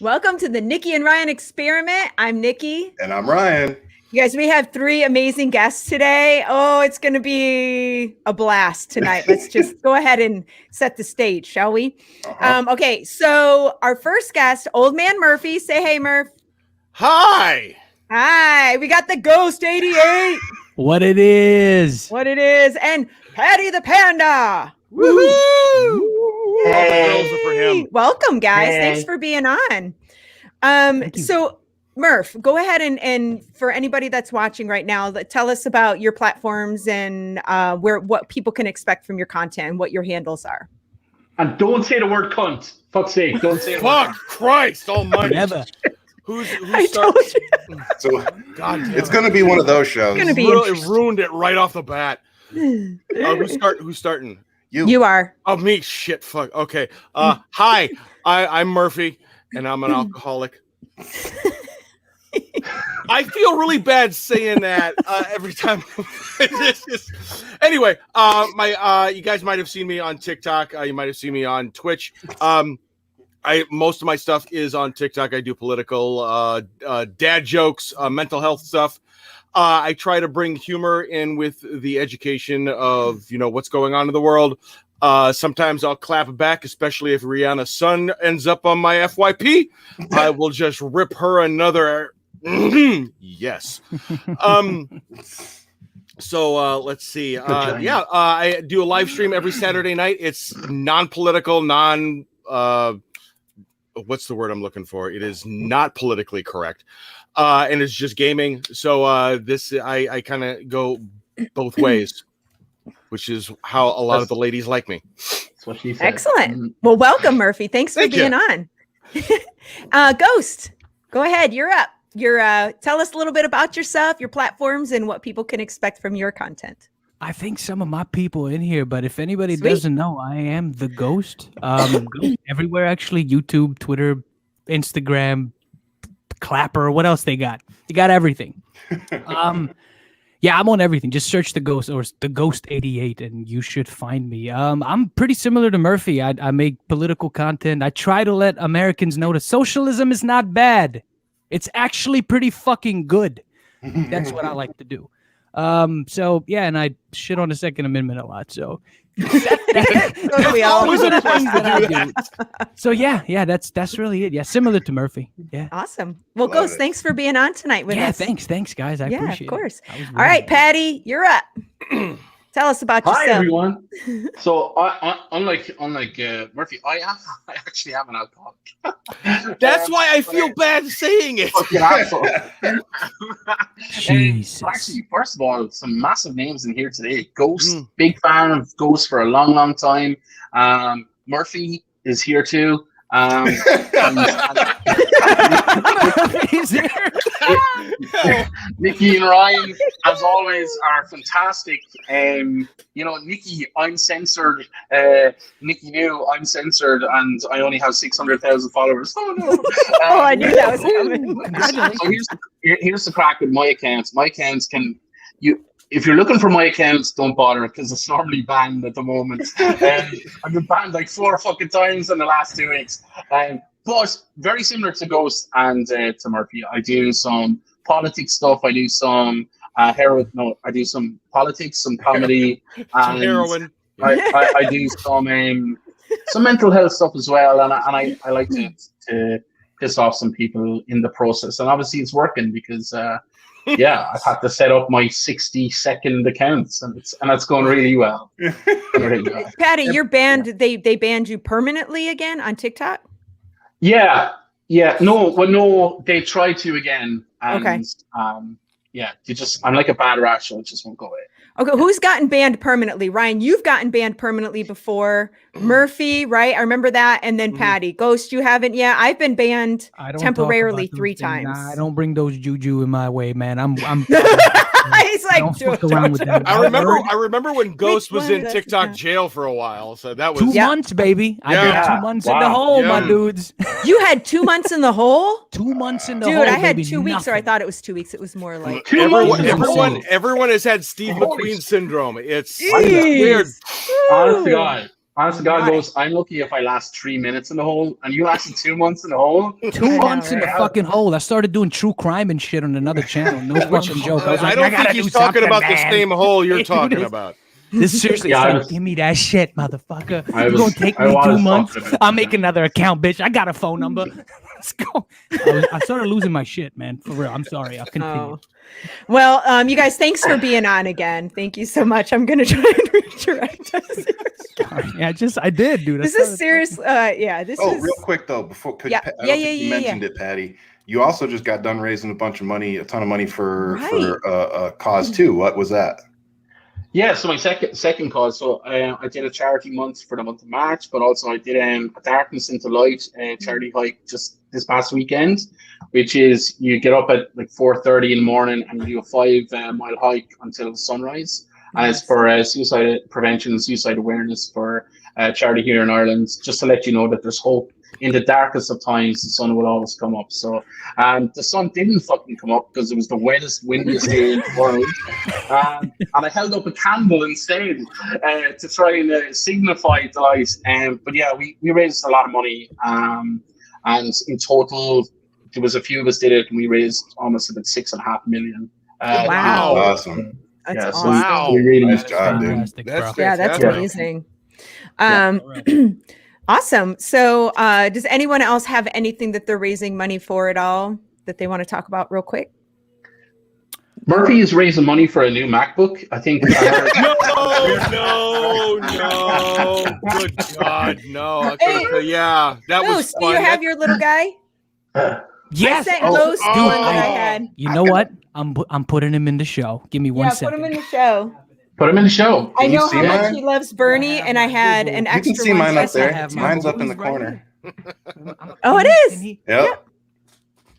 Welcome to the Nikki and Ryan experiment. I'm Nikki. And I'm Ryan. You guys, we have 3 amazing guests today. Oh, it's going to be a blast tonight. Let's just go ahead and set the stage, shall we? Okay, so our first guest, Old Man Murphy. Say hey, Murph. Hi. Hi. We got the Ghost.88. What it is. And Paddythepanda. Woohoo! Hey. For him. Welcome, guys. Hey. Thanks for being on. So Murph, go ahead and for anybody that's watching right now, tell us about your platforms and what people can expect from your content and what your handles are. And don't say the word cunt. Fuck's sake, don't say it. Fuck Christ almighty. Never. Who's I told you. So God damn it's going to be one of those shows. It's gonna be it ruined it right off the bat. Who's starting? You are. Oh, me. Shit. Fuck. Okay. Hi. I'm Murphy, and I'm an alcoholic. I feel really bad saying that every time. Anyway, you guys might have seen me on TikTok. You might have seen me on Twitch. Most of my stuff is on TikTok. I do political, dad jokes, mental health stuff. I try to bring humor in with the education of what's going on in the world. Sometimes I'll clap back, especially if Rihanna's son ends up on my FYP. I will just rip her another. Yes. So let's see. I do a live stream every Saturday night. It's non-political, what's the word I'm looking for? It is not politically correct. And it's just gaming. So I kind of go both ways, which is how a lot of the ladies like me. That's what she said. Excellent. Well, welcome, Murphy. Thanks for being on. Ghost, go ahead. You're up. Tell us a little bit about yourself, your platforms, and what people can expect from your content. I think some of my people in here, but if anybody doesn't know, I am the Ghost. Ghost everywhere, actually. YouTube, Twitter, Instagram, Clapper. What else they got? They got everything. Yeah, I'm on everything. Just search the Ghost or the Ghost.88 and you should find me. I'm pretty similar to Murphy. I make political content. I try to let Americans know that socialism is not bad. It's actually pretty fucking good. That's what I like to do. So yeah, and I shit on the Second Amendment a lot. So We always those are the things that I do. So yeah, that's really it. Yeah, similar to Murphy. Yeah. Awesome. Well, Love Ghost, it. thanks for being on tonight with us. Thanks, guys. I appreciate it. Of course. I was All right, Paddy, you're up. Tell us about yourself. Hi everyone. So unlike Murphy, I actually have an alcoholic. That's why I feel bad saying it. Fucking asshole. Jesus. Actually, first of all, some massive names in here today. Ghost, big fan of Ghost for a long time. Murphy is here too. He's there. Nikki and Ryan, as always, are fantastic. Nikki, I'm censored. Nikki knew I'm censored, and I only have 600,000 followers. Oh no! I knew that was coming. So here's the crack with my accounts. My accounts if you're looking for my accounts, don't bother because it's normally banned at the moment. I've been banned like 4 fucking times in the last 2 weeks. But very similar to Ghost and to Murphy, I do some politics stuff. I do some heroin. No, I do some politics, some comedy, Some heroin. I do some mental health stuff as well, and I like to piss off some people in the process. And obviously, it's working because. I've had to set up my 60-second accounts, and it's going really well. Paddy, you're banned. They banned you permanently again on TikTok? Yeah. No, they tried to again. And, okay. I'm like a bad rash, so it just won't go away. Okay, who's gotten banned permanently? Ryan, you've gotten banned permanently before. Murphy, right? I remember that. And then Paddy. Ghost, you haven't yet. I've been banned temporarily 3 times. Nah, I don't bring those juju in my way, man. I'm He's like, I remember when Ghost was in TikTok jail for a while. So that was 2 months, baby. I did 2 months in the hole, my dudes. You had 2 months in the hole? 2 months in the hole. Dude, I had 2 weeks, or I thought it was 2 weeks. It was more like everyone has had Steve McQueen syndrome. It's weird. Honest to God. Honest to God, goes. I'm lucky if I last 3 minutes in the hole, and you lasted 2 months in the hole. 2 months in the fucking hole. I started doing true crime and shit on another channel. No fucking joke. I was like, I don't I gotta think he's do talking something, about man. the same hole you're Dude, talking about. This seriously, Yeah, it's like, give me that shit, motherfucker. I You're was- gonna take I me was 2 months. talking about I'll that. make another account, bitch. I got a phone number. Let's go. I started losing my shit, man. For real. I'm sorry. I'll continue. Oh. Well, you guys, thanks for being on again. Thank you so much. I'm gonna try and redirect us. Yeah, I did, dude. This is serious. Yeah, this is. Real quick though, before Yeah. I don't think you mentioned it, Paddy. You also just got done raising a ton of money for a cause too. What was that? Yeah, so my second cause. So I did a charity month for the month of March, but also I did a Darkness into Light charity hike just this past weekend, which is you get up at like 4:30 in the morning and you do a 5-mile hike until sunrise. And it's for suicide prevention and suicide awareness for charity here in Ireland, just to let you know that there's hope. In the darkest of times, the sun will always come up. So, the sun didn't fucking come up because it was the wettest, windiest day in the world. And I held up a candle instead to try and signify the light. But yeah, we raised a lot of money. And in total, there was a few of us did it, and we raised almost about 6.5 million. Wow. Awesome. That's yeah, awesome. Wow. Really Nice job, dude. Fantastic, That's bro. Yeah, that's fantastic. amazing. Awesome. So, does anyone else have anything that they're raising money for at all that they want to talk about real quick? Murphy is raising money for a new MacBook. I think. No. Good God, no. Yeah, that was Ghost, do fun. you have your little guy? Yes. I sent Oh, Ghost dude, one that I had. you know what? I'm putting him in the show. Give me 1 Yeah, second. put him in the show. Put him in the show. I Can you know see how much mine? he loves Bernie, and I had an You extra can see one. mine up just- there. have Mine's my up in the boys right corner. Oh, it is? Yep. There you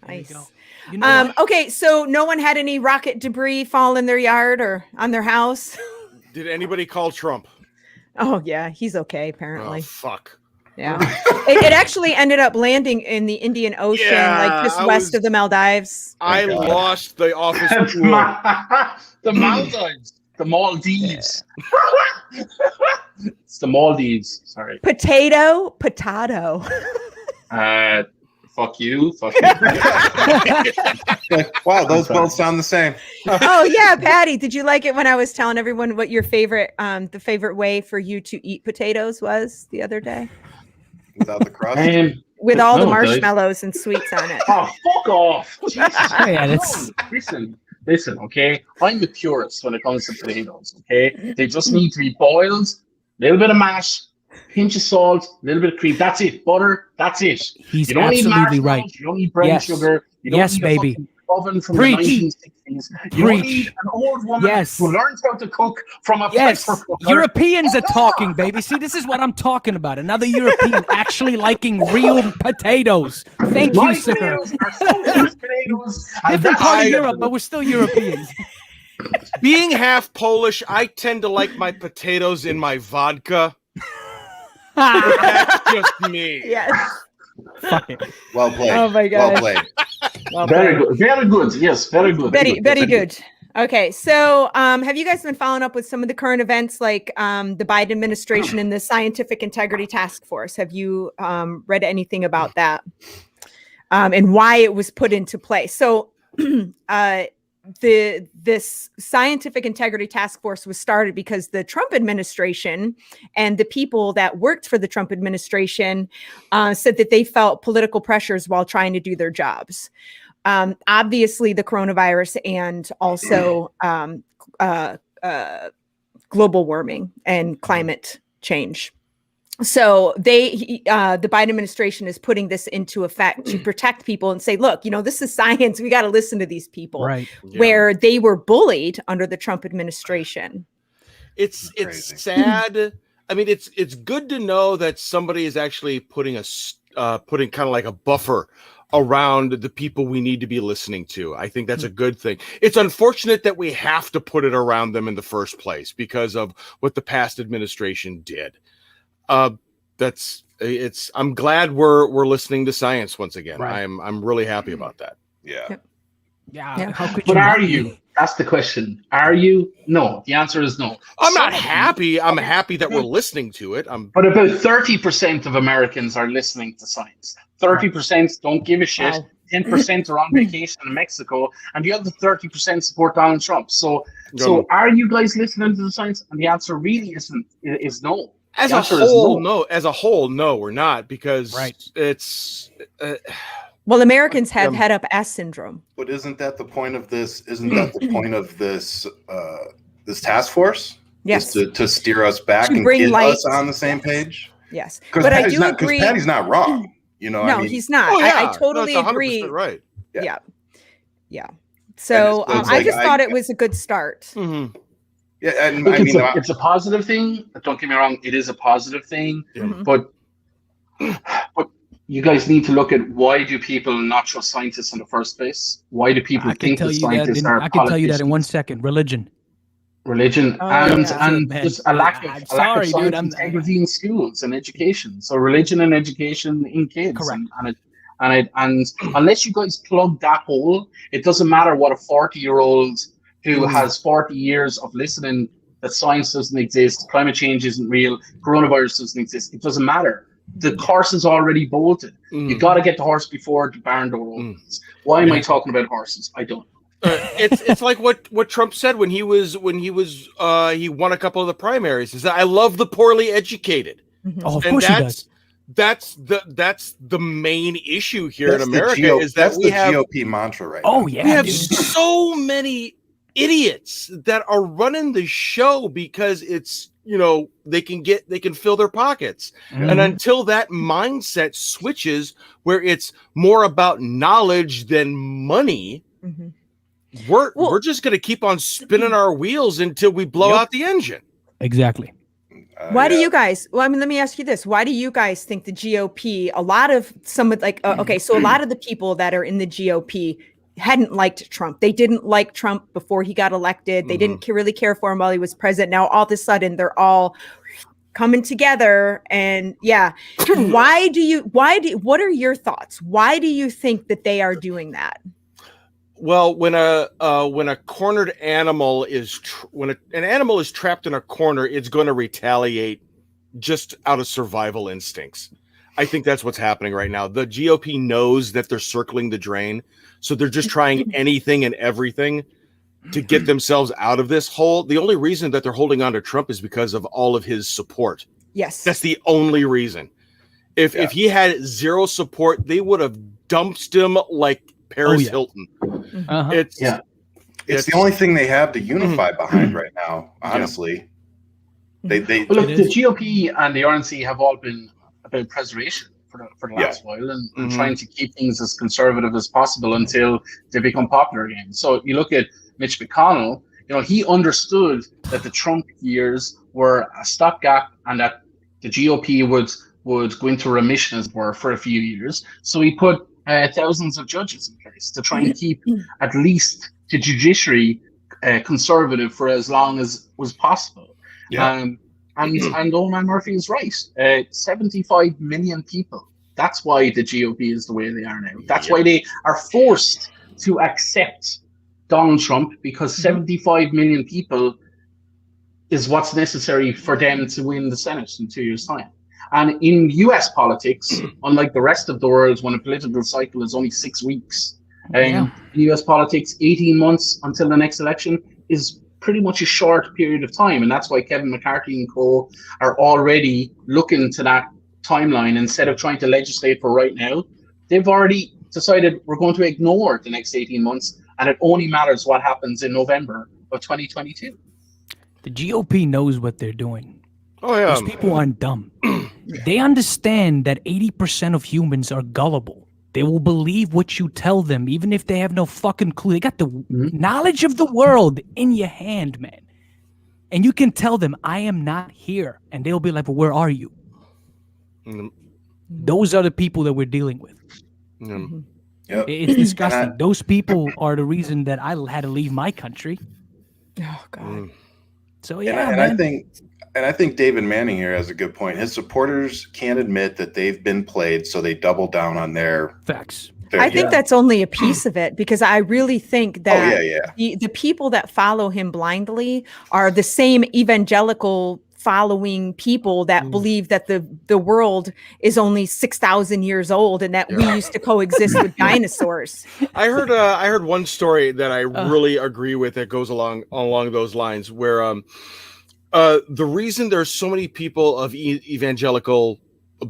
Nice. go. You know what? Okay, so no one had any rocket debris fall in their yard or on their house? Did anybody call Trump? Oh, yeah, he's okay, Oh, apparently. fuck. Yeah. It actually ended up landing in the Indian Ocean, Yeah, like just I west was- of the Maldives. I God. lost the office the tour. Maldives. The Maldives. It's the Maldives. Sorry. Potato. Fuck you. Fuck you. Wow, those both sound the same. Oh yeah, Paddy, did you like it when I was telling everyone what your favorite, the favorite way for you to eat potatoes was the other day? Without the crust. With all the No, guys. marshmallows and sweets on it. Oh, fuck off. Jesus. Yeah, that's- Listen, okay? I'm a purist when it comes to potatoes, okay? They just need to be boiled, a little bit of mash, pinch of salt, a little bit of cream. That's it. Butter, that's it. He's You don't need absolutely marshmallows, right. You don't need brown Yes. sugar. You don't Yes, need baby. a fucking oven from Preach. the 1960s. You don't Preach. need an old woman Yes. who learned how to cook from a Yes, pressure cooker. Europeans are talking, baby. See, this is what I'm talking about. Another European actually liking real potatoes. Thank My you, sir. potatoes are so good potatoes. And Different that's part why- of Europe, but we're still Europeans. Being half Polish, I tend to like my potatoes in my vodka. That's just me. Yes. Fuck it. Well played. Oh my Well gosh. played. Well Very played. good. Very good. Yes, very good. Very good. Okay, so have you guys been following up with some of the current events, like the Biden administration and the Scientific Integrity Task Force? Have you read anything about that and why it was put into place? So this Scientific Integrity Task Force was started because the Trump administration and the people that worked for the Trump administration said that they felt political pressures while trying to do their jobs. Obviously, the coronavirus and also global warming and climate change. So the Biden administration is putting this into effect to protect people and say, look, this is science. We got to listen to these people. Right. Where they were bullied under the Trump administration. It's Crazy. sad. I mean, it's good to know that somebody is actually putting kind of like a buffer around the people we need to be listening to. I think that's a good thing. It's unfortunate that we have to put it around them in the first place because of what the past administration did. I'm glad we're listening to science once again. Right. I'm really happy about that. Yeah. Yep. Yeah. How could But you are not be? you? That's the question. Are you? No. The answer is no. I'm not happy. I'm happy that we're listening to it. But about 30% of Americans are listening to science. 30% don't give a shit. Wow. 10% are on vacation in Mexico, and the other 30% support Donald Trump. So are you guys listening to the science? And the answer really is no. As a whole, no. As a whole, no, we're not, because it's. Well, Americans have head up ass syndrome. But isn't that the point of this? Isn't that the point of this this task force? Yes, to steer us back to and bring get light. us on the same page. Yes, but I do agree. Because Paddy's not wrong. You know, no, I mean, he's not. I totally agree. Right. Yeah. So I just thought it was a good start. Mm-hmm. Yeah, and look, I mean, it's a positive thing. Don't get me wrong; it is a positive thing. Mm-hmm. But you guys need to look at, why do people not trust scientists in the first place? Why do people think that scientists are politicians? I can tell you that in 1 second. Religion, and just a lack of science integrity in schools and education. So religion and education in kids. Correct. And unless you guys plug that hole, it doesn't matter what a 40-year-old who has 40 years of listening that science doesn't exist, climate change isn't real, coronavirus doesn't exist. It doesn't matter. The horse is already bolted. You got to get the horse before the barn door opens. Why am I talking about horses? I don't know. It's like what Trump said when he won a couple of the primaries. Is that I love the poorly educated. Oh, of course he does. That's the main issue here in America is that we have the GOP mantra right now. Oh yeah, we have so many idiots that are running the show because it's, you know, they can fill their pockets. And until that mindset switches where it's more about knowledge than money, we're just going to keep on spinning our wheels until we blow out the engine. Exactly. Why do you guys, well, I mean, let me ask you this. Why do you guys think the GOP, a lot of the people that are in the GOP hadn't liked Trump. They didn't like Trump before he got elected. They didn't really care for him while he was president. Now, all of a sudden, they're all coming together. And what are your thoughts? Why do you think that they are doing that? Well, when a cornered animal is when an animal is trapped in a corner, it's going to retaliate just out of survival instincts. I think that's what's happening right now. The GOP knows that they're circling the drain, so they're just trying anything and everything to get themselves out of this hole. The only reason that they're holding on to Trump is because of all of his support. Yes, that's the only reason. If he had zero support, they would have dumped him like Paris Hilton. It's the only thing they have to unify behind right now. Honestly, the GOP and the RNC have all been about preservation for the last while and trying to keep things as conservative as possible until they become popular again. So you look at Mitch McConnell. You know, he understood that the Trump years were a stopgap and that the GOP would go into remission, as it were, for a few years. So he put thousands of judges in place to try and keep at least the judiciary conservative for as long as was possible. And old man Murphy is right. 75 million people. That's why the GOP is the way they are now. That's why they are forced to accept Donald Trump, because 75 million people is what's necessary for them to win the Senate in 2 years' time. And in US politics, unlike the rest of the world, when a political cycle is only 6 weeks, in US politics, 18 months until the next election is pretty much a short period of time. And that's why Kevin McCarthy and co are already looking to that timeline. Instead of trying to legislate for right now, they've already decided we're going to ignore the next 18 months, and it only matters what happens in November of 2022. The GOP knows what they're doing. Oh, yeah. Those people aren't dumb. They understand that 80% of humans are gullible. They will believe what you tell them, even if they have no fucking clue. They got the knowledge of the world in your hand, man. And you can tell them, I am not here. And they'll be like, well, where are you? Those are the people that we're dealing with. Yep. It's disgusting. Those people are the reason that I had to leave my country. Oh, God. So, I think David Manning here has a good point. His supporters can't admit that they've been played, so they double down on their facts. I think that's only a piece of it, because I really think that the people that follow him blindly are the same evangelical following people that believe that the world is only 6,000 years old and that we used to coexist with dinosaurs. I heard one story that I really agree with that goes along those lines, where the reason there's so many people of evangelical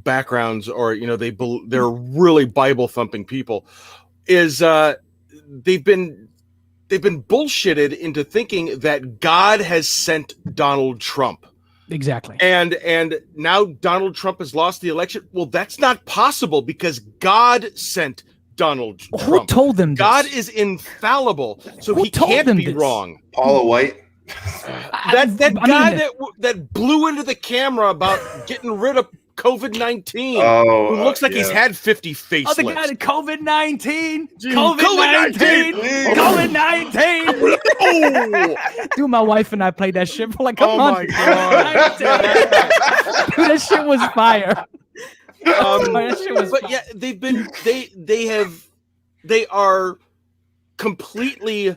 backgrounds, or they're really Bible thumping people, is they've been bullshitted into thinking that God has sent Donald Trump. Exactly. And now Donald Trump has lost the election. Well, that's not possible, because God sent Donald Trump. Who told them this? God is infallible, so he can't be wrong. Paula White. That guy that blew into the camera about getting rid of COVID-19, who looks like he's had 50 facelifts. Oh, the guy that COVID-19. COVID-19. Oh, dude, my wife and I played that shit for like a month. My God. Dude, that shit was fire. But yeah, they are completely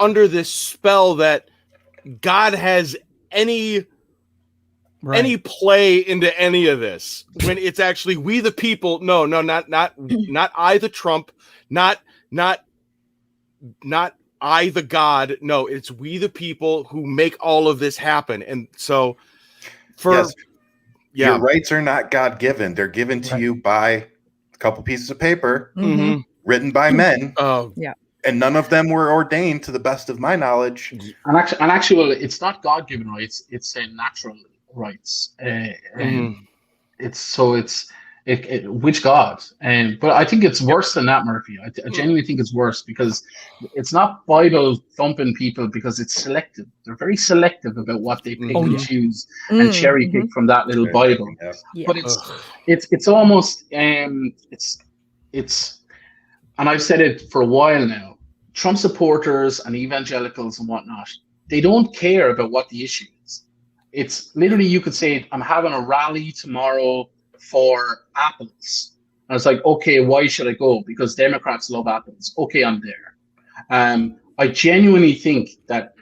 under this spell that God has any play into any of this, when it's actually we the people. No, not I the Trump, not I the God. No, it's we the people who make all of this happen. And so your rights are not God-given. They're given to you by a couple pieces of paper written by men. And none of them were ordained, to the best of my knowledge. And actually, it's not God-given rights; it's natural rights. Which God? But I think it's worse than that, Murphy. I genuinely think it's worse, because it's not Bible thumping people, because it's selective. They're very selective about what they pick and choose and cherry pick from that little Bible. But it's almost it's. And I've said it for a while now. Trump supporters and evangelicals and whatnot, they don't care about what the issue is. It's literally, you could say, I'm having a rally tomorrow for apples. And it's like, okay, why should I go? Because Democrats love apples. Okay, I'm there. I genuinely think that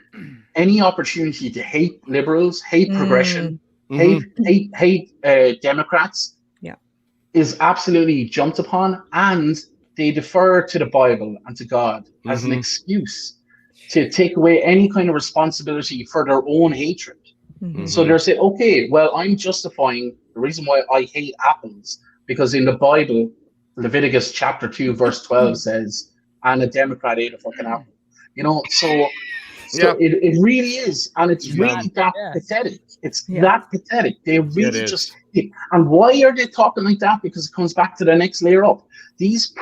any opportunity to hate liberals, hate progression, hate Democrats is absolutely jumped upon, and they defer to the Bible and to God as an excuse to take away any kind of responsibility for their own hatred. So they're saying, okay, well, I'm justifying the reason why I hate apples, because in the Bible, Leviticus chapter 2, verse 12 says, and a Democrat ate a fucking apple. So it really is. And it's really that pathetic. It's that pathetic. They really just, and why are they talking like that? Because it comes back to the next layer up. These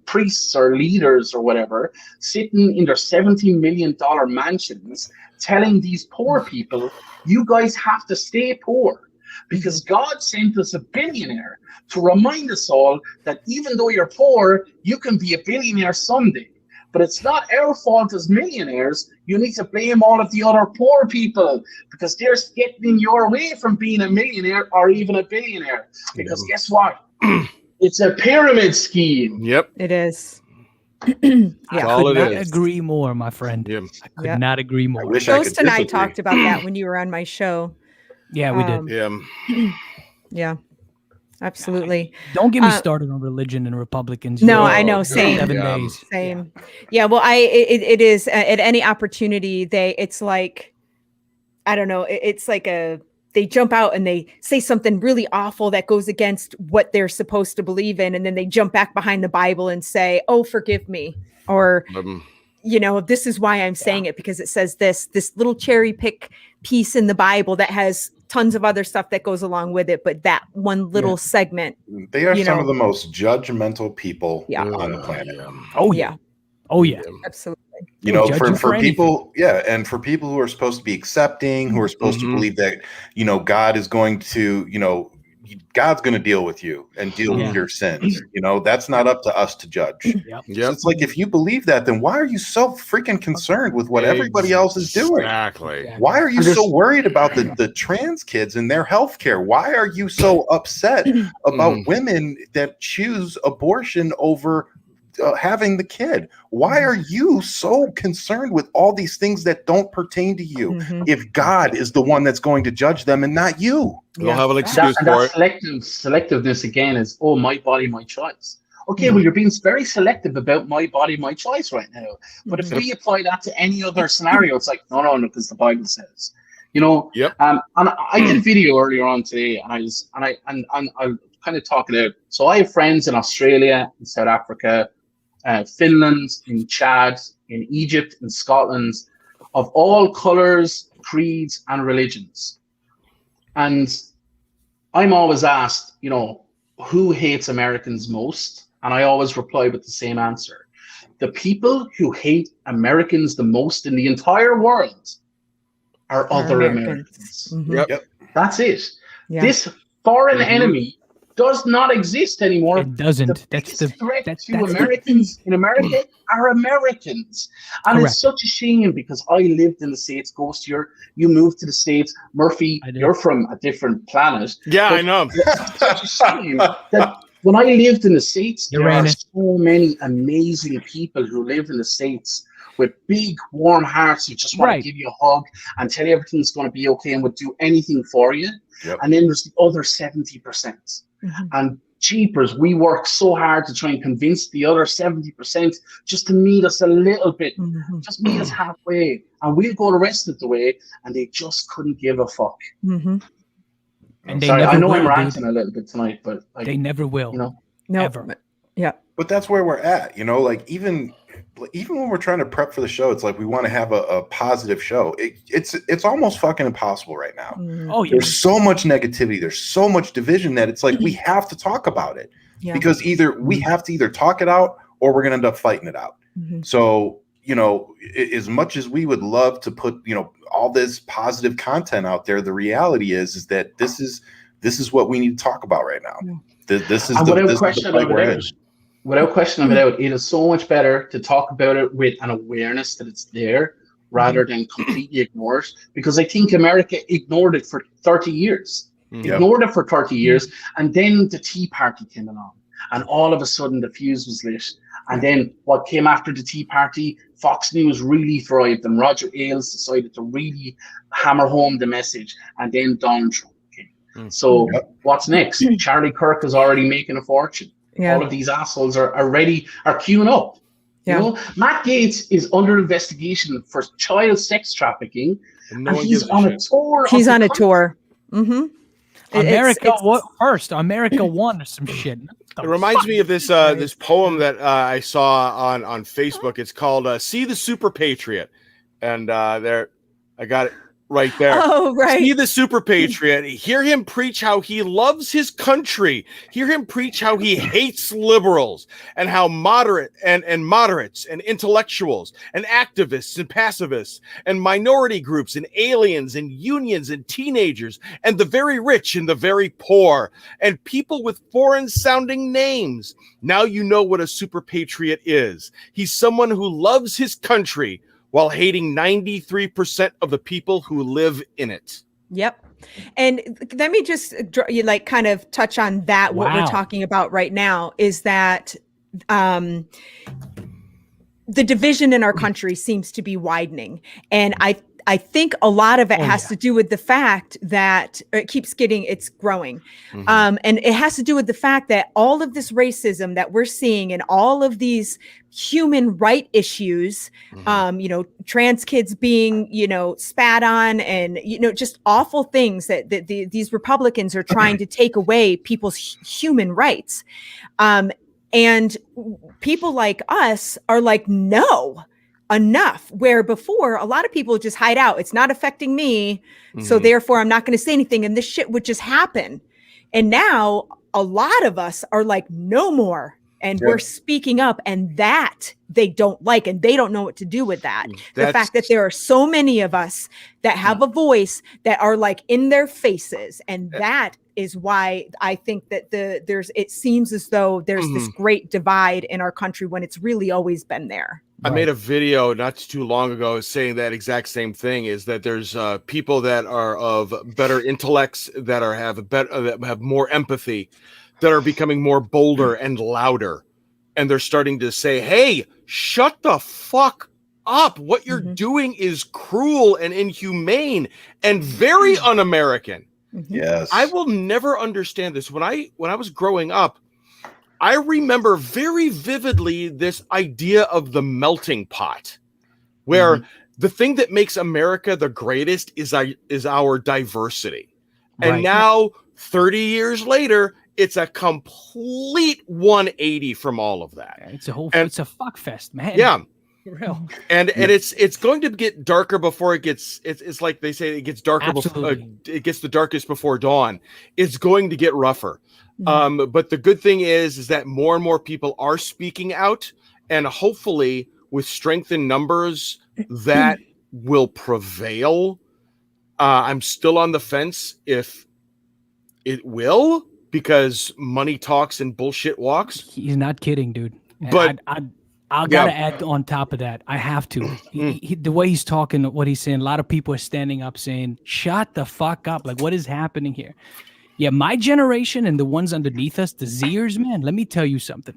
priests or leaders or whatever, sitting in their $17 million mansions, telling these poor people, you guys have to stay poor, because God sent us a billionaire to remind us all that even though you're poor, you can be a billionaire someday. But it's not our fault as millionaires. You need to blame all of the other poor people, because they're getting in your way from being a millionaire or even a billionaire. Because guess what? It's a pyramid scheme. Yep. It is. I could not agree more, my friend. I could not agree more. Ghost and I talked about that when you were on my show. Yeah, we did. Yeah, absolutely. Don't get me started on religion and Republicans. No, I know. Same. 7 days. Same. Yeah. Well, it is at any opportunity. It's like, I don't know. It's like they jump out and they say something really awful that goes against what they're supposed to believe in. And then they jump back behind the Bible and say, oh, forgive me. Or, this is why I'm saying it, because it says this little cherry pick piece in the Bible that has tons of other stuff that goes along with it. But that one little segment. They are some of the most judgmental people on the planet. Oh, yeah. Oh, yeah. Absolutely. For people, and for people who are supposed to be accepting, who are supposed to believe that, God is going to, God's going to deal with you and deal with your sins. You know, that's not up to us to judge. Yep. So it's like, if you believe that, then why are you so freaking concerned with what everybody else is doing? Exactly. Why are you so worried about the trans kids and their health care? Why are you so upset about women that choose abortion over having the kid? Why are you so concerned with all these things that don't pertain to you if God is the one that's going to judge them and not you? You'll have an excuse for it. Selectiveness again is, oh, my body, my choice. Okay, well, you're being very selective about my body, my choice right now. But if we apply that to any other scenario, it's like, no, because the Bible says, you know. And I did a video earlier on today, and I'll kind of talk it out. So I have friends in Australia, in South Africa, Finland, in Chad, in Egypt, in Scotland, of all colors, creeds, and religions. And I'm always asked, you know, who hates Americans most? And I always reply with the same answer. The people who hate Americans the most in the entire world are other Americans. That's it. This foreign enemy does not exist anymore. It doesn't. That's the threat to Americans in America are Americans. And it's such a shame, because I lived in the States. Ghost, you moved to the States. Murphy, you're from a different planet. Yeah, I know. It's such a shame that when I lived in the States, there are so many amazing people who live in the States with big, warm hearts who just want to give you a hug and tell you everything's going to be okay and would do anything for you. And then there's the other 70%. And jeepers, we work so hard to try and convince the other 70% just to meet us a little bit, just meet us halfway, and we'll go the rest of the way, and they just couldn't give a fuck. And they sorry, never I know will, I'm ranting a little bit tonight, but like, they never will. You know, never. But that's where we're at, you know, like even when we're trying to prep for the show, it's like we want to have a positive show. It's almost fucking impossible right now. There's so much negativity, there's so much division that it's like we have to talk about it because either we have to either talk it out or we're gonna end up fighting it out. So, you know, as much as we would love to put, you know, all this positive content out there, the reality is that this is what we need to talk about right now. This is the fight we're in. Without question of a doubt, it is so much better to talk about it with an awareness that it's there rather than completely ignore it. Because I think America ignored it for 30 years. Ignored it for 30 years. And then the Tea Party came along. And all of a sudden the fuse was lit. And then what came after the Tea Party, Fox News really thrived. And Roger Ailes decided to really hammer home the message. And then Donald Trump came. So what's next? Charlie Kirk is already making a fortune. All of these assholes are queuing up. You know, Matt Gaetz is under investigation for child sex trafficking, and he's on a tour. He's on a tour. America first. America won some shit. It reminds me of this this poem that I saw on Facebook. It's called "See the Super Patriot," and there I got it right there. Oh, right. See the super patriot. Hear him preach how he loves his country. Hear him preach how he hates liberals and how moderates and intellectuals and activists and pacifists and minority groups and aliens and unions and teenagers and the very rich and the very poor and people with foreign sounding names. Now you know what a super patriot is. He's someone who loves his country while hating 93% of the people who live in it. Yep. And let me just kind of touch on that. What we're talking about right now is that the division in our country seems to be widening. And I think a lot of it has to do with the fact that it's growing. And it has to do with the fact that all of this racism that we're seeing and all of these human right issues, you know, trans kids being, you know, spat on and, you know, just awful things that these Republicans are trying to take away people's human rights. And people like us are like, no, enough. Where before a lot of people just hide out. It's not affecting me. So therefore I'm not going to say anything. And this shit would just happen. And now a lot of us are like, no more. And we're speaking up, and that they don't like, and they don't know what to do with that. The fact that there are so many of us that have a voice that are like in their faces, and that is why I think that it seems as though there's this great divide in our country when it's really always been there. I made a video not too long ago saying that exact same thing, is that there's people that are of better intellects, that have more empathy, that are becoming more bolder and louder. And they're starting to say, hey, shut the fuck up. What you're doing is cruel and inhumane and very un-American. Yes. I will never understand this. When I was growing up, I remember very vividly this idea of the melting pot, where the thing that makes America the greatest is our diversity. And now, 30 years later, it's a complete 180 from all of that. It's a fuck fest, man. Yeah. For real. And it's going to get darker before it gets. It's like they say, it gets darker before it gets the darkest before dawn. It's going to get rougher. But the good thing is that more and more people are speaking out, and hopefully with strength in numbers that will prevail. I'm still on the fence if it will, because money talks and bullshit walks. He's not kidding, dude. But I gotta add on top of that. I have to. The way he's talking, what he's saying, a lot of people are standing up saying, shut the fuck up. Like, what is happening here? Yeah, my generation and the ones underneath us, the Zers, man, let me tell you something.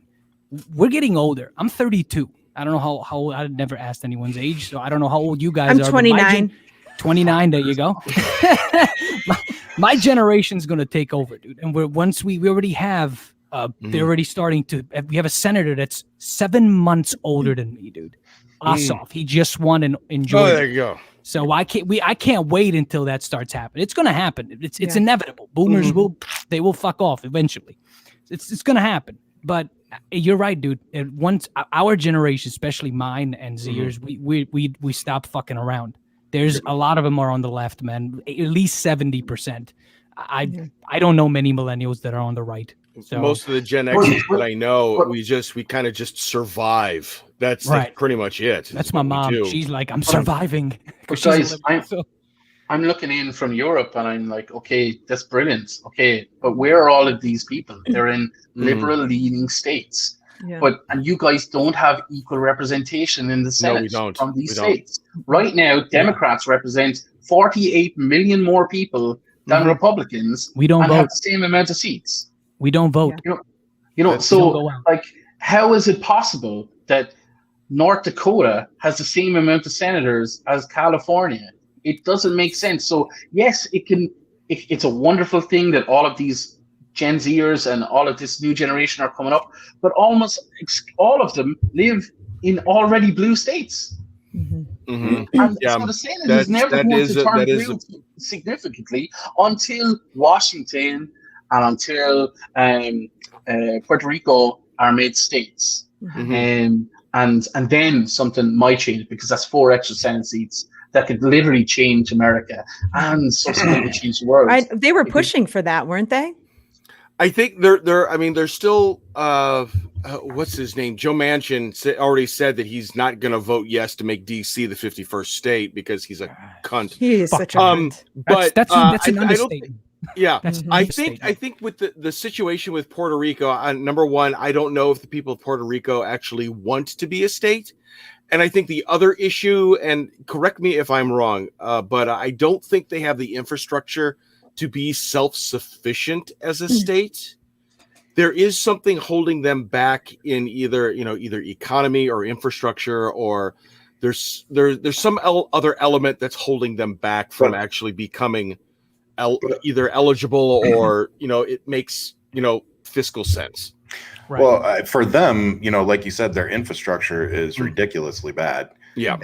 We're getting older. I'm 32. I don't know how old. I never asked anyone's age, so I don't know how old you guys are. I'm 29. 29, there you go. my generation's going to take over, dude. And we already have, they're already starting to, we have a senator that's 7 months older than me, dude. Ossoff. He just won in Georgia. Oh, there you go. So I can't wait until that starts happening. It's going to happen. It's inevitable. Boomers they will fuck off eventually. It's going to happen. But you're right, dude. Once our generation, especially mine and Zers, we stop fucking around. There's a lot of them are on the left, man. At least 70%. I don't know many millennials that are on the right. So most of the Gen Xers that I know, we kind of just survive. That's pretty much it. That's my mom. She's like, I'm surviving. But guys, I'm looking in from Europe and I'm like, okay, that's brilliant. Okay, but where are all of these people? They're in liberal leaning states. Yeah. And you guys don't have equal representation in the Senate from these states. Right now, Democrats represent 48 million more people than Republicans. We don't vote. Have the same amount of seats. We don't vote. So like, how is it possible that North Dakota has the same amount of senators as California? It doesn't make sense. So yes, it's a wonderful thing that all of these Gen Zers and all of this new generation are coming up, but almost all of them live in already blue states. And so the Senate is never going to turn blue significantly until Washington and until Puerto Rico are made states. And then something might change, because that's 4 extra Senate seats that could literally change America and subsequently change the world. They were pushing for that, weren't they? I think they're still what's his name? Joe Manchin already said that he's not going to vote yes to make DC the 51st state because he's a cunt. He is such a cunt. But that's an understatement. I think with the situation with Puerto Rico, number one, I don't know if the people of Puerto Rico actually want to be a state. And I think the other issue, and correct me if I'm wrong, but I don't think they have the infrastructure to be self-sufficient as a state. There is something holding them back in either economy or infrastructure, or there's some other element that's holding them back from actually becoming either eligible or it makes fiscal sense. Right. Well, for them, like you said, their infrastructure is ridiculously bad. Yeah.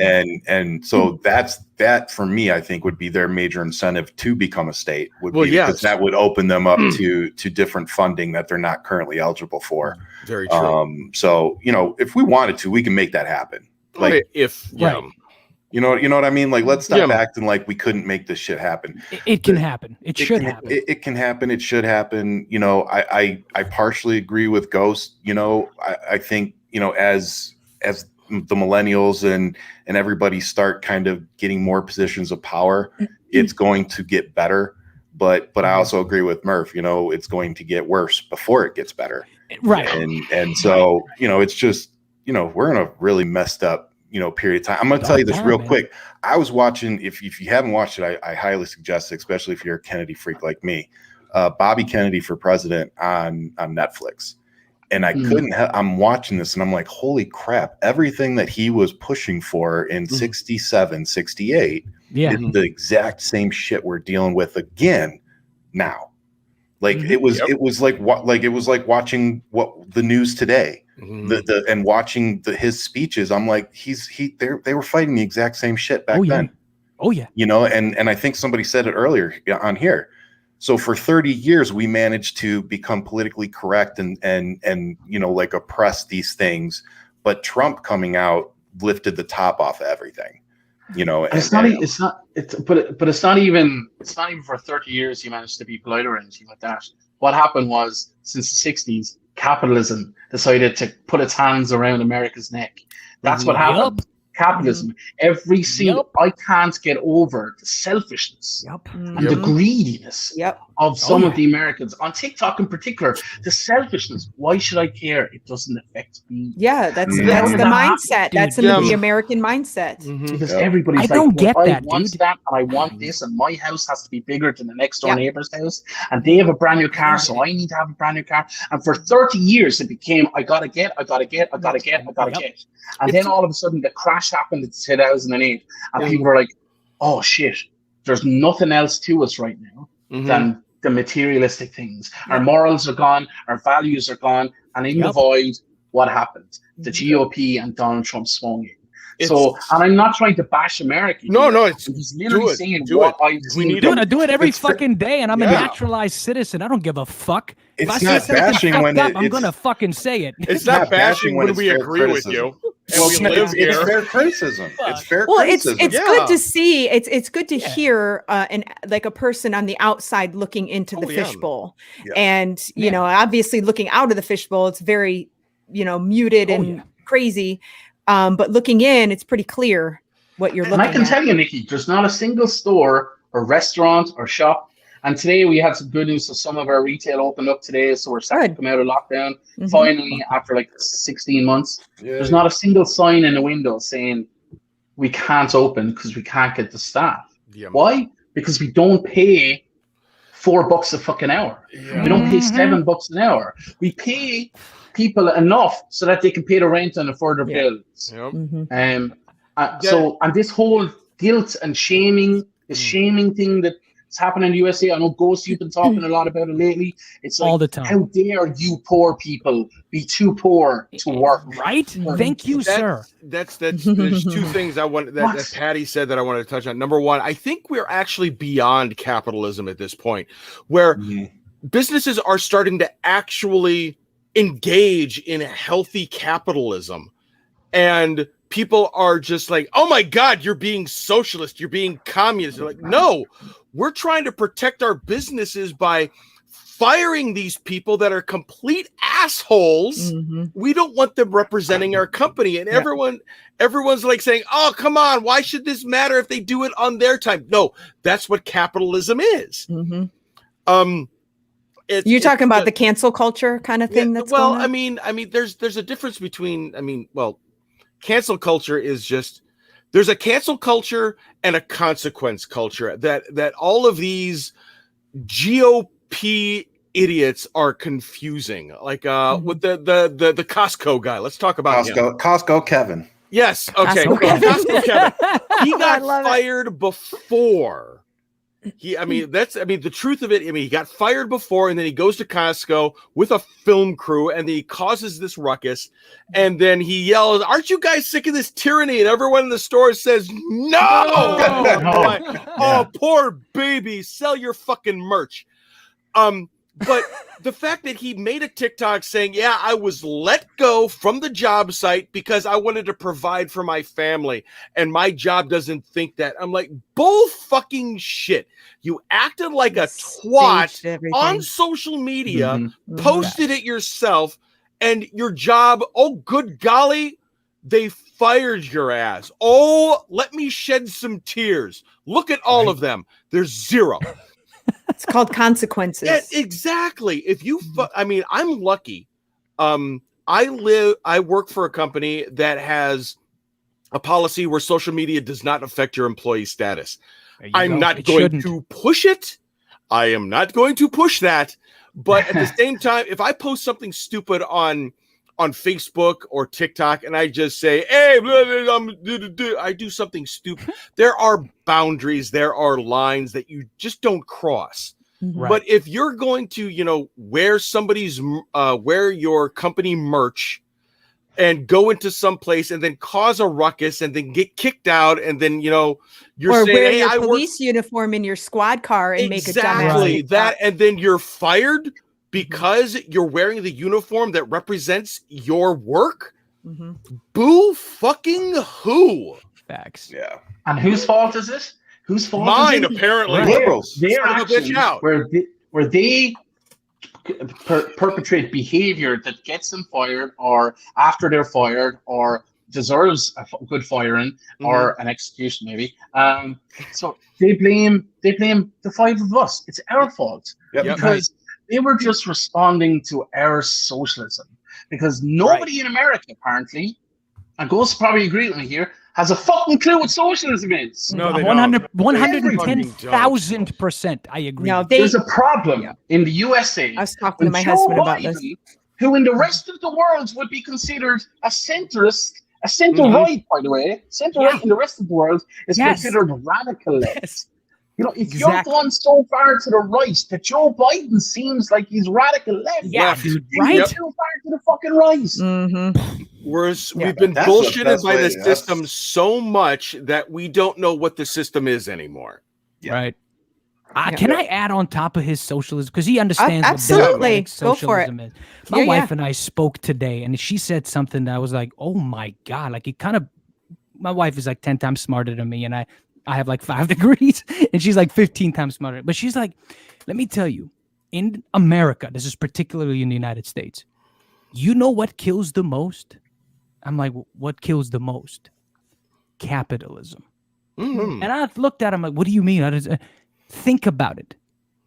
And so that for me, I think would be their major incentive to become a state because that would open them up to different funding that they're not currently eligible for. Very true. So, if we wanted to, we can make that happen. Like you know what I mean? Like, let's stop acting like we couldn't make this shit happen. It can happen. It should happen. It can happen. It should happen. I partially agree with Ghost. I think, as the millennials and everybody start kind of getting more positions of power, it's going to get better. but I also agree with Murph. It's going to get worse before it gets better. Right. And so it's just we're in a really messed up period of time. I'm going to tell you this real quick. I was watching, if you haven't watched it, I highly suggest it, especially if you're a Kennedy freak like me. Bobby Kennedy for President on Netflix. And I couldn't I'm watching this and I'm like, holy crap, everything that he was pushing for in 67, 68 is the exact same shit we're dealing with again now. Like it was like watching the news today. And watching his speeches, I'm like, they were fighting the exact same shit back then. Oh yeah. And I think somebody said it earlier on here. So for 30 years, we managed to become politically correct and like oppress these things. But Trump coming out lifted the top off of everything. It's not even for 30 years you managed to be polite or anything like that. What happened was, since the 60s, capitalism decided to put its hands around America's neck. That's what happened. Capitalism. Every single I can't get over the selfishness and the greediness of some of the Americans on TikTok in particular. The selfishness. Why should I care? It doesn't affect me. Yeah, that's the mindset. That's the American mindset. Because everybody's I don't get that, I want that, and I want this, and my house has to be bigger than the next door neighbor's house, and they have a brand new car, so I need to have a brand new car. And for 30 years, it became I gotta get. And then all of a sudden, the crash happened in 2008, and people were like, "Oh shit, there's nothing else to us right now than the materialistic things. Our morals are gone, our values are gone, and in the void, what happened? The GOP and Donald Trump swung in." And I'm not trying to bash America. No, it's just literally saying what I do it every fucking day, and I'm a naturalized citizen. I don't give a fuck. It's not bashing when I'm gonna fucking say it. It's not bashing when we agree with you. It's fair criticism. It's fair criticism. It's good to see. It's good to hear like a person on the outside looking into the fishbowl, and obviously looking out of the fishbowl, it's very muted and crazy. But looking in, it's pretty clear what you're looking at. And I can tell you, Nikki, there's not a single store or restaurant or shop. And today we had some good news. So some of our retail opened up today. So we're starting to come out of lockdown finally after like 16 months. Yeah. There's not a single sign in the window saying we can't open because we can't get the staff. Yeah. Why? Because we don't pay $4 a fucking hour. Yeah. We don't pay $7 an hour. We pay people enough so that they can pay the rent and afford their bills. Yep. So this whole guilt and shaming, the shaming thing that's happening in the USA. I know Ghost, you've been talking a lot about it lately. It's like, all the time. How dare you poor people be too poor to work? Right? Thank you, sir. There's two things I want that Paddy said that I wanted to touch on. Number one, I think we're actually beyond capitalism at this point, where businesses are starting to actually engage in healthy capitalism, and people are just like, oh my God, you're being socialist, you're being communist. They're like, no, we're trying to protect our businesses by firing these people that are complete assholes. We don't want them representing our company. And everyone's like saying, oh, come on, why should this matter if they do it on their time? No, that's what capitalism is. You're talking about the cancel culture kind of thing. That's going on? I mean, there's a difference between. Cancel culture is just, there's a cancel culture and a consequence culture that all of these GOP idiots are confusing. Like with the Costco guy. Let's talk about Costco Kevin. Yes. Okay. Costco Kevin. He got fired before. The truth of it. He got fired before, and then he goes to Costco with a film crew, and then he causes this ruckus, and then he yells, "Aren't you guys sick of this tyranny?" And everyone in the store says, "No!" Oh, poor baby, sell your fucking merch. But the fact that he made a TikTok saying, yeah, I was let go from the job site because I wanted to provide for my family and my job doesn't think that. I'm like, bull fucking shit. You acted like a twat on social media, posted it yourself, and your job, oh, good golly, they fired your ass. Oh, let me shed some tears. Look at all of them. There's zero. It's called consequences. Yeah, exactly. If you, I mean, I'm lucky. I work for a company that has a policy where social media does not affect your employee status. I'm not going to push it. I am not going to push that. But at the same time, if I post something stupid on Facebook or TikTok and I just say, hey, blah, blah, blah, I do something stupid, there are boundaries, there are lines that you just don't cross. Right. But if you're going to, wear wear your company merch and go into some place and then cause a ruckus and then get kicked out and then, you're or saying, wear hey, your police uniform in your squad car and make a dumbass that, and then you're fired because you're wearing the uniform that represents your work. Boo fucking who? Facts. Yeah. And whose fault is it? Whose fault Mine, is it? apparently. Their actions where they perpetrate behavior that gets them fired, or after they're fired, or deserves a good firing, or an execution, maybe. So they blame the five of us. It's our fault because they were just responding to our socialism. Because nobody in America, apparently, and Ghost probably agree with me here, has a fucking clue what socialism is. No, they 110,000%. I agree. No, there's a problem in the USA. I was talking to my husband about this. Who in the rest of the world would be considered a centrist, a center-right, by the way. Center-right in the rest of the world is considered radical left. If you're going so far to the right that Joe Biden seems like he's radical left, dude, right? Too far to the fucking right. We've been bullshitted by the system so much that we don't know what the system is anymore. Right. Can I add on top of his socialism? Because he understands absolutely. what socialism is. My wife and I spoke today, and she said something that I was like, oh my God. Like, my wife is like 10 times smarter than me, and I have like 5 degrees, and she's like 15 times smarter. But she's like, let me tell you, in America, this is particularly in the United States, you know what kills the most? I'm like, what kills the most? Capitalism. And I looked at him like, what do you mean? Think about it.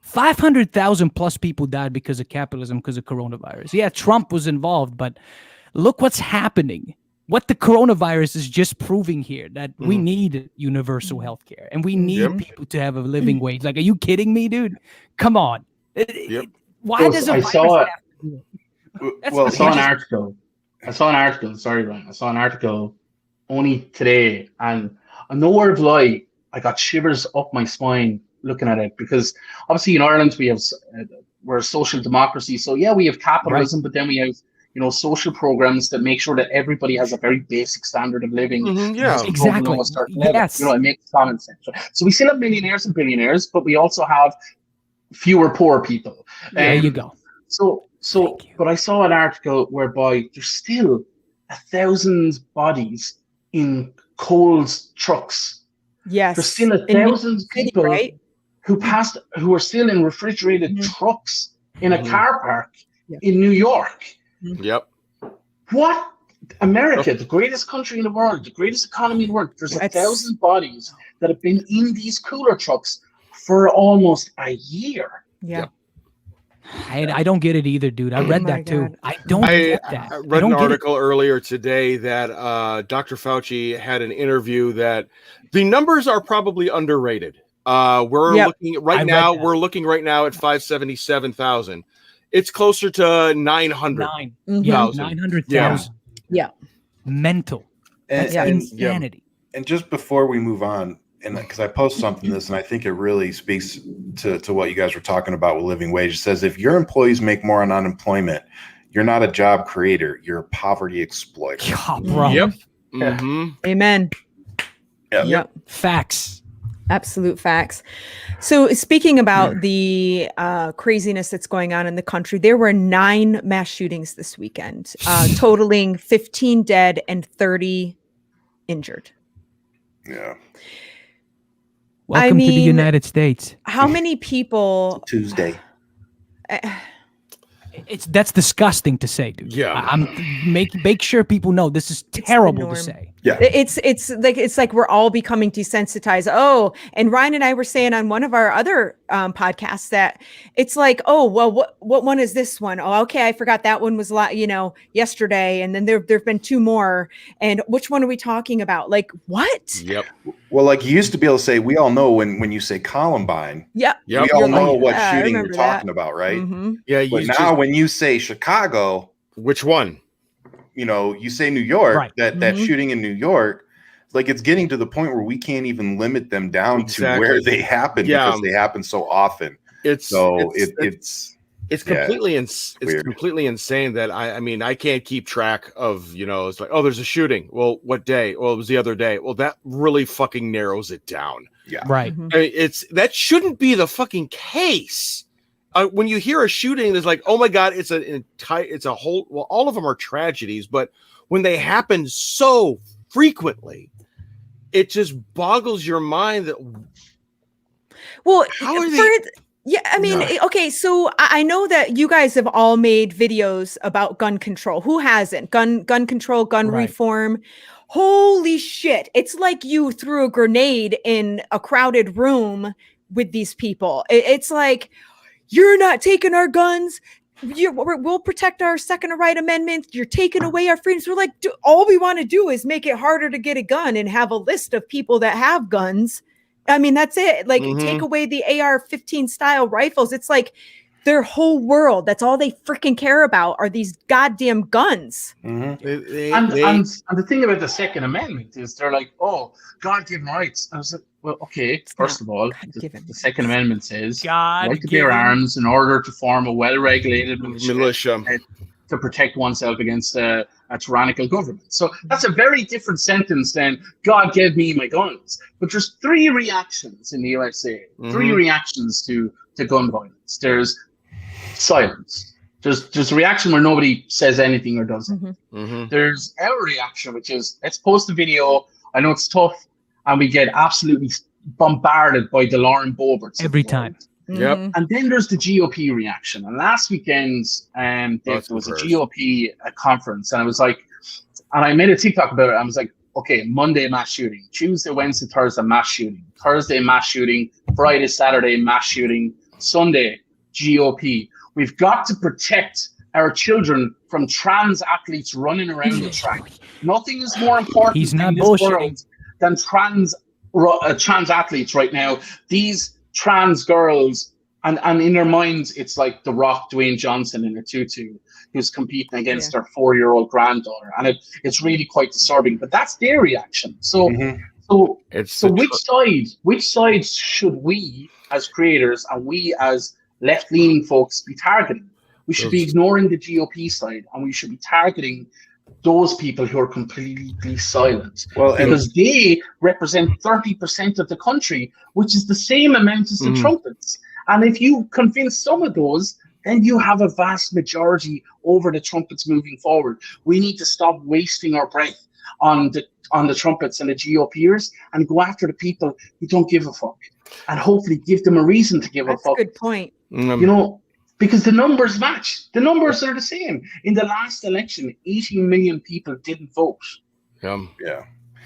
500,000 plus people died because of capitalism, because of coronavirus. Yeah, Trump was involved, but look what's happening. What the coronavirus is just proving here, that we need universal health care and we need people to have a living wage. Like, are you kidding me, dude? Come on. Why does I saw an article. Sorry, Ryan. I saw an article only today, and no word of lie, I got shivers up my spine looking at it, because obviously in Ireland we're a social democracy. So we have capitalism, but then we have social programs that make sure that everybody has a very basic standard of living. Exactly. Yes. It makes common sense. So we still have millionaires and billionaires, but we also have fewer poor people. There you go. But I saw an article whereby there's still 1,000 bodies in cold trucks. Yes. There's still 1,000 people who are still in refrigerated trucks in a car park in New York. Yep. What? America, the greatest country in the world, the greatest economy in the world, there's 1,000 bodies that have been in these cooler trucks for almost a year. Yeah. I don't get it either, dude. I read that too. I don't get that. I read an article earlier today that Dr. Fauci had an interview that the numbers are probably underrated. We're looking right now at 577,000. It's closer to 900,000. 900,000. Yeah. Mental. That's insanity. And just before we move on, and because I post something this, and I think it really speaks to what you guys were talking about with living wage. It says, if your employees make more on unemployment, you're not a job creator, you're a poverty exploiter. Yeah, bro. Yep. Amen. Yep. Facts. Absolute facts. So speaking about the craziness that's going on in the country, there were 9 mass shootings this weekend, totaling 15 dead and 30 injured. Yeah. Welcome to the United States. How many people? Tuesday. That's disgusting to say, dude. Yeah. I'm make sure people know this is terrible to say. Yeah. It's like we're all becoming desensitized. Oh, and Ryan and I were saying on one of our other podcasts that it's like, oh, well, what one is this one? Oh, okay, I forgot that one was yesterday, and then there've been 2 more. And which one are we talking about? Like what? Yep. Well, like you used to be able to say, we all know when you say Columbine. Yep. We all know what I shooting you're remember talking that. about, right? Mm-hmm. Yeah. But now when you say Chicago, which one? You say New York, Right. that shooting in New York, like it's getting to the point where we can't even limit them down to where they happen because they happen so often. It's completely completely insane that I mean I can't keep track of, it's like, oh, there's a shooting. Well, what day? Well, it was the other day. Well, that really fucking narrows it down. Yeah. Right. Mm-hmm. I mean, that shouldn't be the fucking case. When you hear a shooting, there's like, oh my God, it's a whole, well, all of them are tragedies, but when they happen so frequently, it just boggles your mind that, well, how are they? Yeah, I mean, okay, so I know that you guys have all made videos about gun control. Who hasn't? Gun control, gun reform. Holy shit. It's like you threw a grenade in a crowded room with these people. It's like, you're not taking our guns. We'll protect our Second Right Amendment. You're taking away our freedoms. We're like, all we want to do is make it harder to get a gun and have a list of people that have guns. I mean, that's it. Like, take away the AR-15 style rifles. It's like their whole world. That's all they freaking care about are these goddamn guns. Mm-hmm. And the thing about the Second Amendment is they're like, oh, God-given rights. I was like, well, okay, first of all, the Second Amendment says right to bear arms in order to form a well-regulated militia to protect oneself against a tyrannical government. So that's a very different sentence than God gave me my guns. But there's 3 reactions in the USA, 3 reactions to gun violence. There's silence. There's a reaction where nobody says anything or does anything. There's our reaction, which is, let's post a video. I know it's tough, and we get absolutely bombarded by the Lauren Boeberts every time. Yep. And then there's the GOP reaction. And last weekend, there was a GOP conference, and I was like, and I made a TikTok about it. I was like, okay, Monday mass shooting, Tuesday, Wednesday, Thursday mass shooting, Thursday mass shooting, Friday, Saturday mass shooting, Sunday GOP. We've got to protect our children from trans athletes running around the track. Nothing is more important in this world than trans athletes right now. These trans girls, and in their minds, it's like The Rock, Dwayne Johnson in a tutu, who's competing against their 4-year-old granddaughter, and it's really quite disturbing. But that's their reaction. So, which side should we as creators and we as left-leaning folks be targeting? We should be ignoring the GOP side, and we should be targeting those people who are completely silent, because they represent 30% of the country, which is the same amount as the trumpets. And if you convince some of those, then you have a vast majority over the trumpets moving forward. We need to stop wasting our breath on the trumpets and the GOPers and go after the people who don't give a fuck, and hopefully give them a reason to give a fuck. That's a good point. Because the numbers match. The numbers are the same. In the last election, 18 million people didn't vote. Yeah.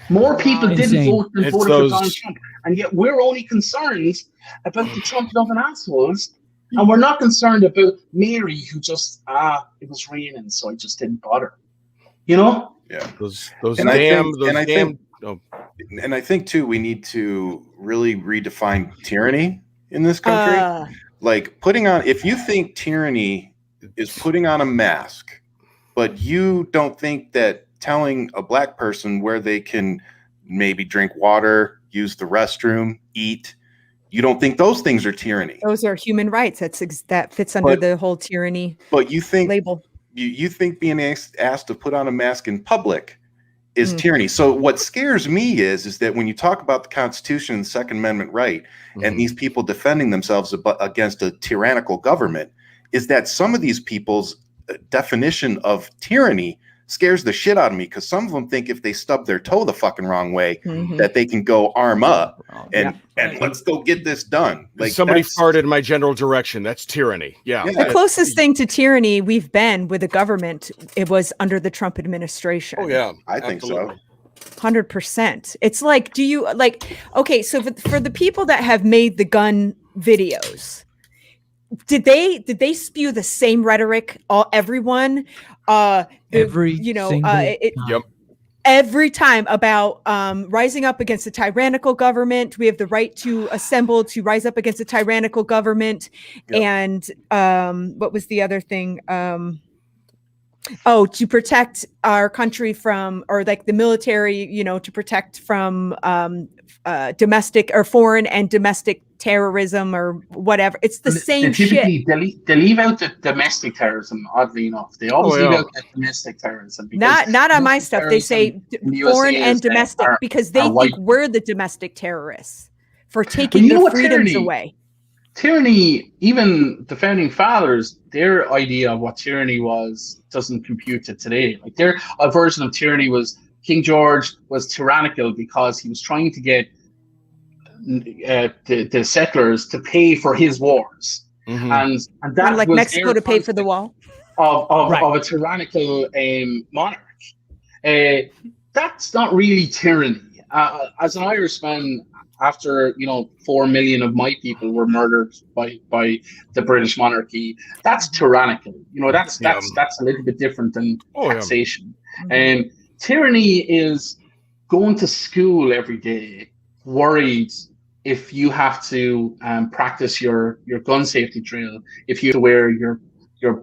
More people didn't vote than voted for Donald Trump. And yet we're only concerned about the Trump-loving assholes. And we're not concerned about Mary, who just, it was raining, so I just didn't bother. Yeah. And I think too, we need to really redefine tyranny in this country. Like if you think tyranny is putting on a mask, but you don't think that telling a black person where they can maybe drink water, use the restroom, eat, you don't think those things are tyranny. Those are human rights. That fits under the whole tyranny but you think label. You think being asked to put on a mask in public is tyranny. So what scares me is that when you talk about the Constitution and Second Amendment right, and these people defending themselves against a tyrannical government, is that some of these people's definition of tyranny scares the shit out of me because some of them think if they stub their toe the fucking wrong way, that they can go arm up and let's go get this done. Like somebody farted in my general direction. That's tyranny. Yeah. The closest thing to tyranny we've been with the government, it was under the Trump administration. Oh yeah, I think so. 100%. It's like, do you like, okay, so for the people that have made the gun videos, did they spew the same rhetoric? Everyone, every time about rising up against a tyrannical government. We have the right to assemble to rise up against a tyrannical government. And what was the other thing? To protect our country from, or like the military, to protect from domestic or foreign and domestic terrorism or whatever. It's the same shit. They leave out the domestic terrorism, oddly enough. They always leave out the domestic terrorism. Not on my stuff. They say foreign and domestic because they think we're the domestic terrorists for taking their freedoms away. Tyranny, even the founding fathers, their idea of what tyranny was doesn't compute to today. Like their version of tyranny was King George was tyrannical because he was trying to get the settlers to pay for his wars, and that like was Mexico to pay for the wall of a tyrannical monarch. That's not really tyranny. As an Irishman, after 4 million of my people were murdered by the British monarchy, that's tyrannical. That's a little bit different than taxation. Tyranny is going to school every day, worried if you have to practice your gun safety drill, if you have to wear your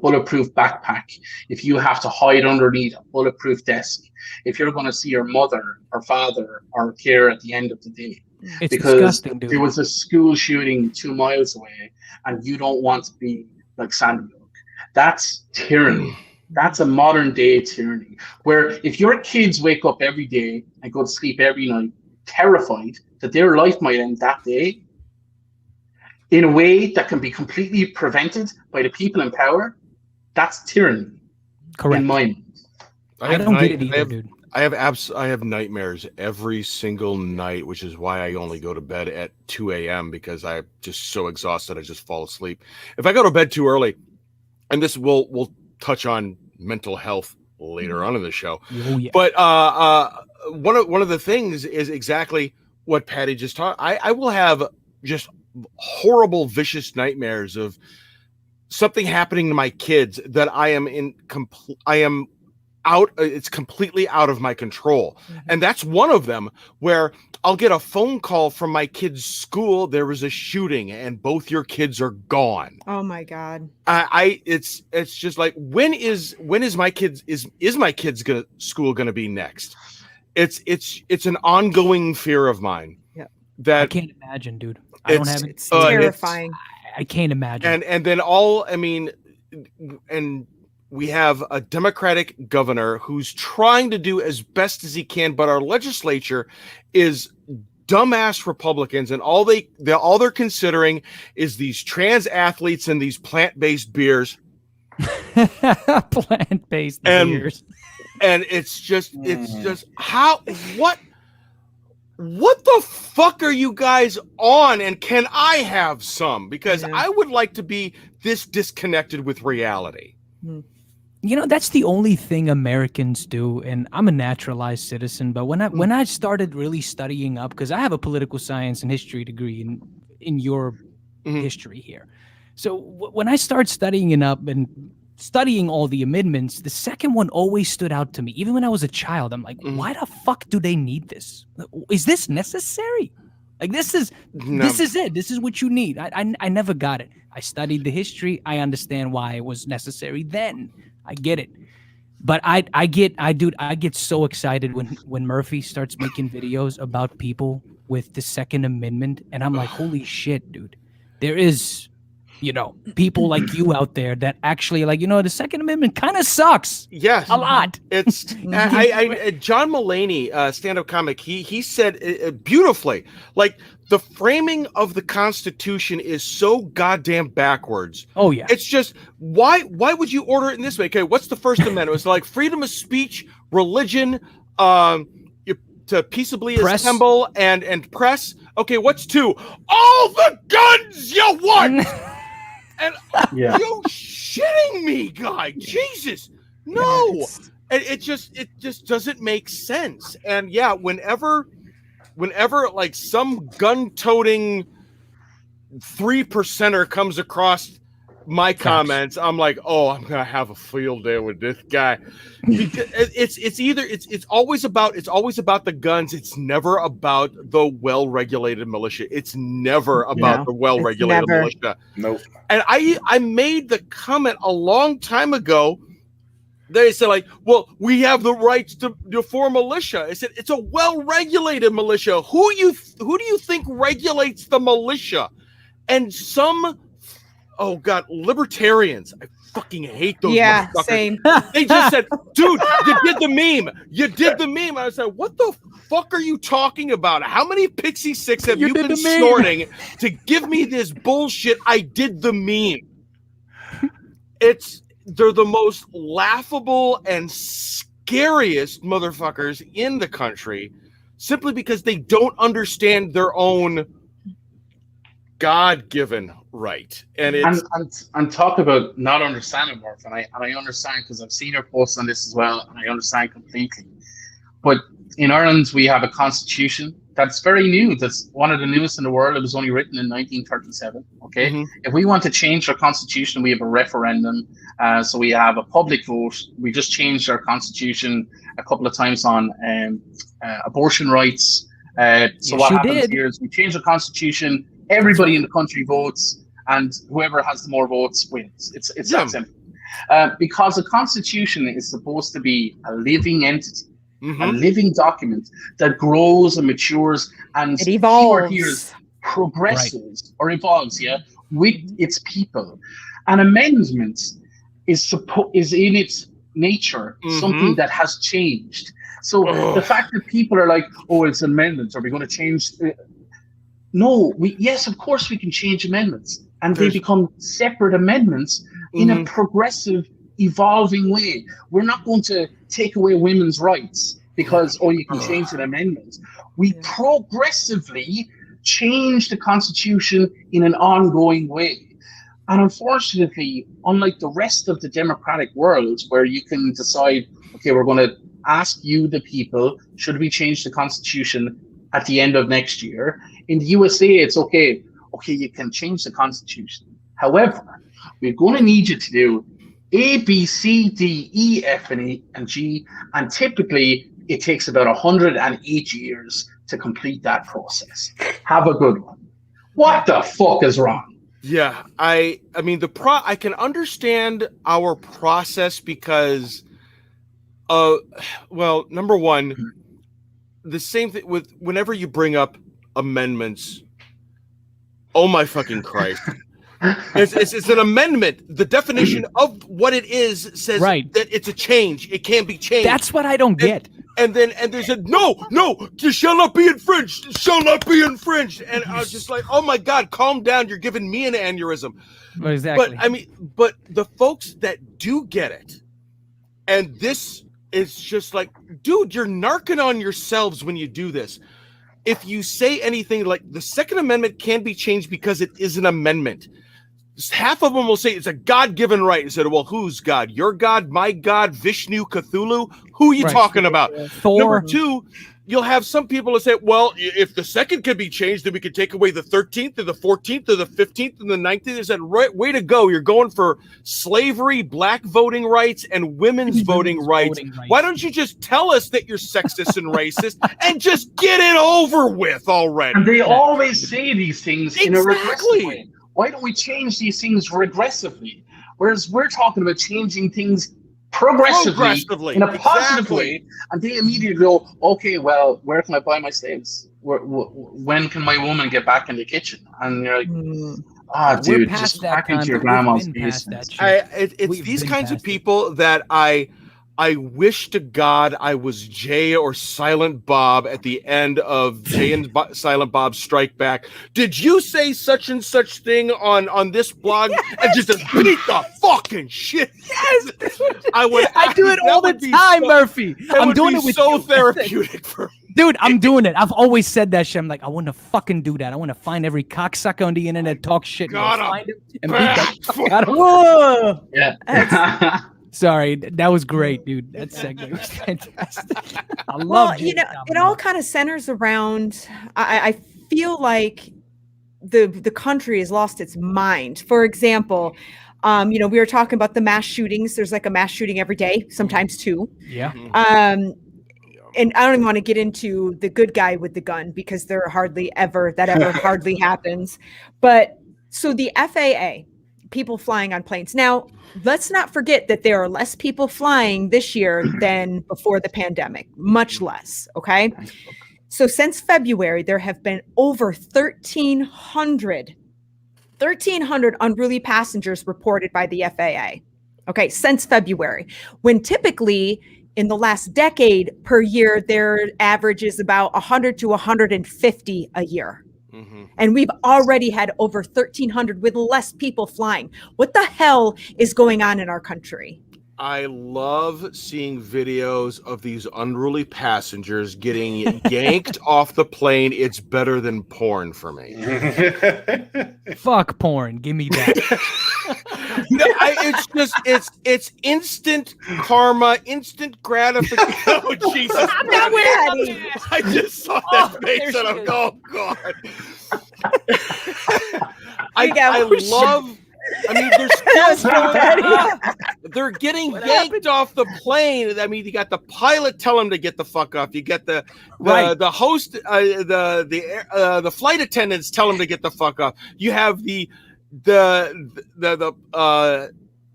bulletproof backpack, if you have to hide underneath a bulletproof desk, if you're going to see your mother or father or care at the end of the day. It's because disgusting, dude. There was a school shooting 2 miles away and you don't want to be like Sandy Hook. That's tyranny. That's a modern day tyranny, where if your kids wake up every day and go to sleep every night terrified that their life might end that day in a way that can be completely prevented by the people in power, that's tyranny. Correct. In my mind. I don't get it either, dude. I have nightmares every single night, which is why I only go to bed at 2 a.m. because I'm just so exhausted I just fall asleep. If I go to bed too early, and this we'll touch on mental health later on in the show. Oh, yeah. But one of the things is exactly what Paddy just taught. I will have just horrible, vicious nightmares of something happening to my kids that it's completely out of my control. And that's one of them, where I'll get a phone call from my kid's school. There was a shooting and both your kids are gone. Oh my God. It's just like, when is my kids school going to be next? It's an ongoing fear of mine. Yeah. That I can't imagine, dude. I don't have it. It's terrifying. I can't imagine. And then we have a Democratic governor who's trying to do as best as he can, but our legislature is dumbass Republicans, and all they're considering is these trans athletes and these plant-based beers. Plant-based beers. And it's just what the fuck are you guys on? And can I have some? Because I would like to be this disconnected with reality. That's the only thing Americans do, and I'm a naturalized citizen, but when I started really studying up, because I have a political science and history degree in your history here. So when I started studying up and studying all the amendments, the second one always stood out to me. Even when I was a child, I'm like, why the fuck do they need this? Is this necessary? Like, this is it. This is what you need. I never got it. I studied the history. I understand why it was necessary then. I get it. But I get so excited when Murphy starts making videos about people with the Second Amendment, and I'm like, holy shit, dude. There is people like you out there that actually the Second Amendment kind of sucks. Yes, a lot. It's John Mulaney, stand-up comic. He said beautifully, like the framing of the Constitution is so goddamn backwards. Oh yeah, it's just why would you order it in this way? Okay, what's the First Amendment? It's like freedom of speech, religion, to peaceably assemble and press. Okay, what's 2? All the guns you want. And you shitting me, guy? Jesus, no! And it just doesn't make sense. And yeah, whenever like some gun-toting 3%er comes across my comments, I'm like, oh, I'm gonna have a field day with this guy. It's always about the guns. It's never about the well-regulated militia. It's never about the well-regulated militia. Nope. And I made the comment a long time ago. They said, like, well, we have the rights to form militia. I said, it's a well-regulated militia. Who do you think regulates the militia? And some, oh God, libertarians. I fucking hate those motherfuckers. Same. They just said, dude, you did the meme. You did the meme. I said, what the fuck are you talking about? How many Pixie Six have you been snorting to give me this bullshit? I did the meme. They're the most laughable and scariest motherfuckers in the country simply because they don't understand their own God-given right. And talk about not understanding, Murph, and I understand because I've seen your posts on this as well, and I understand completely. But in Ireland, we have a constitution that's very new. That's one of the newest in the world. It was only written in 1937. Okay, if we want to change our constitution, we have a referendum. So we have a public vote. We just changed our constitution a couple of times on abortion rights. So what happens here is we change the constitution. Everybody in the country votes, and whoever has the more votes wins. It's that simple. Because the Constitution is supposed to be a living entity, a living document that grows and matures and it evolves, progresses or evolves, with its people. An amendment is in its nature something that has changed. So the fact that people are like, oh, it's amendments, are we going to change? No, yes, of course we can change amendments, and they become separate amendments in a progressive, evolving way. We're not going to take away women's rights because, you can change an amendment. We progressively change the Constitution in an ongoing way. And unfortunately, unlike the rest of the democratic world, where you can decide, okay, we're going to ask you, the people, should we change the Constitution at the end of next year? In the USA, it's okay, you can change the Constitution. However, we're going to need you to do A, B, C, D, E, F, and E, and G, and typically it takes about 108 years to complete that process. Have a good one. What the fuck is wrong? Yeah, I mean, I can understand our process because, number one, the same thing with whenever you bring up amendments. Oh my fucking Christ. It's an amendment. The definition of what it is says that it's a change. It can't be changed. That's what I don't get. And there's a no, this shall not be infringed. It shall not be infringed. And I was just like, oh my God, calm down. You're giving me an aneurysm. Exactly. But the folks that do get it, and this is just like, dude, you're narking on yourselves when you do this. If you say anything like the Second Amendment can be changed because it is an amendment, half of them will say it's a God-given right. And said, well, who's God? Your God, my God, Vishnu, Cthulhu? Who are you talking about? Thor. Number two, you'll have some people that say, well, if the second can be changed, then we could take away the 13th or the 14th or the 15th and the 19th. They said, right, way to go. You're going for slavery, black voting rights, and women's voting rights. Why don't you just tell us that you're sexist and racist and just get it over with already? And they always say these things in a regressive way. Why don't we change these things regressively? Whereas we're talking about changing things progressively in a positive way, and they immediately go, okay, well, where can I buy my slaves? When can my woman get back in the kitchen? And you're like, dude, we're just past that back into time. your We've grandma's been past basement. that shit. It's We've these been kinds of past it. people that I wish to God I was Jay or Silent Bob at the end of Jay and Silent Bob's Strike Back. Did you say such and such thing on this blog? And just to beat the fucking shit. Yes, I do it all the time, Murphy. I'm doing it with so you. therapeutic for me. Dude, I'm doing it. I've always said that shit. I'm like, I want to fucking do that. I want to find every cocksucker on the internet, talk shit, God, find him and beat the fuck out of him. Yeah. Sorry, that was great, dude. That segment was fantastic. I love. Well, it all kind of centers around. I feel like the country has lost its mind. For example, we were talking about the mass shootings. There's like a mass shooting every day, sometimes two. Yeah. And I don't even want to get into the good guy with the gun because that ever hardly happens. But so the FAA, people flying on planes. Now, let's not forget that there are less people flying this year than before the pandemic, much less. Okay. So since February, there have been over 1,300 unruly passengers reported by the FAA. Okay. Since February, when typically in the last decade per year, their average is about 100 to 150 a year. Mm-hmm. And we've already had over 1,300 with less people flying. What the hell is going on in our country? I love seeing videos of these unruly passengers getting yanked off the plane. It's better than porn for me. Fuck porn. Give me that. It's instant karma, instant gratification. Oh, Jesus. I'm not with I just saw that face and I'm oh God. I love. I mean, they're getting yanked off the plane. I mean, you got the pilot tell him to get the fuck off. You get the host, the flight attendants tell him to get the fuck off. You have the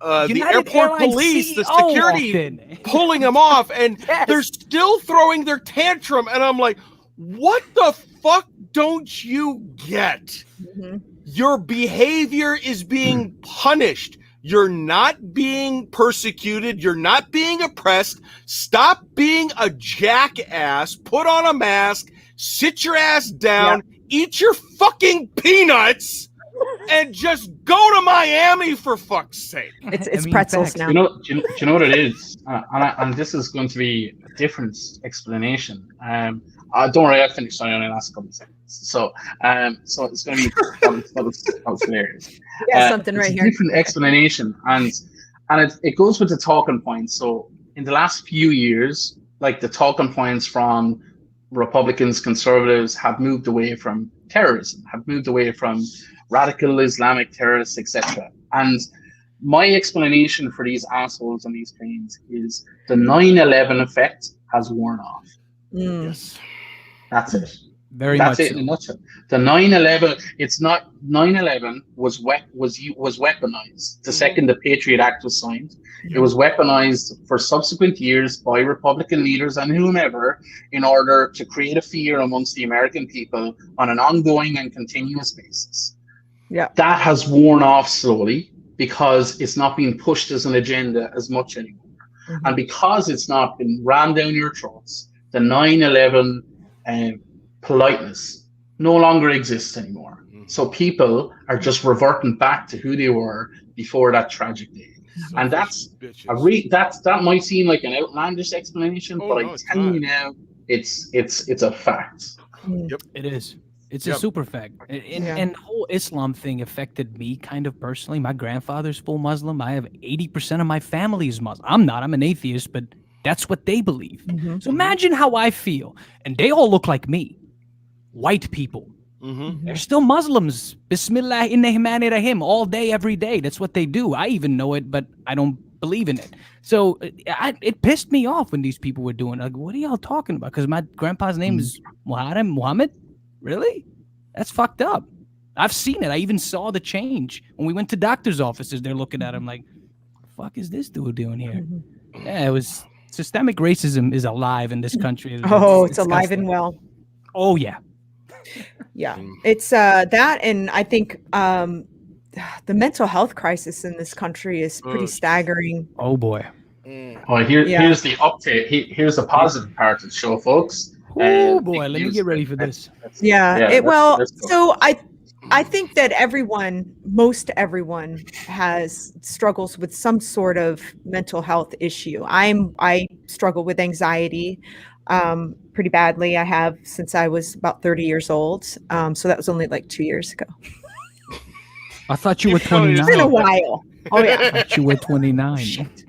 airport police, the security pulling them off, and they're still throwing their tantrum. And I'm like, what the fuck don't you get? Mm-hmm. Your behavior is being punished. You're not being persecuted. You're not being oppressed. Stop being a jackass. Put on a mask. Sit your ass down. Yeah. Eat your fucking peanuts. And just go to Miami for fuck's sake. It's pretzels now. Do you know what it is? And this is going to be a different explanation. Don't worry, I finished on the last couple of seconds. So it's going to be that was hilarious. Yeah, something right here. Different explanation, and it goes with the talking points. So in the last few years, like the talking points from Republicans, conservatives have moved away from terrorism, have moved away from radical Islamic terrorists, etc. And my explanation for these assholes on these planes is the 9/11 effect has worn off. Yes. That's it. That's it in a nutshell. The 9/11, it's not 9/11 was weaponized. The second the Patriot Act was signed, it was weaponized for subsequent years by Republican leaders and whomever in order to create a fear amongst the American people on an ongoing and continuous basis. Yeah, that has worn off slowly because it's not being pushed as an agenda as much anymore, and because it's not been rammed down your throats, the 9/11 politeness no longer exists anymore. So people are just reverting back to who they were before that tragic day. And that's that might seem like an outlandish explanation, but I'm telling you now, it's a fact. Yep, it is. It's a super fact. And the whole Islam thing affected me kind of personally. My grandfather's full Muslim. I have 80% of my family is Muslim. I'm not. I'm an atheist, but that's what they believe. Mm-hmm. So imagine how I feel. And they all look like me. White people. Mm-hmm. They're still Muslims. Bismillah innahimani rahim all day, every day. That's what they do. I even know it, but I don't believe in it. So it pissed me off when these people were doing it. Like, what are y'all talking about? Because my grandpa's name is Muhammad. Really? That's fucked up. I've seen it. I even saw the change. When we went to doctor's offices, they're looking at him like, what the fuck is this dude doing here? Mm-hmm. Yeah, it was systemic racism is alive in this country. It's alive and well. Oh, yeah. Yeah, it's that. And I think the mental health crisis in this country is pretty staggering. Oh boy. Well, here's the update. Here's the positive part of the show, folks. Oh boy, let me get ready for this. So I think that most everyone has struggles with some sort of mental health issue. I struggle with anxiety pretty badly. I have since I was about 30 years old. So that was only like 2 years ago. I thought you were 29. It's been a while. Oh yeah. I thought you were 29. Shit.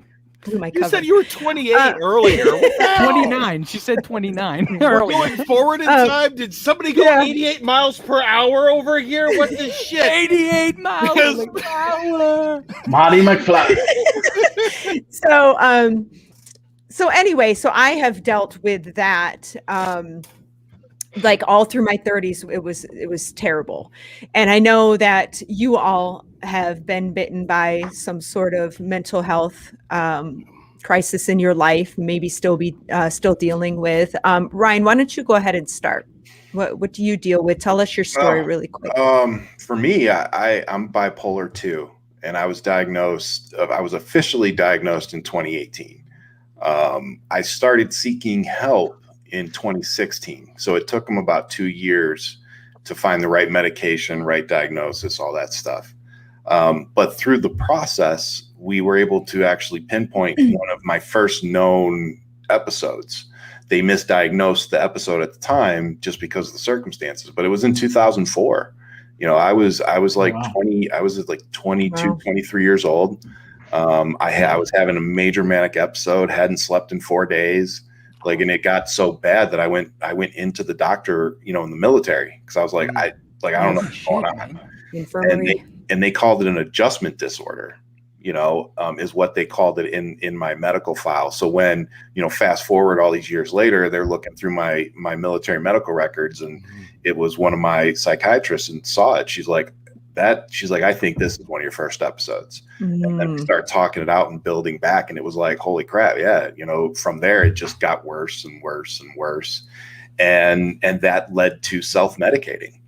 You said you were 28 earlier. 29. She said 29 earlier. Going forward in time, did somebody go 88 miles per hour over here? What the shit? 88 miles per hour. Marty McFly. So anyway, so I have dealt with that. Like all through my 30s, it was terrible. And I know that you all have been bitten by some sort of mental health crisis in your life, maybe still dealing with. Ryan, why don't you go ahead and start? What do you deal with? Tell us your story really quick. For me, I'm bipolar 2, and I was officially diagnosed in 2018. I started seeking help in 2016. So it took them about 2 years to find the right medication, right diagnosis, all that stuff. But through the process, we were able to actually pinpoint one of my first known episodes. They misdiagnosed the episode at the time just because of the circumstances, but it was in 2004. I was like 20, I was like 22, 23 years old. I was having a major manic episode, hadn't slept in 4 days. And it got so bad that I went into the doctor, in the military, because I was like, I don't know what's going on. And they called it an adjustment disorder, is what they called it in my medical file. So when, fast forward all these years later, they're looking through my military medical records, and it was one of my psychiatrists and saw it. She's like, I think this is one of your first episodes. And then we start talking it out and building back. And it was like, holy crap. Yeah. From there, it just got worse and worse and worse. And that led to self-medicating,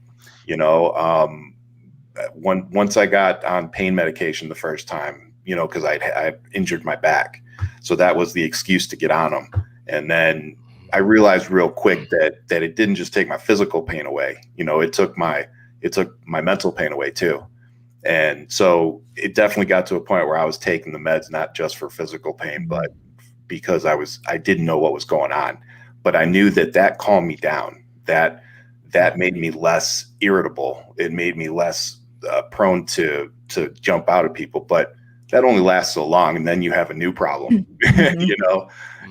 once I got on pain medication the first time, cause I injured my back. So that was the excuse to get on them. And then I realized real quick that it didn't just take my physical pain away. It took my mental pain away too. And so it definitely got to a point where I was taking the meds, not just for physical pain, but because I didn't know what was going on, but I knew that calmed me down. That made me less irritable. It made me less prone to jump out at people, but that only lasts so long. And then you have a new problem,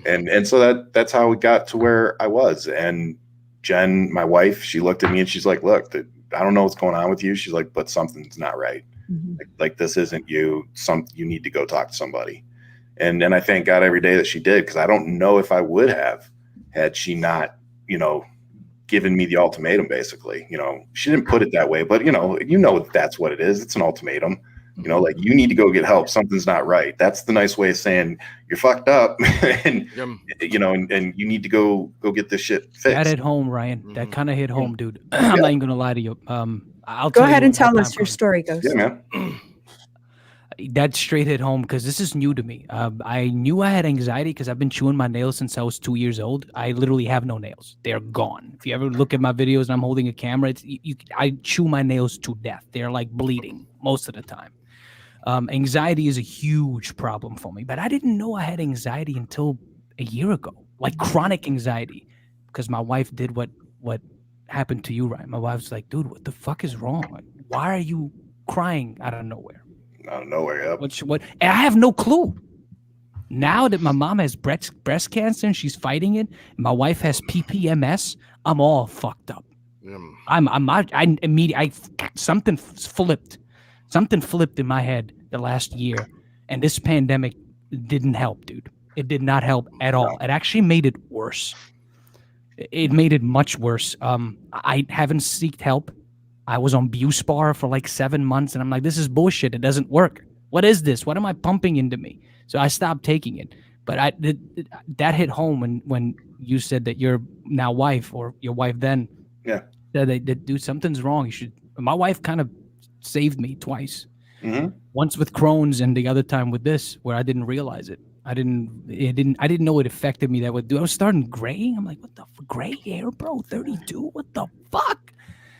and so that's how we got to where I was. And Jen, my wife, she looked at me and she's like, look, I don't know what's going on with you. She's like, but something's not right. Like this isn't you. You need to go talk to somebody. And I thank God every day that she did, because I don't know if I would have had she not, given me the ultimatum. Basically, she didn't put it that way, but that's what it is. It's an ultimatum. Like you need to go get help. Something's not right. That's the nice way of saying you're fucked up, and and you need to go get this shit fixed. That hit home, Ryan. That kind of hit home, dude. I'm not even gonna lie to you. I'll go ahead and tell us your story, Ghost. Yeah, man. That straight hit home, because this is new to me. I knew I had anxiety because I've been chewing my nails since I was 2 years old. I literally have no nails. They're gone. If you ever look at my videos and I'm holding a camera, I chew my nails to death. They're like bleeding most of the time. Anxiety is a huge problem for me, but I didn't know I had anxiety until a year ago, like chronic anxiety, because my wife did what happened to you, Ryan. My wife's like, dude, what the fuck is wrong? Like, why are you crying out of nowhere? Out of nowhere, yep. What? And I have no clue. Now that my mom has breast cancer and she's fighting it, my wife has PPMS, I'm all fucked up. Something flipped in my head the last year, and this pandemic didn't help, dude. It did not help at all. It actually made it worse. It made it much worse. I haven't sought help. I was on Buspar for like 7 months, and I'm like, this is bullshit. It doesn't work. What is this? What am I pumping into me? So I stopped taking it. But that hit home when you said that your now wife, or your wife then, said that dude, something's wrong. My wife kind of saved me twice. Once with Crohn's and the other time with this, where I didn't realize it. I didn't know it affected me that would do. I was starting graying. I'm like, what the gray hair, bro? 32? What the fuck?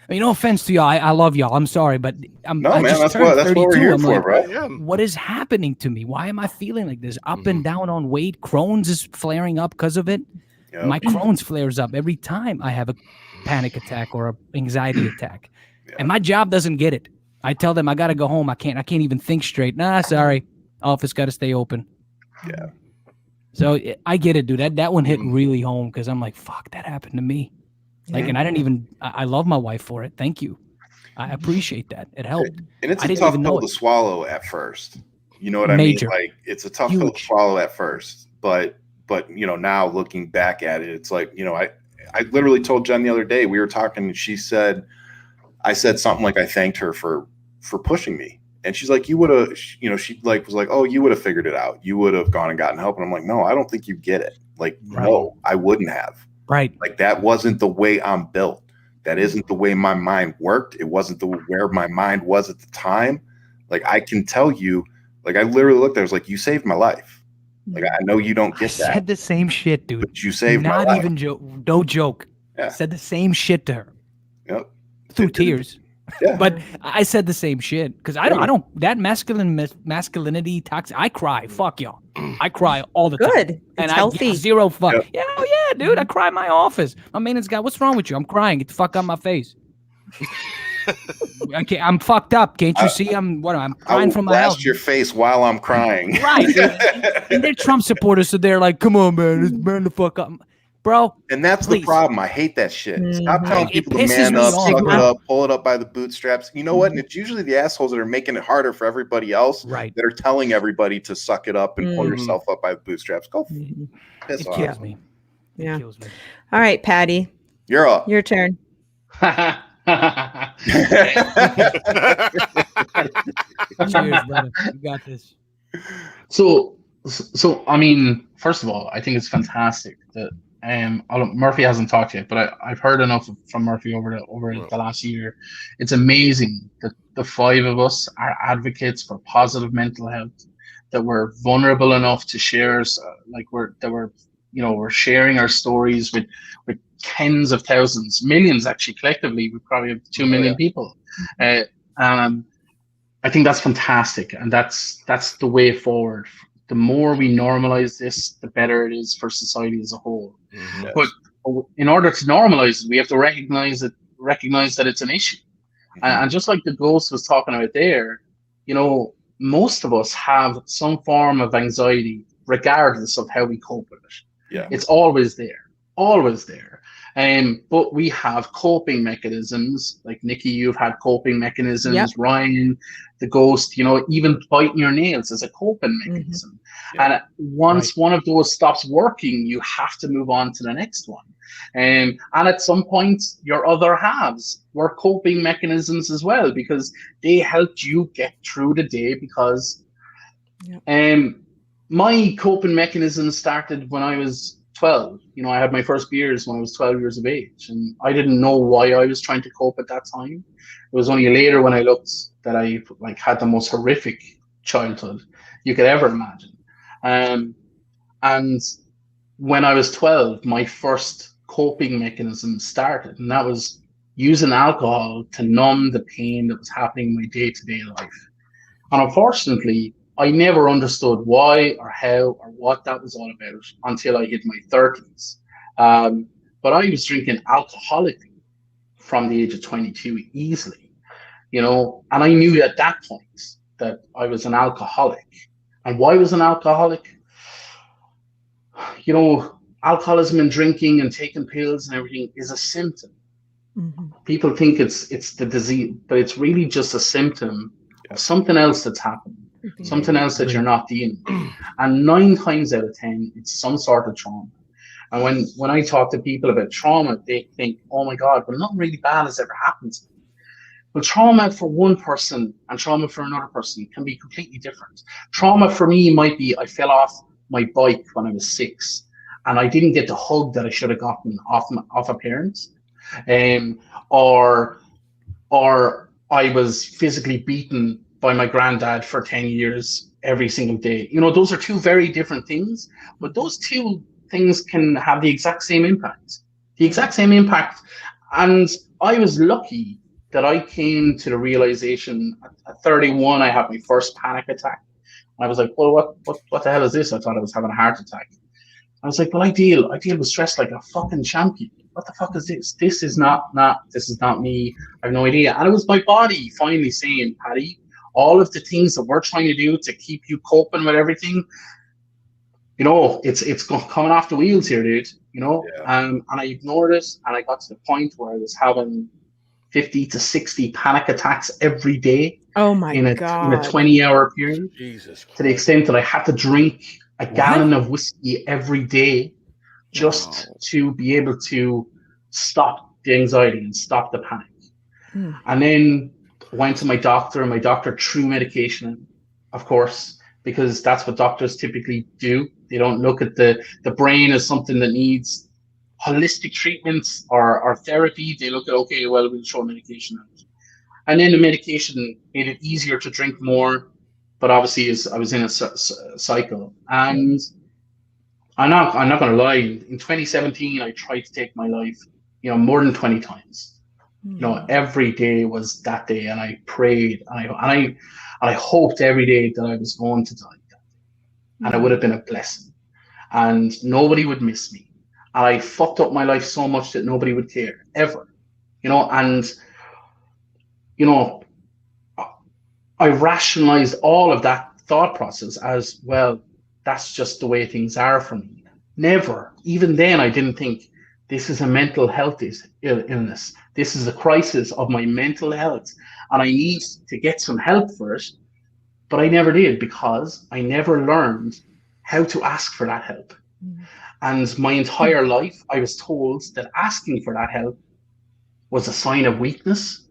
I mean, no offense to y'all. I love y'all. I'm sorry, but that's what we're here for, bro. What is happening to me? Why am I feeling like this? Up and down on weight. Crohn's is flaring up because of it. Yep. My Crohn's flares up every time I have a panic attack or an anxiety attack. And my job doesn't get it. I tell them I got to go home. I can't even think straight. Nah, sorry. Office got to stay open. Yeah. So I get it, dude. That one hit really home because I'm like, fuck, that happened to me. Like, and I love my wife for it. Thank you. I appreciate that. It helped. And it's a tough pill to swallow at first. You know what I mean? Like, it's a tough pill to swallow at first. But now looking back at it, it's like, I literally told Jen the other day, we were talking and I said something like I thanked her for pushing me. And she's like, you would have, she was like, oh, you would have figured it out. You would have gone and gotten help. And I'm like, no, I don't think you get it. Like, no, I wouldn't have. Right. Like, that wasn't the way I'm built. That isn't the way my mind worked. It wasn't where my mind was at the time. Like, I can tell you, like, I literally looked there. I was like, you saved my life. Like, I know you don't get that. I said the same shit, dude. But you saved my life. Not even joke. No joke. Yeah. Said the same shit to her. Yep. Through tears. Yeah. But I said the same shit because I don't that masculinity toxic. I cry. Fuck y'all. I cry all the time. Good. And it's healthy. Zero fuck. Yep. Yeah, oh yeah, dude. I cry in my office. My maintenance guy, what's wrong with you? I'm crying. Get the fuck out of my face. Okay, I'm fucked up. Can't you see? I'm crying from my house. Your face while I'm crying. Right. And they're Trump supporters, so they're like, "Come on, man, man the fuck up, bro." And that's the problem. I hate that shit. Stop telling people to man up, suck it up, pull it up by the bootstraps. You know what? And it's usually the assholes that are making it harder for everybody else. That are telling everybody to suck it up and pull yourself up by the bootstraps. Go piss off. It kills me. Yeah. It kills me. All right, Paddy. You're up. Your turn. Cheers, brother. You got this. So I mean, first of all, I think it's fantastic that Murphy hasn't talked yet, but I've heard enough from Murphy over the last year. It's amazing that the five of us are advocates for positive mental health, that we're vulnerable enough to share, we're sharing our stories with tens of thousands, millions actually collectively. We probably have 2 million people. I think that's fantastic, and that's the way forward. The more we normalize this, the better it is for society as a whole. Yes. But in order to normalize it, we have to recognize that it's an issue. And just like the Ghost was talking about there, most of us have some form of anxiety, regardless of how we cope with it. Yeah. It's always there. But we have coping mechanisms, like Nikki, you've had coping mechanisms, yep. Ryan, the Ghost, even biting your nails is a coping mechanism. Yeah. And once one of those stops working, you have to move on to the next one. And at some point, your other halves were coping mechanisms as well, because they helped you get through the day. Because my coping mechanism started when I was 12. I had my first beers when I was 12 years of age, and I didn't know why I was trying to cope at that time. It was only later when I looked that I had the most horrific childhood you could ever imagine. And when I was 12, my first coping mechanism started, and that was using alcohol to numb the pain that was happening in my day-to-day life. And unfortunately, I never understood why or how or what that was all about until I hit my 30s. But I was drinking alcoholically from the age of 22 easily, and I knew at that point that I was an alcoholic. And why was an alcoholic? Alcoholism and drinking and taking pills and everything is a symptom. Mm-hmm. People think it's the disease, but it's really just a symptom of something else that's happening. Something else that you're not dealing with. And 9 times out of 10, it's some sort of trauma. And when I talk to people about trauma, they think, oh my God, well, nothing really bad has ever happened to me. But trauma for one person and trauma for another person can be completely different. Trauma for me might be I fell off my bike when I was 6 and I didn't get the hug that I should have gotten off a parent. Or I was physically beaten by my granddad for 10 years every single day. You know, those are two very different things, but those two things can have the exact same impact. The exact same impact. And I was lucky that I came to the realization at 31, I had my first panic attack. I was like, well, what the hell is this? I thought I was having a heart attack. I was like, well, I deal with stress like a fucking champion. What the fuck is this? This is not me. I have no idea. And it was my body finally saying, Paddy, all of the things that we're trying to do to keep you coping with everything, you know, it's coming off the wheels here, dude. You know, and I ignored it, and I got to the point where I was having 50 to 60 panic attacks every day. Oh my God! In a 20-hour period. Jesus Christ. To the extent that I had to drink a gallon of whiskey every day just to be able to stop the anxiety and stop the panic. And then went to my doctor, and my doctor threw medication, of course, because that's what doctors typically do. They don't look at the brain as something that needs holistic treatments or therapy. They look at, okay, well, we'll throw medication out. And then the medication made it easier to drink more, but obviously I was in a cycle. And I'm not going to lie. In 2017, I tried to take my life, you know, more than 20 times. You know, every day was that day, and I prayed, and I hoped every day that I was going to die that day, and it would have been a blessing, and nobody would miss me. And I fucked up my life so much that nobody would care ever, you know. And you know, I rationalized all of that thought process as, well, that's just the way things are for me. Never, even then, I didn't think this is a mental health illness. This is a crisis of my mental health, and I need to get some help for it. But I never did, because I never learned how to ask for that help. And my entire life, I was told that asking for that help was a sign of weakness.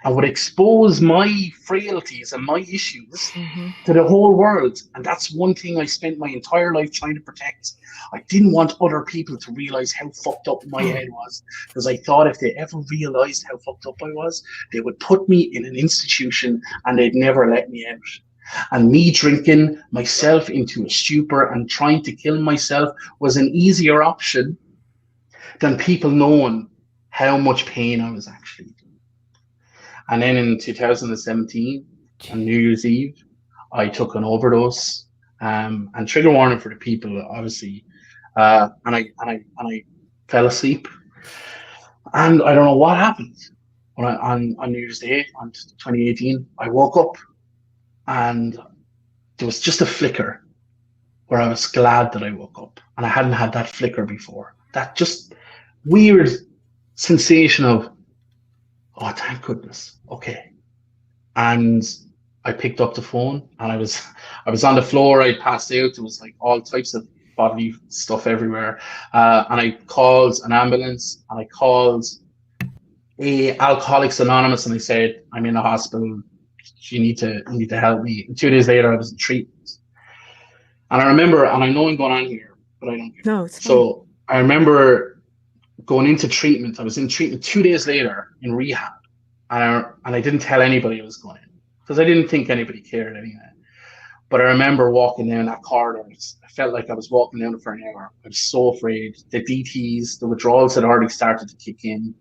And would expose my frailties and my issues to the whole world. And that's one thing I spent my entire life trying to protect. I didn't want other people to realize how fucked up my head was, because I thought if they ever realized how fucked up I was, they would put me in an institution and they'd never let me out. And me drinking myself into a stupor and trying to kill myself was an easier option than people knowing how much pain I was actually doing. And then in 2017, on New Year's Eve, I took an overdose. And trigger warning for the people, obviously. And I fell asleep. And I don't know what happened. On New Year's Day, on 2018, I woke up, and there was just a flicker where I was glad that I woke up. And I hadn't had that flicker before. That just weird sensation of, oh, thank goodness. Okay. And I picked up the phone, and I was on the floor. I passed out. There was like all types of bodily stuff everywhere. And I called an ambulance, and I called Alcoholics Anonymous, and I said, I'm in the hospital. You need to help me. And 2 days later, I was in treatment. And I remember, and I know I'm going on here, but I don't care. No, it's fine. So I remember going into treatment. I was in treatment 2 days later in rehab. And I didn't tell anybody I was going in, because I didn't think anybody cared anyway. But I remember walking down that corridor. I felt like I was walking down it for an hour. I was so afraid. The DTs, the withdrawals had already started to kick in.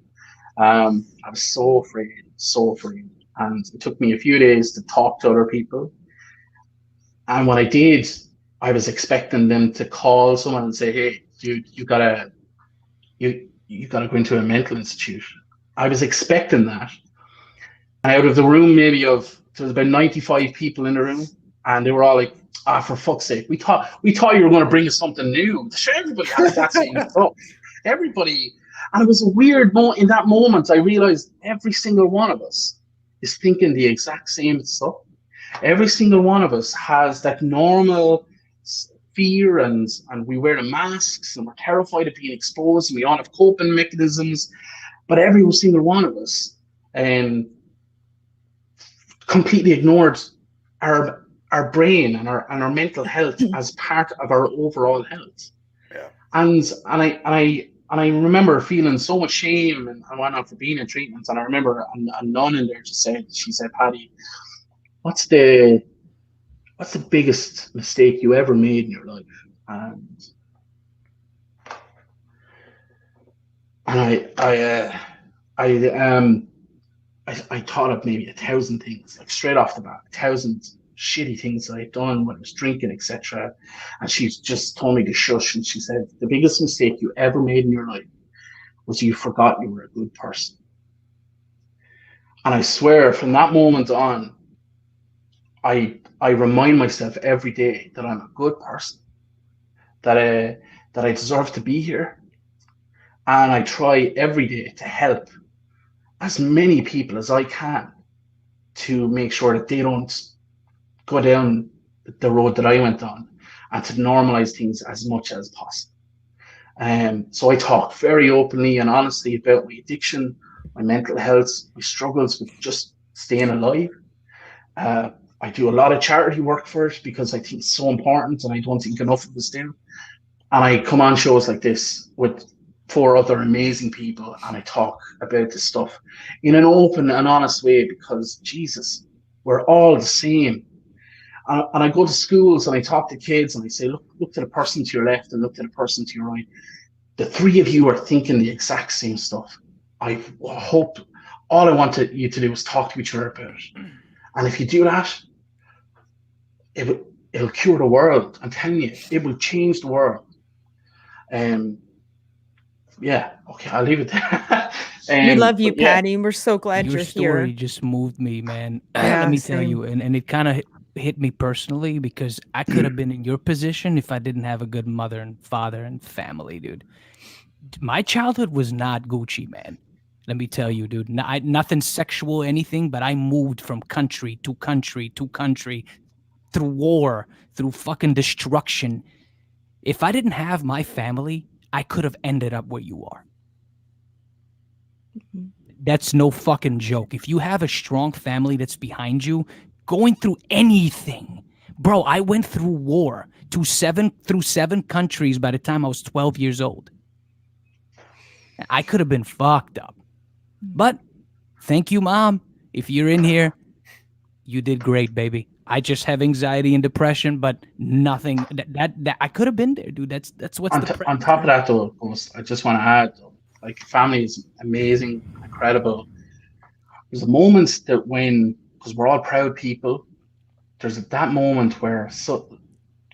I was so afraid. And it took me a few days to talk to other people. And when I did, I was expecting them to call someone and say, hey, dude, you gotta go into a mental institution. I was expecting that. And out of the room, there was about 95 people in the room, and they were all like, for fuck's sake, we thought you were going to bring us something new. Sure, everybody has that same stuff. Everybody. And it was a weird moment. In that moment, I realized every single one of us is thinking the exact same stuff. Every single one of us has that normal fear, and we wear the masks, and we're terrified of being exposed, and we all have coping mechanisms. But every single one of us completely ignored our brain and our mental health as part of our overall health. Yeah. And I remember feeling so much shame and whatnot for being in treatment. And I remember a nun in there she said, Paddy, what's the biggest mistake you ever made in your life? And I thought of maybe 1,000 things, like straight off the bat, 1,000 shitty things that I'd done when I was drinking, etc. And she just told me to shush, and she said, the biggest mistake you ever made in your life was you forgot you were a good person. And I swear, from that moment on, I remind myself every day that I'm a good person, that I deserve to be here, and I try every day to help as many people as I can to make sure that they don't go down the road that I went on, and to normalize things as much as possible. So I talk very openly and honestly about my addiction, my mental health, my struggles with just staying alive. I do a lot of charity work for it because I think it's so important, and I don't think enough of us do. And I come on shows like this with 4 other amazing people, and I talk about this stuff in an open and honest way, because Jesus, we're all the same. And I go to schools and I talk to kids and I say, look to the person to your left and look to the person to your right. The 3 of you are thinking the exact same stuff. I hope all I want you to do is talk to each other about it. And if you do that, it'll cure the world. I'm telling you, it will change the world. Yeah, okay, I'll leave it there. We love you, Paddy. We're so glad you're here. Your story just moved me, man. Yeah, let me tell you, and it kind of hit me personally, because I could have been in your position if I didn't have a good mother and father and family, dude. My childhood was not Gucci, man. Let me tell you, dude. Nothing sexual, anything, but I moved from country to country to country, through war, through fucking destruction. If I didn't have my family, I could have ended up where you are. That's no fucking joke. If you have a strong family that's behind you, going through anything. Bro, I went through war through 7 countries by the time I was 12 years old. I could have been fucked up. But thank you, Mom. If you're in here, you did great, baby. I just have anxiety and depression, but nothing that I could have been there, dude. That's what's on top of that, though, I just want to add, like, family is amazing, incredible. There's a moment that because we're all proud people, there's that moment where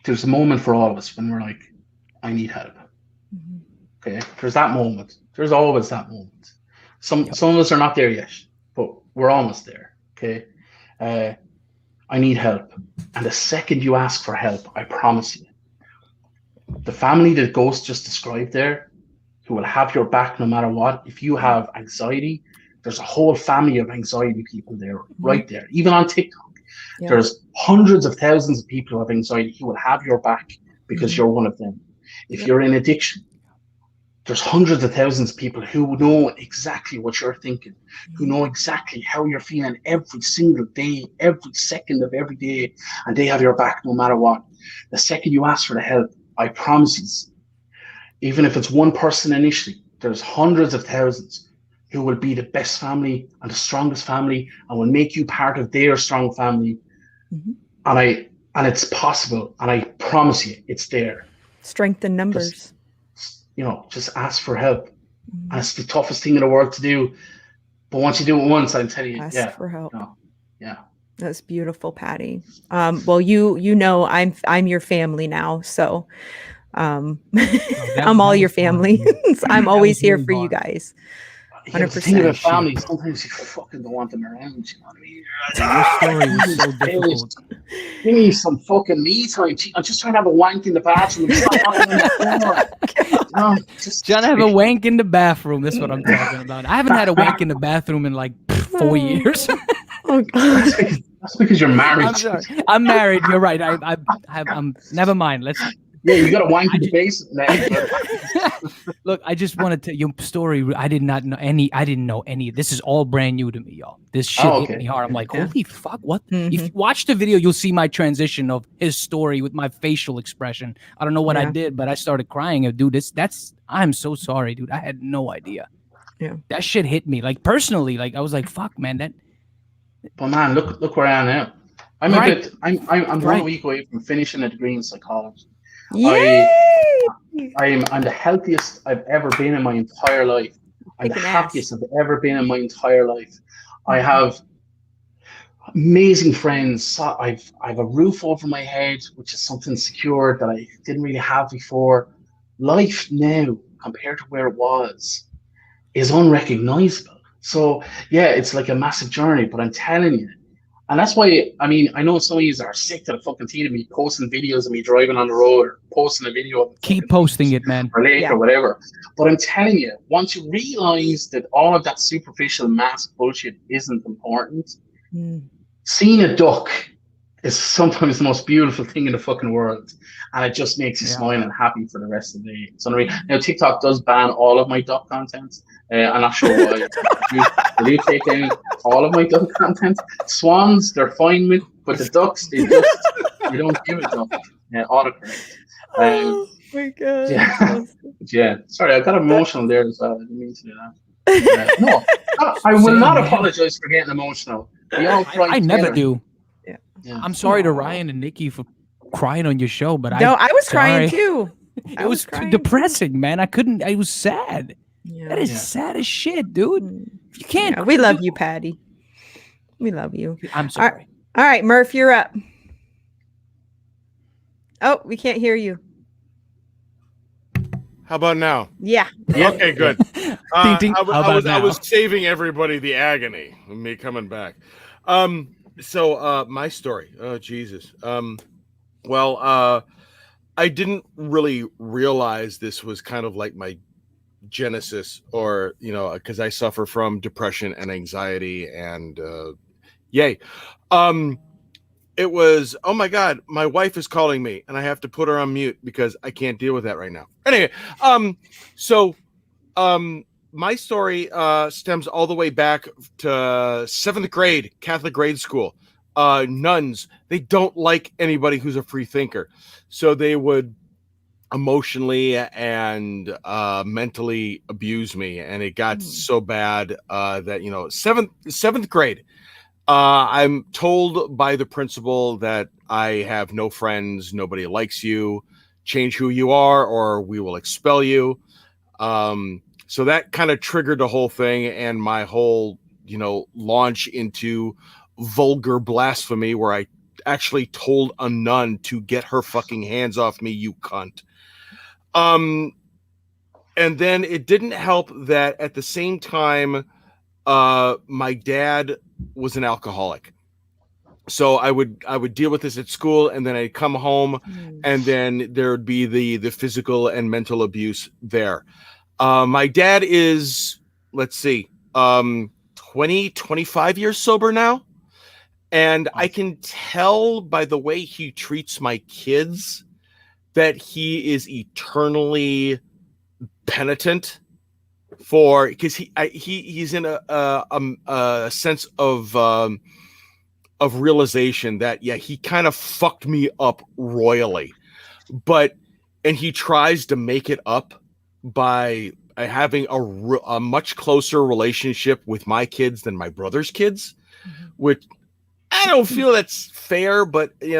there's a moment for all of us when we're like, I need help. Mm-hmm. Okay, there's that moment. There's always that moment. Some of us are not there yet, but we're almost there. Okay. I need help. And the second you ask for help, I promise you, the family that Ghost just described there, who will have your back no matter what. If you have anxiety, there's a whole family of anxiety people there, right there. Even on TikTok, there's hundreds of thousands of people who have anxiety who will have your back because you're one of them. If you're in addiction, there's hundreds of thousands of people who know exactly what you're thinking, who know exactly how you're feeling every single day, every second of every day, and they have your back no matter what. The second you ask for the help, I promise you, even if it's one person initially, there's hundreds of thousands who will be the best family and the strongest family and will make you part of their strong family. Mm-hmm. And it's possible, and I promise you, it's there. Strength in numbers. Just ask for help. Mm-hmm. And it's the toughest thing in the world to do. But once you do it once, I'll tell you, ask for help. Yeah. That's beautiful, Paddy. Well, you know, I'm your family now, so I'm all your family. I'm always here for you guys. 100%. The thing about family, sometimes you fucking don't want them around. You know what I mean? Your story was so difficult. Give me some fucking me time. I'm just trying to have a wank in the bathroom. Trying to have a wank in the bathroom. That's what I'm talking about. I haven't had a wank in the bathroom in like 4 years. Oh, God. That's because you're married. I'm sorry. I'm married. You're right. I'm. Never mind. Yeah, you got to wank in the basement. Look, I just want to tell your story. I didn't know any. This is all brand new to me, y'all. This shit hit me hard. I'm like, holy fuck, what? Mm-hmm. If you watch the video, you'll see my transition of his story with my facial expression. I don't know what I did, but I started crying. Dude, I'm so sorry, dude. I had no idea. Yeah, that shit hit me. Like, personally, like, I was like, fuck, man. But man, look where I am now. I'm I'm 1 week away from finishing a degree in psychology. Yay! I'm the healthiest I've ever been in my entire life. I'm the happiest I've ever been in my entire life. I have amazing friends. I have a roof over my head, which is something secure that I didn't really have before. Life now, compared to where it was, is unrecognizable. So yeah, it's like a massive journey, but I'm telling you, and that's why, I mean, I know some of you are sick to the fucking teeth of me posting videos of me driving on the road or posting a video of keep posting it, man, or lake or whatever. But I'm telling you, once you realize that all of that superficial mask bullshit isn't important, seeing a duck is sometimes the most beautiful thing in the fucking world, and it just makes you smile and happy for the rest of the day. So now TikTok does ban all of my duck content. I'm not sure why. Will you take in all of my duck content? Swans, they're fine with, but the ducks, they don't give a duck. Autocorrect. Oh my god. Yeah. Sorry, I got emotional there as well. I didn't mean to do that. No, I will not apologize for getting emotional. We all cry I never together. do. Yeah. I'm sorry to Ryan and Nikki for crying on your show, but I was crying too. It was depressing, man. I was sad. Yeah. That is sad as shit, dude. You can't. Yeah, we love you, Paddy. We love you. I'm sorry. All right, Murph, you're up. Oh, we can't hear you. How about now? Yeah. Okay, good. I was saving everybody the agony of me coming back. So my story. Oh, Jesus. I didn't really realize this was kind of like my genesis, or because I suffer from depression and anxiety, and yay. It was, oh my God, my wife is calling me and I have to put her on mute because I can't deal with that right now. Anyway, my story stems all the way back to 7th grade, Catholic grade school. Nuns, they don't like anybody who's a free thinker. So they would emotionally and mentally abuse me. And it got so bad that, seventh grade, I'm told by the principal that I have no friends, nobody likes you, change who you are or we will expel you. So that kind of triggered the whole thing, and my whole, launch into vulgar blasphemy, where I actually told a nun to get her fucking hands off me, you cunt. And then it didn't help that at the same time, my dad was an alcoholic. So I would deal with this at school, and then I'd come home, and then there would be the physical and mental abuse there. My dad is, 25 years sober now. And I can tell by the way he treats my kids that he is eternally penitent because he's in a sense of realization that, he kind of fucked me up royally, and he tries to make it up by having a much closer relationship with my kids than my brother's kids, which I don't feel that's fair, but they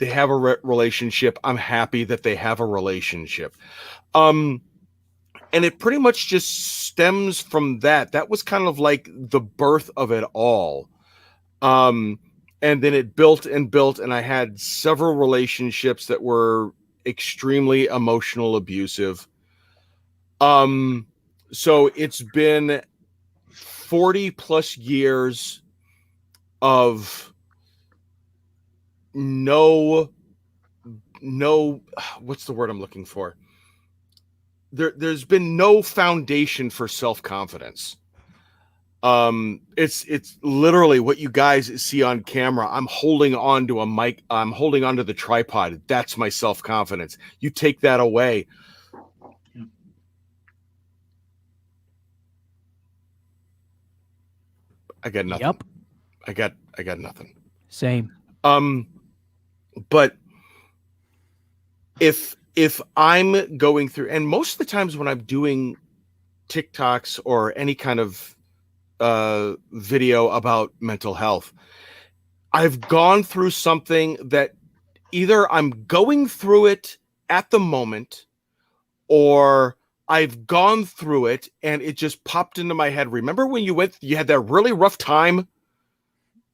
have a relationship. I'm happy that they have a relationship. And it pretty much just stems from that. That was kind of like the birth of it all. And then it built and built, and I had several relationships that were extremely emotional abusive. So it's been 40 plus years of no, what's the word I'm looking for? There's been no foundation for self-confidence. It's literally what you guys see on camera. I'm holding on to a mic. I'm holding onto the tripod. That's my self-confidence. You take that away. I got nothing. Yep. I got nothing. Same. But if I'm going through, and most of the times when I'm doing TikToks or any kind of video about mental health. I've gone through something that either I'm going through it at the moment, or I've gone through it and it just popped into my head. Remember when you had that really rough time?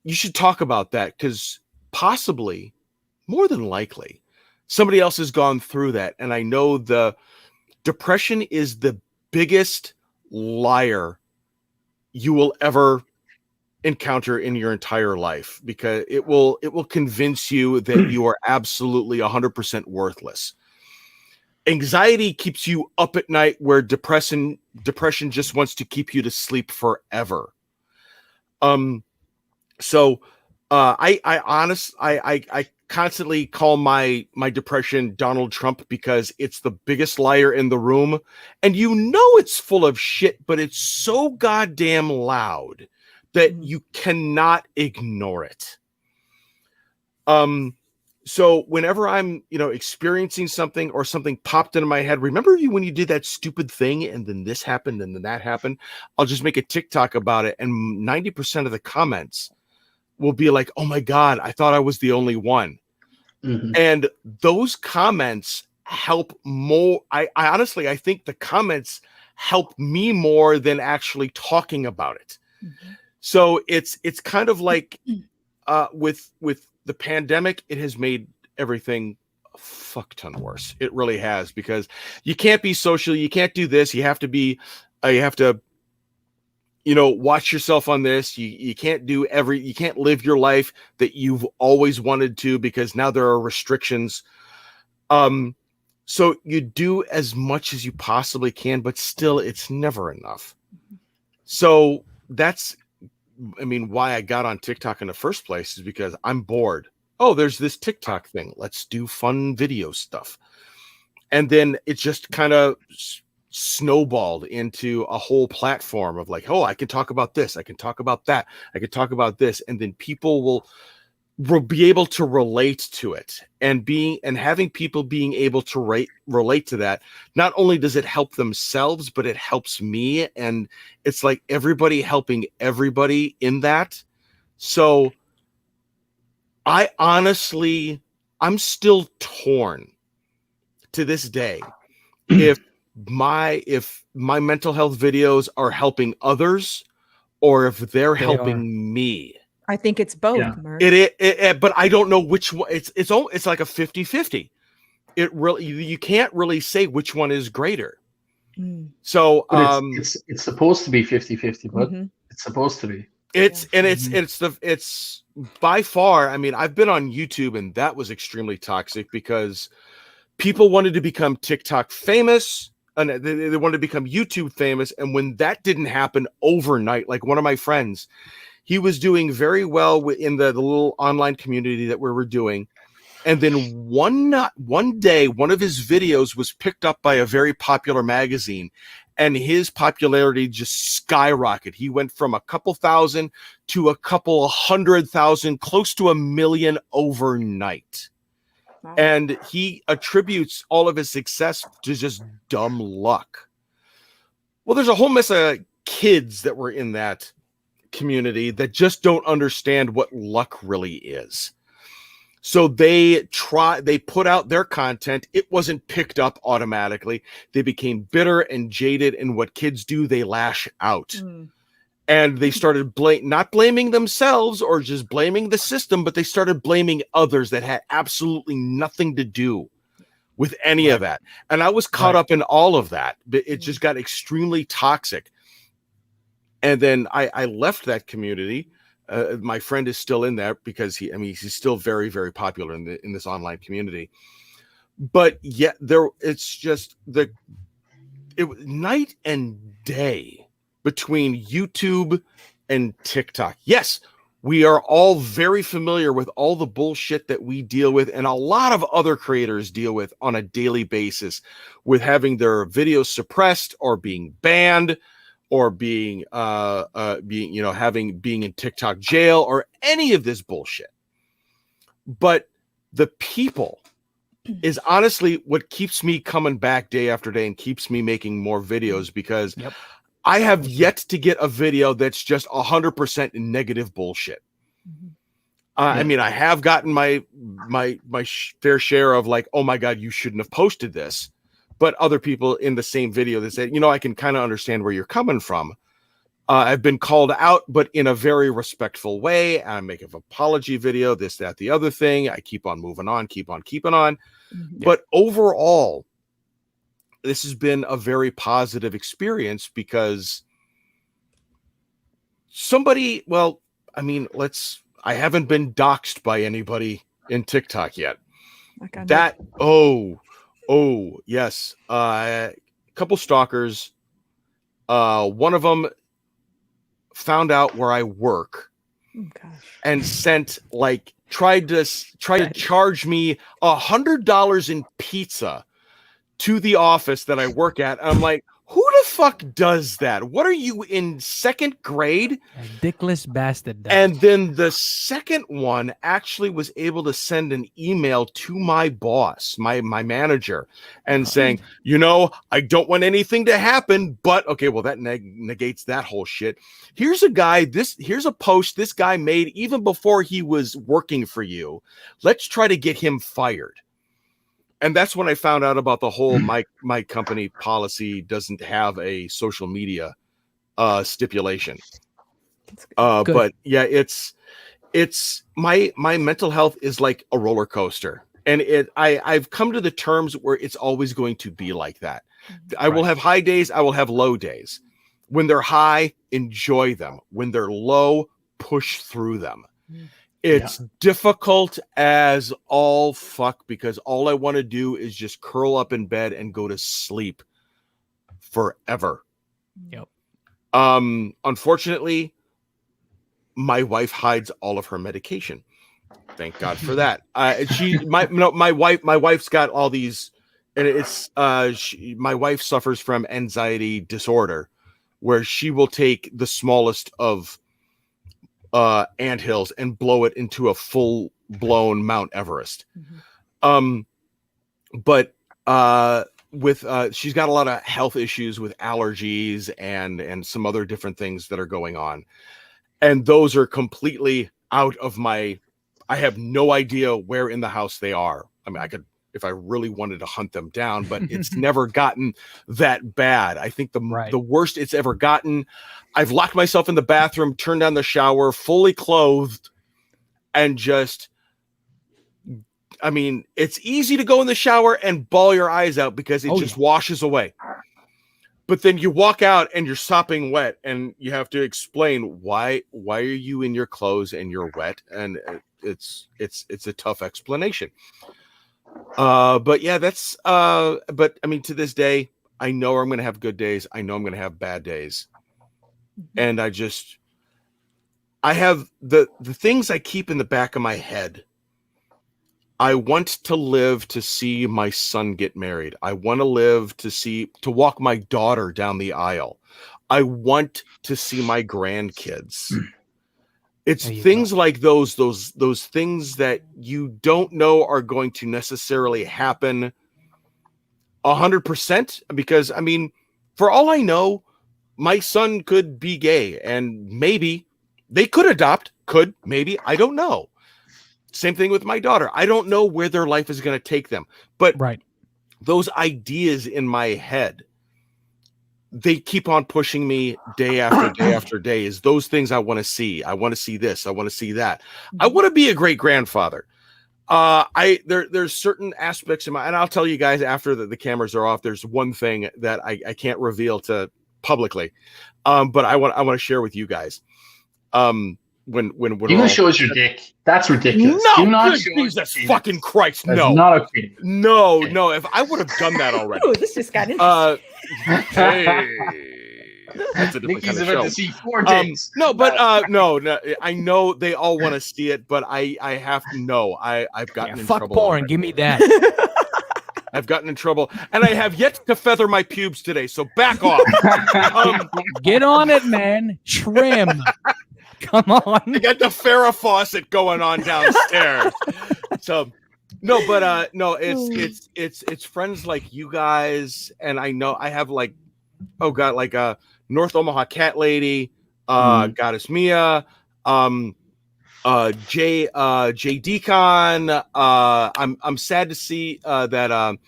You should talk about that, because possibly, more than likely, somebody else has gone through that. And I know the depression is the biggest liar you will ever encounter in your entire life, because it will convince you that you are absolutely 100% worthless. Anxiety keeps you up at night, where depression just wants to keep you to sleep forever. So I constantly call my depression Donald Trump, because it's the biggest liar in the room, and it's full of shit, but it's so goddamn loud that you cannot ignore it. So whenever I'm, experiencing something, or something popped into my head, remember when you did that stupid thing and then this happened and then that happened, I'll just make a TikTok about it. And 90% of the comments will be like, oh my God, I thought I was the only one. Mm-hmm. And those comments help more. I honestly, I think the comments help me more than actually talking about it. Mm-hmm. So it's kind of like with the pandemic, it has made everything a fuck ton worse. It really has, because you can't be social. You can't do this. You have to be, watch yourself on this. You can't you can't live your life that you've always wanted to, because now there are restrictions. So you do as much as you possibly can, but still it's never enough. So that's, why I got on TikTok in the first place, is because I'm bored. Oh, there's this TikTok thing. Let's do fun video stuff. And then it just kind of snowballed into a whole platform of like, oh, I can talk about this. I can talk about that. I can talk about this. And then people will be able to relate to it, and having people being able to relate to that. Not only does it help themselves, but it helps me. And it's like everybody helping everybody in that. So I'm still torn to this day. If my mental health videos are helping others, or if they're helping me. I think it's both. Yeah. But I don't know which one. It's like a 50-50. It really, you can't really say which one is greater. So it's supposed to be 50-50, but it's supposed to be. It's by far. I've been on YouTube, and that was extremely toxic, because people wanted to become TikTok famous, and they wanted to become YouTube famous. And when that didn't happen overnight, like one of my friends, he was doing very well in the little online community that we were doing. And then one day, one of his videos was picked up by a very popular magazine, and his popularity just skyrocketed. He went from a couple thousand to a couple 100,000, close to 1 million overnight. Wow. And he attributes all of his success to just dumb luck. Well, there's a whole mess of kids that were in that community that just don't understand what luck really is. So they put out their content. It wasn't picked up automatically. They became bitter and jaded, and what kids do, they lash out. And they started not blaming themselves or just blaming the system, but they started blaming others that had absolutely nothing to do with any of that. And I was caught up in all of that, but it just got extremely toxic. And then I left that community. My friend is still in there, because he's still very, very popular in this online community. But yet it's just night and day between YouTube and TikTok. Yes, we are all very familiar with all the bullshit that we deal with, and a lot of other creators deal with on a daily basis, with having their videos suppressed or being banned, or being in TikTok jail, or any of this bullshit. But the people is honestly what keeps me coming back day after day and keeps me making more videos, because I have yet to get a video that's just 100% negative bullshit. I mean, I have gotten my fair share of like, oh my God, you shouldn't have posted this. But other people in the same video that said, I can kind of understand where you're coming from. I've been called out, but in a very respectful way. I make an apology video, this, that, the other thing. I keep on moving on, keep on keeping on. But overall, this has been a very positive experience because I haven't been doxxed by anybody in TikTok yet. Yes. A couple stalkers. One of them found out where I work and sent tried to charge me $100 in pizza to the office that I work at. And I'm like, who the fuck does that? What are you in second grade? Dickless bastard. And then the second one actually was able to send an email to my boss, my manager, and saying, I don't want anything to happen, but okay, well, that negates that whole shit. Here's a guy, here's a post this guy made even before he was working for you. Let's try to get him fired. And that's when I found out about the whole my company policy doesn't have a social media stipulation. But yeah, it's my mental health is like a roller coaster, and I've come to the terms where it's always going to be like that. I will have high days, I will have low days. When they're high, enjoy them. When they're low, push through them. It's difficult as all fuck because all I want to do is just curl up in bed and go to sleep forever. Unfortunately, my wife hides all of her medication. Thank God for that. My wife's got all these, and it's my wife suffers from anxiety disorder, where she will take the smallest of anthills and blow it into a full-blown Mount Everest. But she's got a lot of health issues with allergies and some other different things that are going on, and those are completely out of I have no idea where in the house they are. I mean, I could, if I really wanted to hunt them down, but it's never gotten that bad. I think the worst it's ever gotten, I've locked myself in the bathroom, turned on the shower, fully clothed, and just, I mean, it's easy to go in the shower and bawl your eyes out because it just washes away. But then you walk out and you're sopping wet, and you have to explain why are you in your clothes and you're wet, and it's a tough explanation. But yeah, that's but I mean, to this day, I know I'm going to have good days. I know I'm going to have bad days. And I have the things I keep in the back of my head. I want to live to see my son get married. I want to live to walk my daughter down the aisle. I want to see my grandkids. It's things like those things that you don't know are going to necessarily happen 100%, because I mean, for all I know, my son could be gay, and maybe they could adopt, maybe, I don't know. Same thing with my daughter. I don't know where their life is going to take them, but those ideas in my head, they keep on pushing me day after day after day. Is those things I want to see. I want to see this. I want to see that. I want to be a great grandfather. There's certain aspects in and I'll tell you guys after the cameras are off. There's one thing that I can't reveal to publicly, but I want to share with you guys. When you show us your dick, that's ridiculous. No, Jesus fucking Christ, that's no, not okay. No. If I would have done that already, this just got interesting. Hey, that's a different kind of show. To see 4 dicks. No, but no. I know they all want to see it, but I have to know. I've gotten in fuck trouble. Porn, already. give me that. I've gotten in trouble, and I have yet to feather my pubes today. So back off. Get on it, man. Trim. Come on. I got the Farrah faucet going on downstairs. So no, but no, it's friends like you guys, and I know I have like North Omaha Cat Lady, Goddess Mia, Jay Decon. I'm sad to see that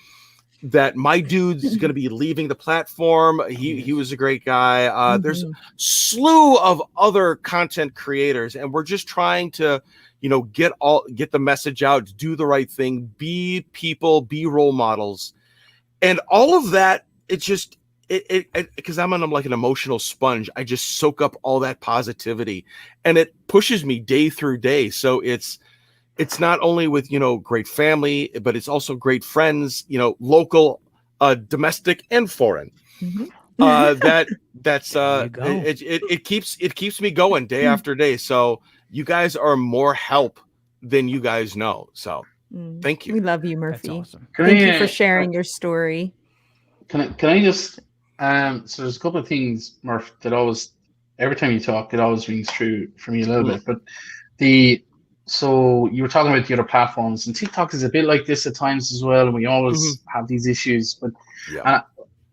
my dude's going to be leaving the platform. He was a great guy. There's a slew of other content creators, and we're just trying to, get the message out, do the right thing, be people, be role models, and all of that. It's just because I'm like an emotional sponge. I just soak up all that positivity, and it pushes me day through day. So it's not only with, great family, but it's also great friends, local, domestic and foreign. It keeps me going day after day. So you guys are more help than you guys know. So thank you. We love you, Murphy. That's awesome. Thank you for sharing your story. Can I just so there's a couple of things, Murph, that always, every time you talk, it always rings true for me a little bit. But so you were talking about the other platforms, and TikTok is a bit like this at times as well, and we always have these issues. But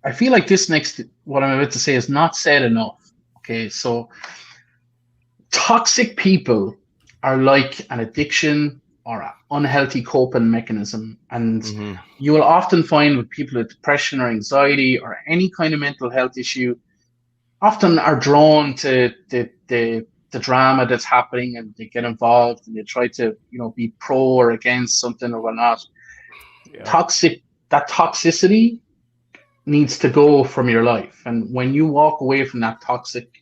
I feel like what I'm about to say is not said enough. Okay, so toxic people are like an addiction or an unhealthy coping mechanism, and you will often find with people with depression or anxiety or any kind of mental health issue, often are drawn to the drama that's happening, and they get involved and they try to be pro or against something or whatnot. That toxicity needs to go from your life, and when you walk away from that toxic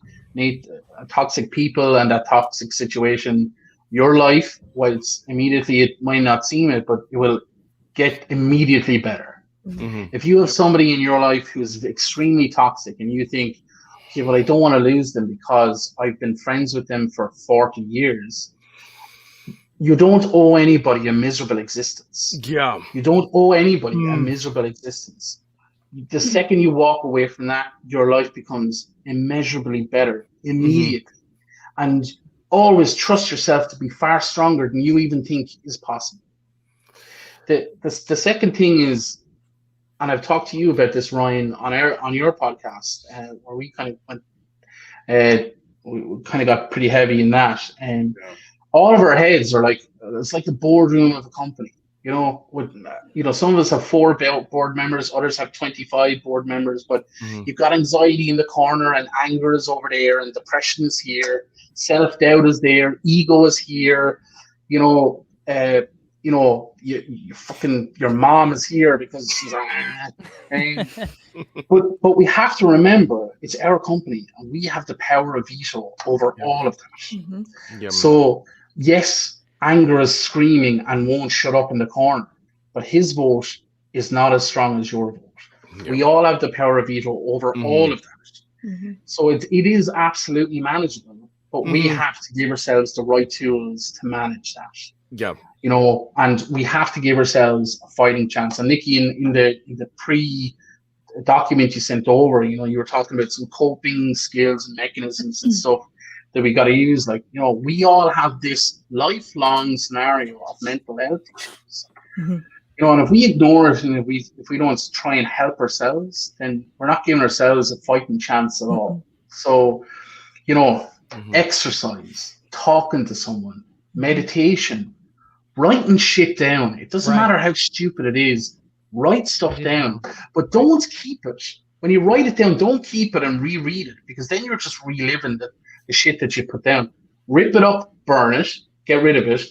people and that toxic situation, your life, whilst immediately it might not seem it, but it will get immediately better. If you have somebody in your life who is extremely toxic and you think, okay, well, I don't want to lose them because I've been friends with them for 40 years. You don't owe anybody a miserable existence. Yeah. You don't owe anybody a miserable existence. The second you walk away from that, your life becomes immeasurably better immediately. And always trust yourself to be far stronger than you even think is possible. The second thing is, and I've talked to you about this, Ryan, on your podcast, where we kind of got pretty heavy in that, and all of our heads are like, it's like the boardroom of a company. Some of us have 4 board members, others have 25 board members, but you've got anxiety in the corner, and anger is over there, and depression is here, self-doubt is there, ego is here, your mom is here because she's but we have to remember it's our company, and we have the power of veto over all of that. So yes, anger is screaming and won't shut up in the corner, but his vote is not as strong as your vote. We all have the power of veto over all of that. So it is absolutely manageable, but we have to give ourselves the right tools to manage that. And we have to give ourselves a fighting chance. And Nikki, in the pre-document you sent over, you were talking about some coping skills and mechanisms and stuff that we got to use. Like, we all have this lifelong scenario of mental health issues. And if we ignore it, and if we don't try and help ourselves, then we're not giving ourselves a fighting chance at all. So, exercise, talking to someone, meditation, writing shit down. It doesn't matter how stupid it is. Write stuff down, but don't keep it. When you write it down, don't keep it and reread it, because then you're just reliving the shit that you put down. Rip it up, burn it, get rid of it,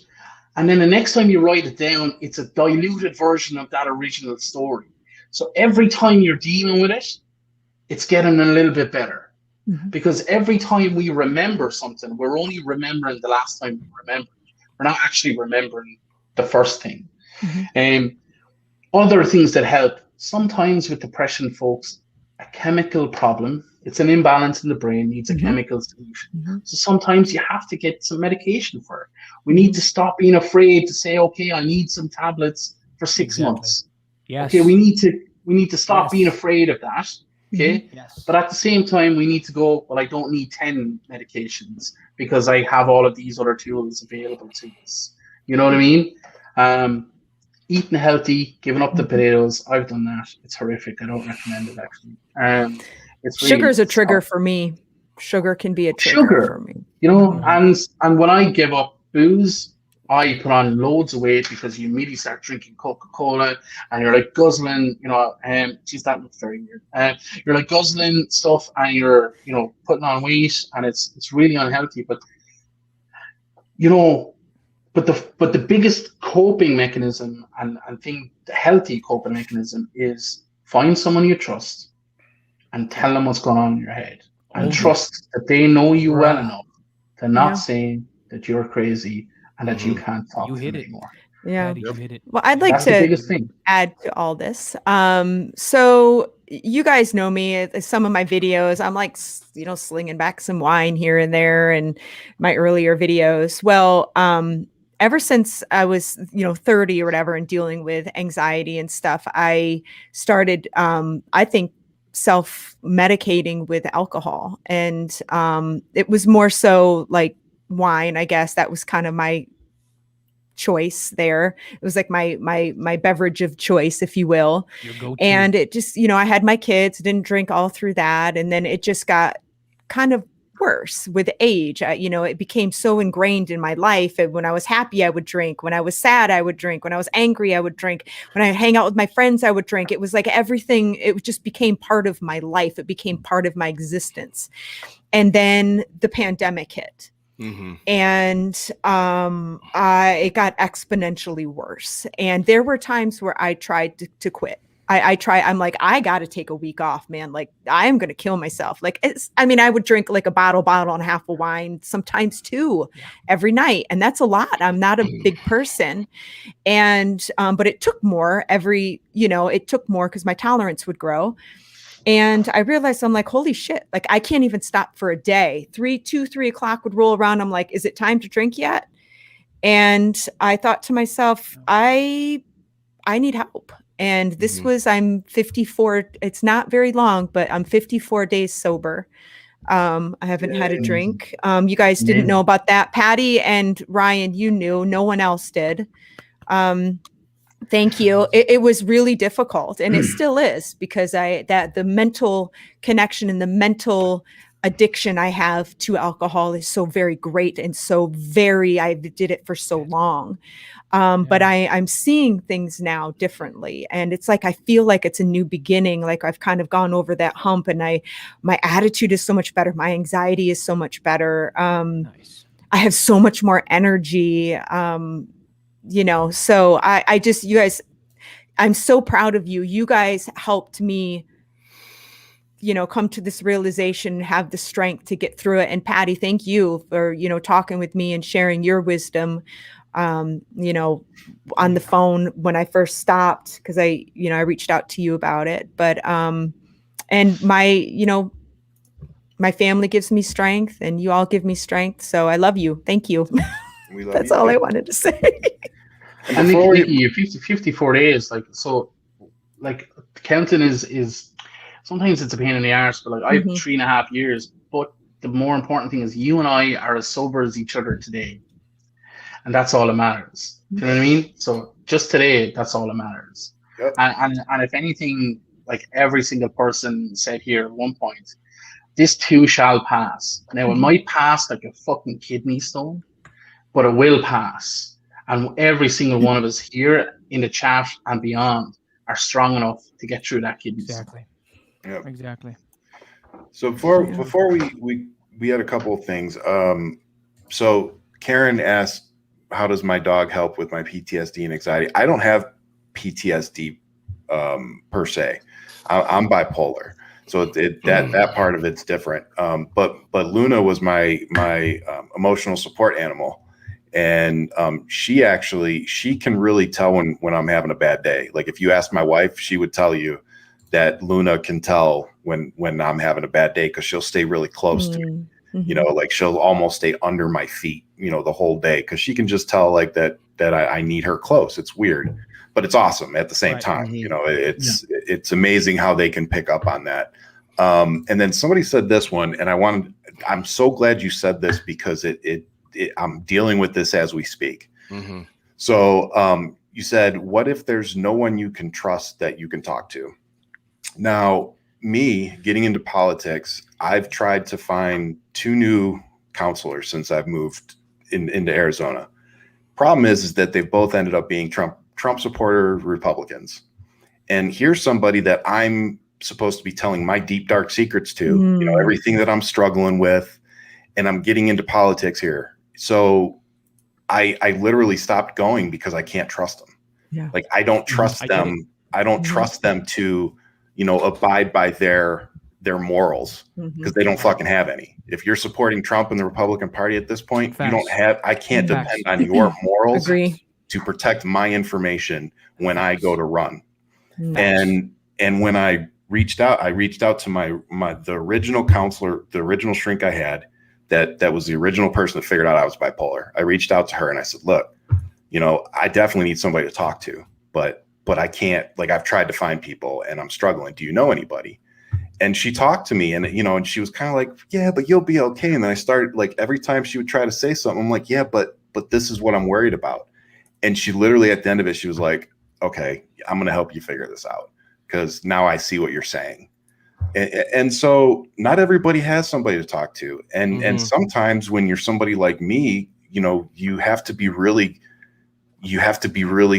and then the next time you write it down, it's a diluted version of that original story. So every time you're dealing with it, it's getting a little bit better, because every time we remember something, we're only remembering the last time we remembered. We're not actually remembering the first thing. Other things that help, sometimes with depression, folks, a chemical problem. It's an imbalance in the brain, needs a chemical solution. So sometimes you have to get some medication for it. We need to stop being afraid to say, okay, I need some tablets for 6 months. Okay, we need to stop being afraid of that. Okay. But at the same time, we need to go, well, I don't need 10 medications because I have all of these other tools available to us. You know what I mean? Eating healthy, giving up the potatoes. I've done that. It's horrific. I don't recommend it, actually. Sugar is a trigger for me. Sugar can be a trigger for me. You know, and when I give up booze, I put on loads of weight because you immediately start drinking Coca-Cola and you're like guzzling, you know, geez, that looks very weird. You're like guzzling stuff and you're, you know, putting on weight and it's really unhealthy. But, you know, but the biggest coping mechanism and the healthy coping mechanism is find someone you trust and tell them what's going on in your head and trust that they know you well enough to not say that you're crazy and that you can't talk to them anymore. Yeah. Paddy, you hit it. Well, I'd like That's the to biggest thing. add to all this. So you guys know me, some of my videos, I'm like, you know, slinging back some wine here and there and my earlier videos. Well, ever since I was, you know, 30 or whatever and dealing with anxiety and stuff, I started, I think, self-medicating with alcohol. And it was more so like wine, I guess. That was kind of my choice there. It was like my beverage of choice, if you will. And it just, you know, I had my kids, didn't drink all through that. And then it just got kind of worse with age. You know, it became so ingrained in my life. And when I was happy, I would drink. When I was sad, I would drink. When I was angry, I would drink. When I hang out with my friends, I would drink. It was like everything, it just became part of my life. It became part of my existence. And then the pandemic hit. And it got exponentially worse. And there were times where I tried to quit. I'm like, I got to take a week off, man. Like, I am going to kill myself. Like, I would drink like a bottle and a half of wine, sometimes two every night. And that's a lot. I'm not a big person. And, but it took more it took more because my tolerance would grow. And I realized, I'm like, holy shit, like I can't even stop for a day. 3 o'clock would roll around. I'm like, is it time to drink yet? And I thought to myself, I need help. And this was, I'm 54. It's not very long, but I'm 54 days sober. I haven't had a drink. You guys didn't know about that. Paddy and Ryan, you knew, no one else did. Thank you. It was really difficult, and it still is, because the mental connection and the mental addiction I have to alcohol is so very great, and I did it for so long. But I'm seeing things now differently, and it's like I feel like it's a new beginning. Like I've kind of gone over that hump, and my attitude is so much better. My anxiety is so much better. Nice. I have so much more energy. So I just, you guys, I'm so proud of you. You guys helped me, come to this realization, have the strength to get through it. And Paddy, thank you for, talking with me and sharing your wisdom, on the phone when I first stopped, because I reached out to you about it. But, and my family gives me strength, and you all give me strength. So I love you. Thank you. We love That's you all too. I wanted to say. And Nikki, you're 54 days, counting is sometimes it's a pain in the arse, but I have 3.5 years. But the more important thing is you and I are as sober as each other today, and that's all that matters. Do you know what I mean? So just today, that's all that matters. Yep. And if anything, like every single person said here at one point, this too shall pass. Now it might pass like a fucking kidney stone, but it will pass. And every single one of us here in the chat and beyond are strong enough to get through that kidney stone. Exactly. Yep. Exactly. So before we had a couple of things. So Karen asked, how does my dog help with my PTSD and anxiety? I don't have PTSD per se. I'm bipolar. So that part of it's different. But Luna was my emotional support animal. And she can really tell when I'm having a bad day. Like if you ask my wife, she would tell you that Luna can tell when I'm having a bad day, because she'll stay really close to me. Like she'll almost stay under my feet, the whole day, because she can just tell like that I need her close. It's weird, but it's awesome at the same time. It's amazing how they can pick up on that. And then somebody said this one, and I'm so glad you said this, because I'm dealing with this as we speak. So you said, what if there's no one you can trust that you can talk to? Now, me getting into politics, I've tried to find 2 new counselors since I've moved into Arizona. Problem is that they've both ended up being Trump supporter Republicans. And here's somebody that I'm supposed to be telling my deep, dark secrets to, everything that I'm struggling with, and I'm getting into politics here. So I literally stopped going because I can't trust them. Yeah. Like, I don't trust them. I don't trust them to, abide by their morals, because they don't fucking have any. If you're supporting Trump and the Republican Party at this point, I can't depend on your morals to protect my information when I go to run. And when I reached out to the original counselor, the original shrink I had, that was the original person that figured out I was bipolar. I reached out to her and I said, look, I definitely need somebody to talk to, but I can't, like, I've tried to find people and I'm struggling. Do you know anybody? And she talked to me, and and she was kind of like, yeah, but you'll be okay. And then I started, like, every time she would try to say something, I'm like, yeah, but this is what I'm worried about. And she literally, at the end of it, she was like, okay, I'm going to help you figure this out, because now I see what you're saying. And so not everybody has somebody to talk to. And sometimes when you're somebody like me, you have to be really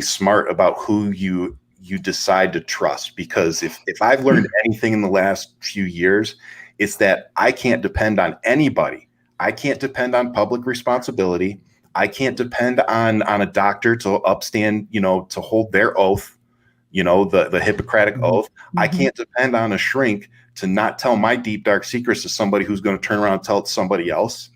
smart about who you decide to trust, because if I've learned anything in the last few years, it's that I can't depend on anybody. I can't depend on public responsibility. I can't depend on a doctor to upstand, to hold their oath, the Hippocratic oath. I can't depend on a shrink to not tell my deep, dark secrets to somebody who's going to turn around and tell it to somebody else.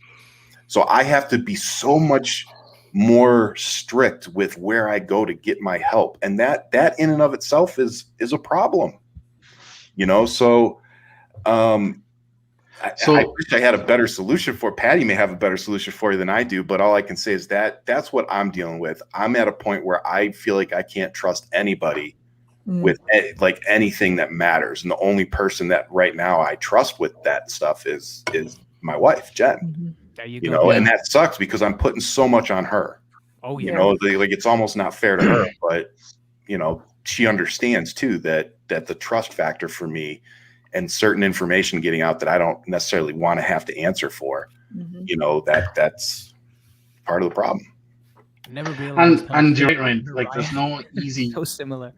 So I have to be so much more strict with where I go to get my help. And that in and of itself is a problem, so I wish I had a better solution for Paddy. May have a better solution for you than I do, but all I can say is that's what I'm dealing with. I'm at a point where I feel like I can't trust anybody with like anything that matters. And the only person that right now I trust with that stuff is my wife, Jen. There you go. And that sucks because I'm putting so much on her. Oh, yeah. Like, it's almost not fair to her, but she understands too that the trust factor for me and certain information getting out that I don't necessarily want to have to answer for, that's part of the problem. Never realized. And you're right. Like, there's no easy. So similar.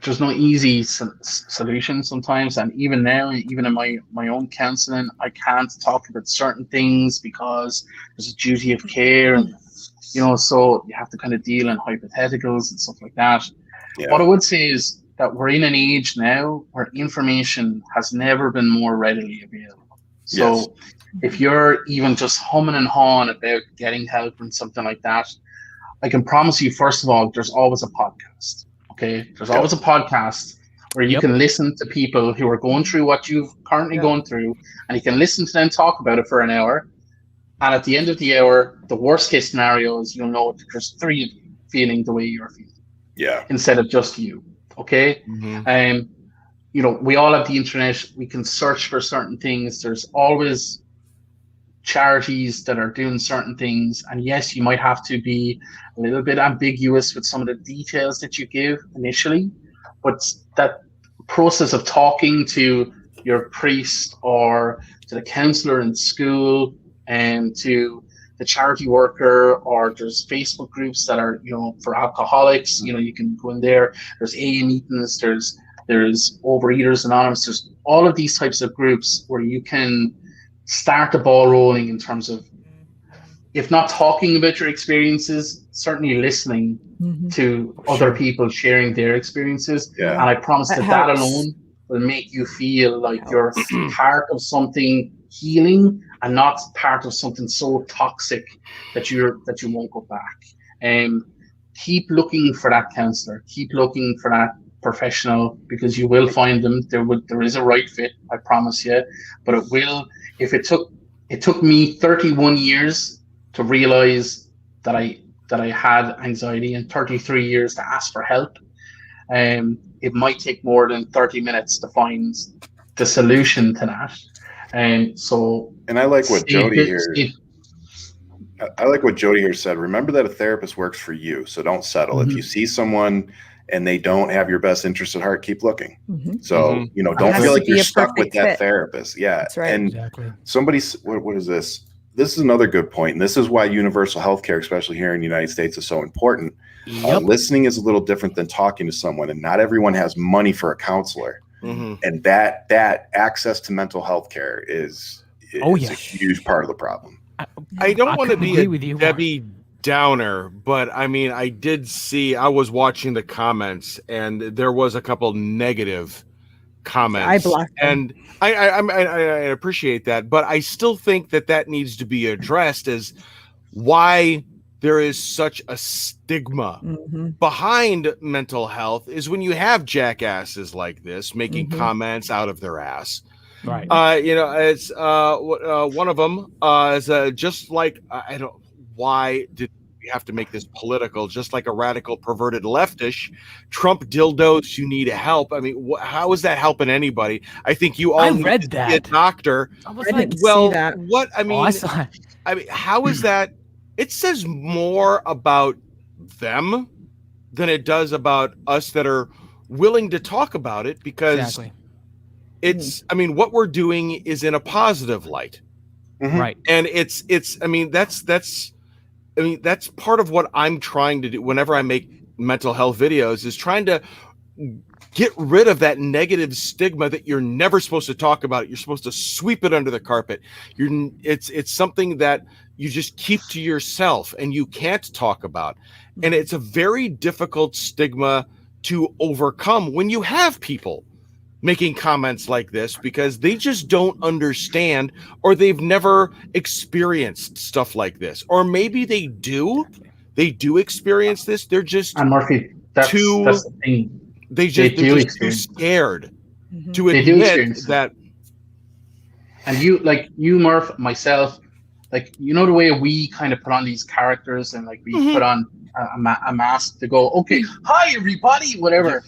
There's no easy solution sometimes, and even now, even in my own counseling, I can't talk about certain things because there's a duty of care, and so you have to kind of deal in hypotheticals and stuff like that. Yeah. What I would say is that we're in an age now where information has never been more readily available. So if you're even just humming and hawing about getting help and something like that, I can promise you, first of all, there's always a podcast. Okay, there's always a podcast where you can listen to people who are going through what you've currently gone through, and you can listen to them talk about it for an hour. And at the end of the hour, the worst case scenario is there's 3 of you feeling the way you're feeling. Yeah. Instead of just you. Okay. We all have the internet. We can search for certain things. There's always charities that are doing certain things, and yes, you might have to be a little bit ambiguous with some of the details that you give initially, but that process of talking to your priest or to the counselor in school and to the charity worker, or there's Facebook groups that are for alcoholics, you can go in there. There's AA meetings, there's Overeaters Anonymous, there's all of these types of groups where you can start the ball rolling in terms of, if not talking about your experiences, certainly listening to other people sharing their experiences. Yeah. And I promise that alone will make you feel like you're part of something healing and not part of something so toxic that you won't go back. Keep looking for that counselor. Keep looking for that professional, because you will find them. There is a right fit, I promise you. But it will. If it took me 31 years to realize that I had anxiety, and 33 years to ask for help, it might take more than 30 minutes to find the solution to that. And I like what Jody here. I like what Jody here said. Remember that a therapist works for you, so don't settle. If you see someone and they don't have your best interest at heart, keep looking. So, Mm-hmm. Don't feel like you're stuck with that therapist. Yeah. That's right. And Exactly. somebody's, what is this? This is another good point. And this is why universal healthcare, especially here in the United States, is so important. Listening is a little different than talking to someone, and not everyone has money for a counselor. And that access to mental health care is a huge part of the problem. I don't want to be a Debbie Downer, but I mean, I was watching the comments, and there was a couple negative comments. I blocked them. And I appreciate that, but I still think that needs to be addressed as why there is such a stigma behind mental health is when you have jackasses like this making comments out of their ass. Right. It's one of them is just like, why did we have to make this political? Just like a radical perverted leftish, Trump dildos, you need help. I mean, how is that helping anybody? I think you all read need that. to be a doctor. I was I like, didn't see that. What I mean, I saw it. I mean, how is that? It says more about them than it does about us that are willing to talk about it, because it's, I mean, what we're doing is in a positive light. Right. And it's, I mean, that's part of what I'm trying to do whenever I make mental health videos, is trying to get rid of that negative stigma that you're never supposed to talk about it. You're supposed to sweep it under the carpet. It's something that you just keep to yourself and you can't talk about. And it's a very difficult stigma to overcome when you have people making comments like this, because they just don't understand, or they've never experienced stuff like this. Or maybe they do experience this. They're just Murphy, that's the thing. They're just too scared to admit that. And you, Murph, myself, like, the way we kind of put on these characters, and like we put on a mask to go, okay, hi everybody, whatever.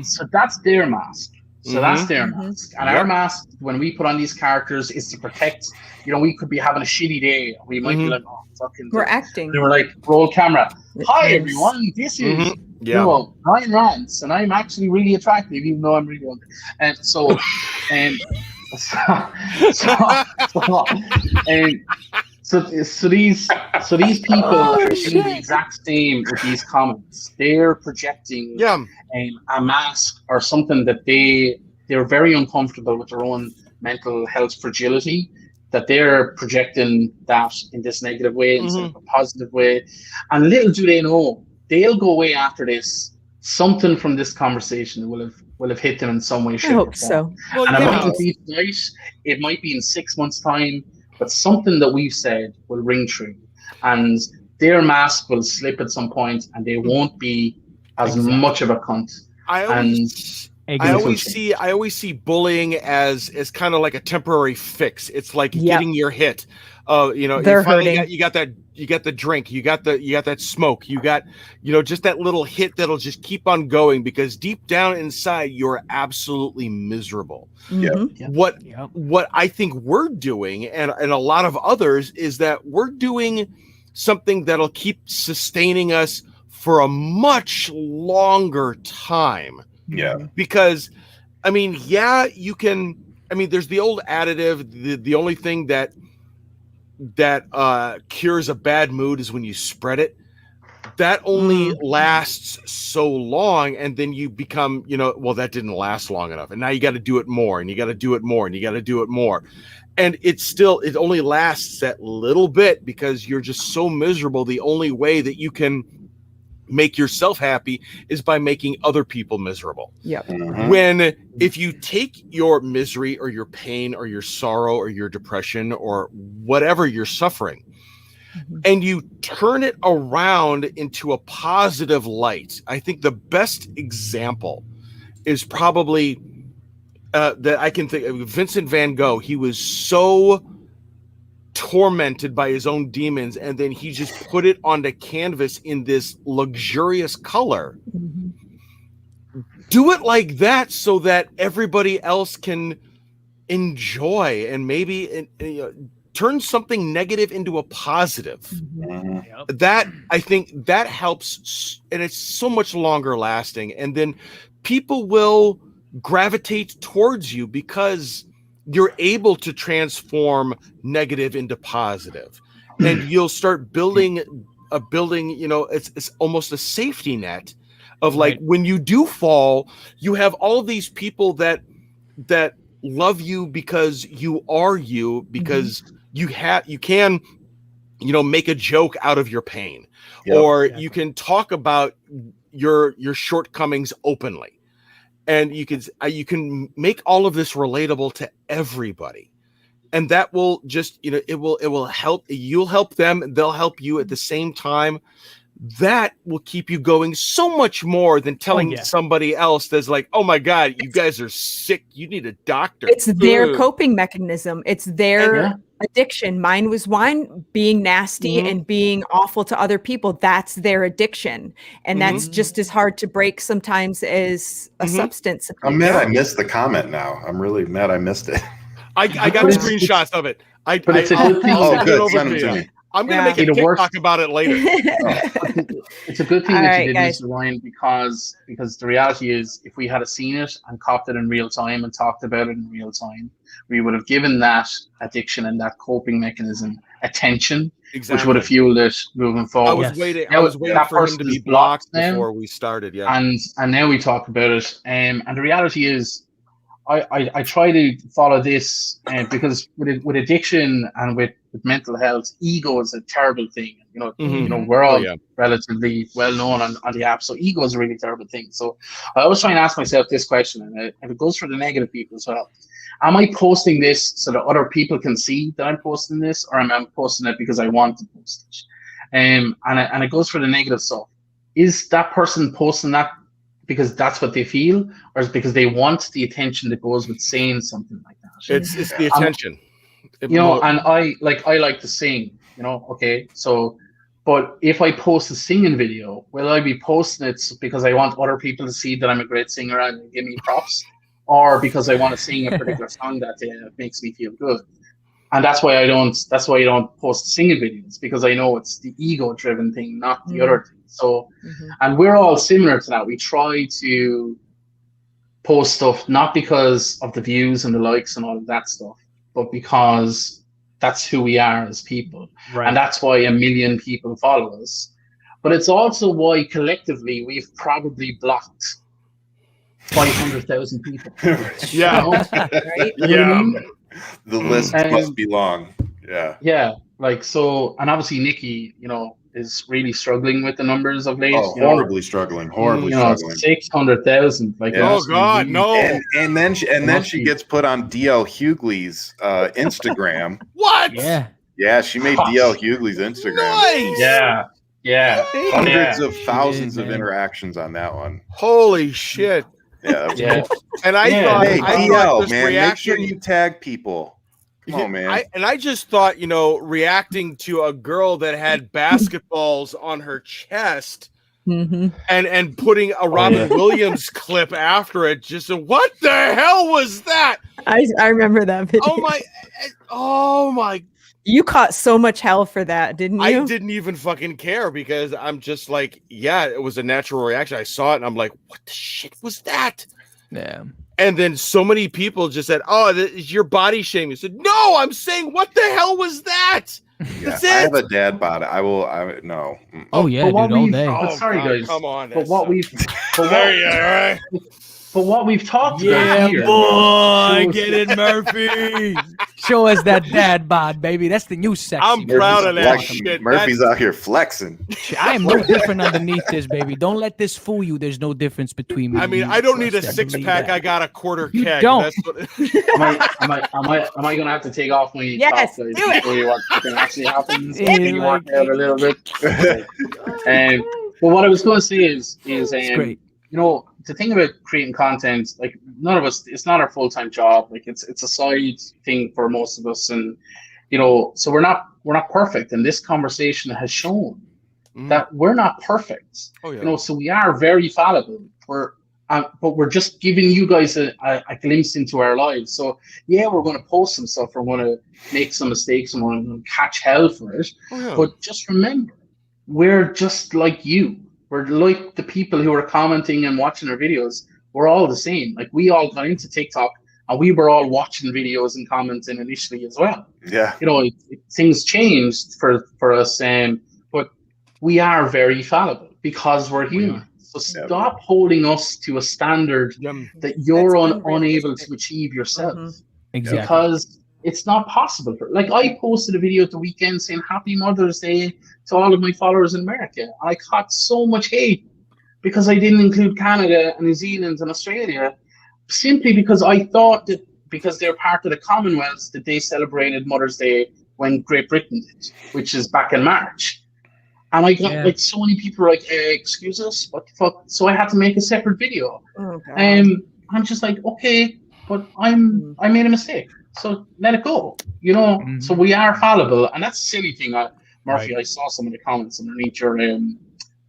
So that's their mask. So that's their mask. And our mask, when we put on these characters, is to protect. We could be having a shitty day. We might be like, oh, fucking. We're acting. And we're like, roll camera. Hi everyone, this is Ryan Rance, and I'm actually really attractive, even though I'm really ugly. And so, so these people are doing the exact same with these comments. They're projecting a mask or something that they're very uncomfortable with their own mental health fragility, that they're projecting that in this negative way instead of a positive way. And little do they know, they'll go away after this. Something from this conversation will have hit them in some way, shape, I hope or form. so. Well, And it mightn't be tonight, it might be in 6 months' time, but something that we've said will ring true, and their mask will slip at some point, and they won't be as much of a cunt. I always see bullying as kind of like a temporary fix. It's like getting your hit. They're hurting. You got the drink, you got that smoke, you got, just that little hit that'll just keep on going, because deep down inside you're absolutely miserable. What I think we're doing, and a lot of others, is that we're doing something that'll keep sustaining us for a much longer time. Because I mean, you can, I mean, there's the old additive, the only thing that cures a bad mood is when you spread it. That only lasts so long, and then you become, well, that didn't last long enough, and now you got to do it more, and you got to do it more, and you got to do it more, and it only lasts that little bit because you're just so miserable. The only way that you can make yourself happy is by making other people miserable. When if you take your misery or your pain or your sorrow or your depression or whatever you're suffering, and you turn it around into a positive light, I think the best example is probably that I can think of Vincent van Gogh. He was so tormented by his own demons, and then he just put it onto canvas in this luxurious color. Do it like that so that everybody else can enjoy, and maybe turn something negative into a positive. Mm-hmm. That, I think, that helps, and it's so much longer lasting. And then people will gravitate towards you because you're able to transform negative into positive, and you'll start building, you know, it's almost a safety net of like, when you do fall, you have all of these people that love you because you are you, because you can, you know, make a joke out of your pain, or you can talk about your shortcomings openly, and you can make all of this relatable to everybody, and that will just, you know, it will help. You'll help them, they'll help you at the same time. That will keep you going so much more than telling somebody else that's like, oh my God, you guys are sick, you need a doctor. It's their coping mechanism. It's their addiction. Mine was wine, being nasty and being awful to other people. That's their addiction. And that's just as hard to break sometimes as a substance. I'm mad I missed the comment now. I'm really mad I missed it. I got screenshots of it. But it's a good thing. Oh, good. Send them to me. I'm going to make a TikTok about it later. It's a good thing that you did this, Ryan, because the reality is, if we had seen it and copped it in real time and talked about it in real time, we would have given that addiction and that coping mechanism attention, which would have fueled it moving forward. I was waiting for him to be blocked before we started. Yeah, and now we talk about it. And the reality is, I try to follow this, because with addiction and with mental health, ego is a terrible thing. You know, we're all relatively well known on the app, so ego is a really terrible thing. So I always try and ask myself this question, and it goes for the negative people as well. Am I posting this so that other people can see that I'm posting this, or am I posting it because I want to post it? And it goes for the negative stuff. Is that person posting that because that's what they feel, or is it because they want the attention that goes with saying something like that? It's the attention. You know, and I like to sing, you know, okay, so, but if I post a singing video, will I be posting it because I want other people to see that I'm a great singer and give me props, or because I want to sing a particular song that day and it makes me feel good? And that's why I don't post singing videos, because I know it's the ego-driven thing, not the other thing. So, and we're all similar to that. We try to post stuff not because of the views and the likes and all of that stuff, but because that's who we are as people. Right. And that's why 1 million people follow us. But it's also why collectively we've probably blocked 500,000 people. Yeah. You know? Right? Yeah. The list must be long. Yeah. Yeah. Like, so, and obviously Nikki, you know, is really struggling with the numbers of late. Oh, horribly struggling. Horribly struggling. 600,000. Like, oh God, no. And then she gets put on DL Hughley's Instagram. What? Yeah. Yeah, she made DL Hughley's Instagram. Nice. Yeah. Yeah. Hundreds of thousands of interactions on that one. Holy shit. Yeah. And I thought, hey, DL, man, reaction, make sure you tag people. Come on, man. I just thought, you know, reacting to a girl that had basketballs on her chest and putting a Robin Williams clip after it, just what the hell was that? I remember that video. Oh my. You caught so much hell for that, didn't you? I didn't even fucking care, because I'm just like, yeah, it was a natural reaction. I saw it and I'm like, what the shit was that? Yeah. And then so many people just said, oh, this is your body shaming. I said, no, I'm saying, what the hell was that? That's it. I have a dad bod. No. Oh, yeah, dude, all day. Sorry, guys. Come on. But what we've talked about here. Boy, get it, Murphy. Show us that dad bod, baby. That's the new sexy. I'm proud of that shit. Murphy's out here flexing. I am no different underneath this, baby. Don't let this fool you. There's no difference between me. I mean, I don't need a six-pack. I got a quarter keg. You don't. That's what am I gonna have to take off my top to show you what actually happens? Maybe work out a little bit. But what I was going to say is great. You know, the thing about creating content, like, none of us, it's not our full-time job. Like, it's a side thing for most of us, and you know, so we're not perfect. And this conversation has shown that we're not perfect. Oh, yeah. You know, so we are very fallible. but we're just giving you guys a glimpse into our lives. So yeah, we're going to post some stuff, we're going to make some mistakes, and we're going to catch hell for it. But just remember, we're just like you. We're like the people who are commenting and watching our videos. We're all the same. Like, we all got into TikTok and we were all watching videos and commenting initially as well. Yeah. You know, things changed for us, but we are very fallible because we're human. So stop holding us to a standard that you're unable to achieve yourself. Exactly. Because it's not possible. Like, I posted a video at the weekend saying Happy Mother's Day to all of my followers in America. And I caught so much hate because I didn't include Canada and New Zealand and Australia, simply because I thought that because they're part of the Commonwealth that they celebrated Mother's Day when Great Britain did, which is back in March. And I got like so many people were like, excuse us, what the fuck? So I had to make a separate video. I'm just like, okay, but I made a mistake. So let it go, you know. So we are fallible, and that's a silly thing. Murphy, I saw some of the comments underneath your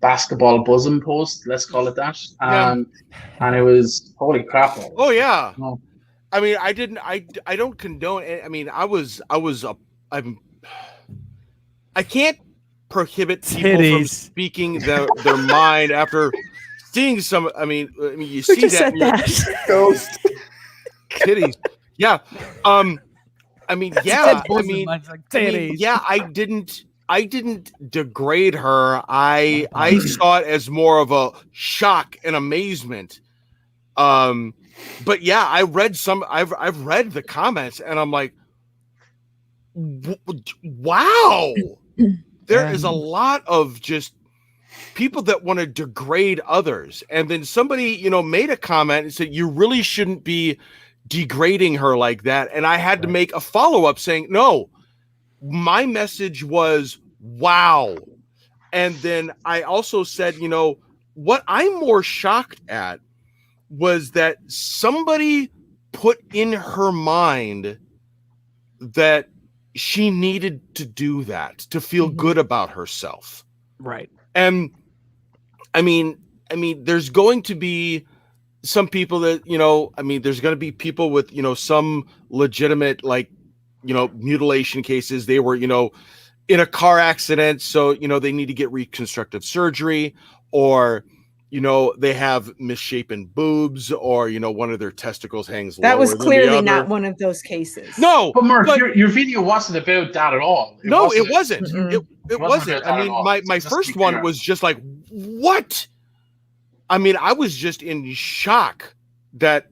basketball bosom post, let's call it that, and it was holy crap. Oh yeah. I mean, I don't condone it. I mean, I can't prohibit people from speaking their mind after seeing some. I mean, you see that. Ghost. Titties. Yeah. I mean, yeah. I didn't degrade her. I saw it as more of a shock and amazement. But yeah, I've read the comments, and I'm like, wow. There is a lot of just people that want to degrade others. And then somebody, made a comment and said, you really shouldn't be degrading her like that. And I had to make a follow-up saying, no, my message was, wow. And then I also said, what I'm more shocked at was that somebody put in her mind that she needed to do that to feel good about herself. Right. And I mean, there's going to be some people that, there's going to be people with, some legitimate, mutilation cases. They were, in a car accident. So, they need to get reconstructive surgery, or, they have misshapen boobs, or, one of their testicles hangs lower. That was clearly than the other. not one of those cases. No, but Murph, your video wasn't about that at all. It wasn't. It wasn't. I mean, my first one was just like, what? I mean, I was just in shock that's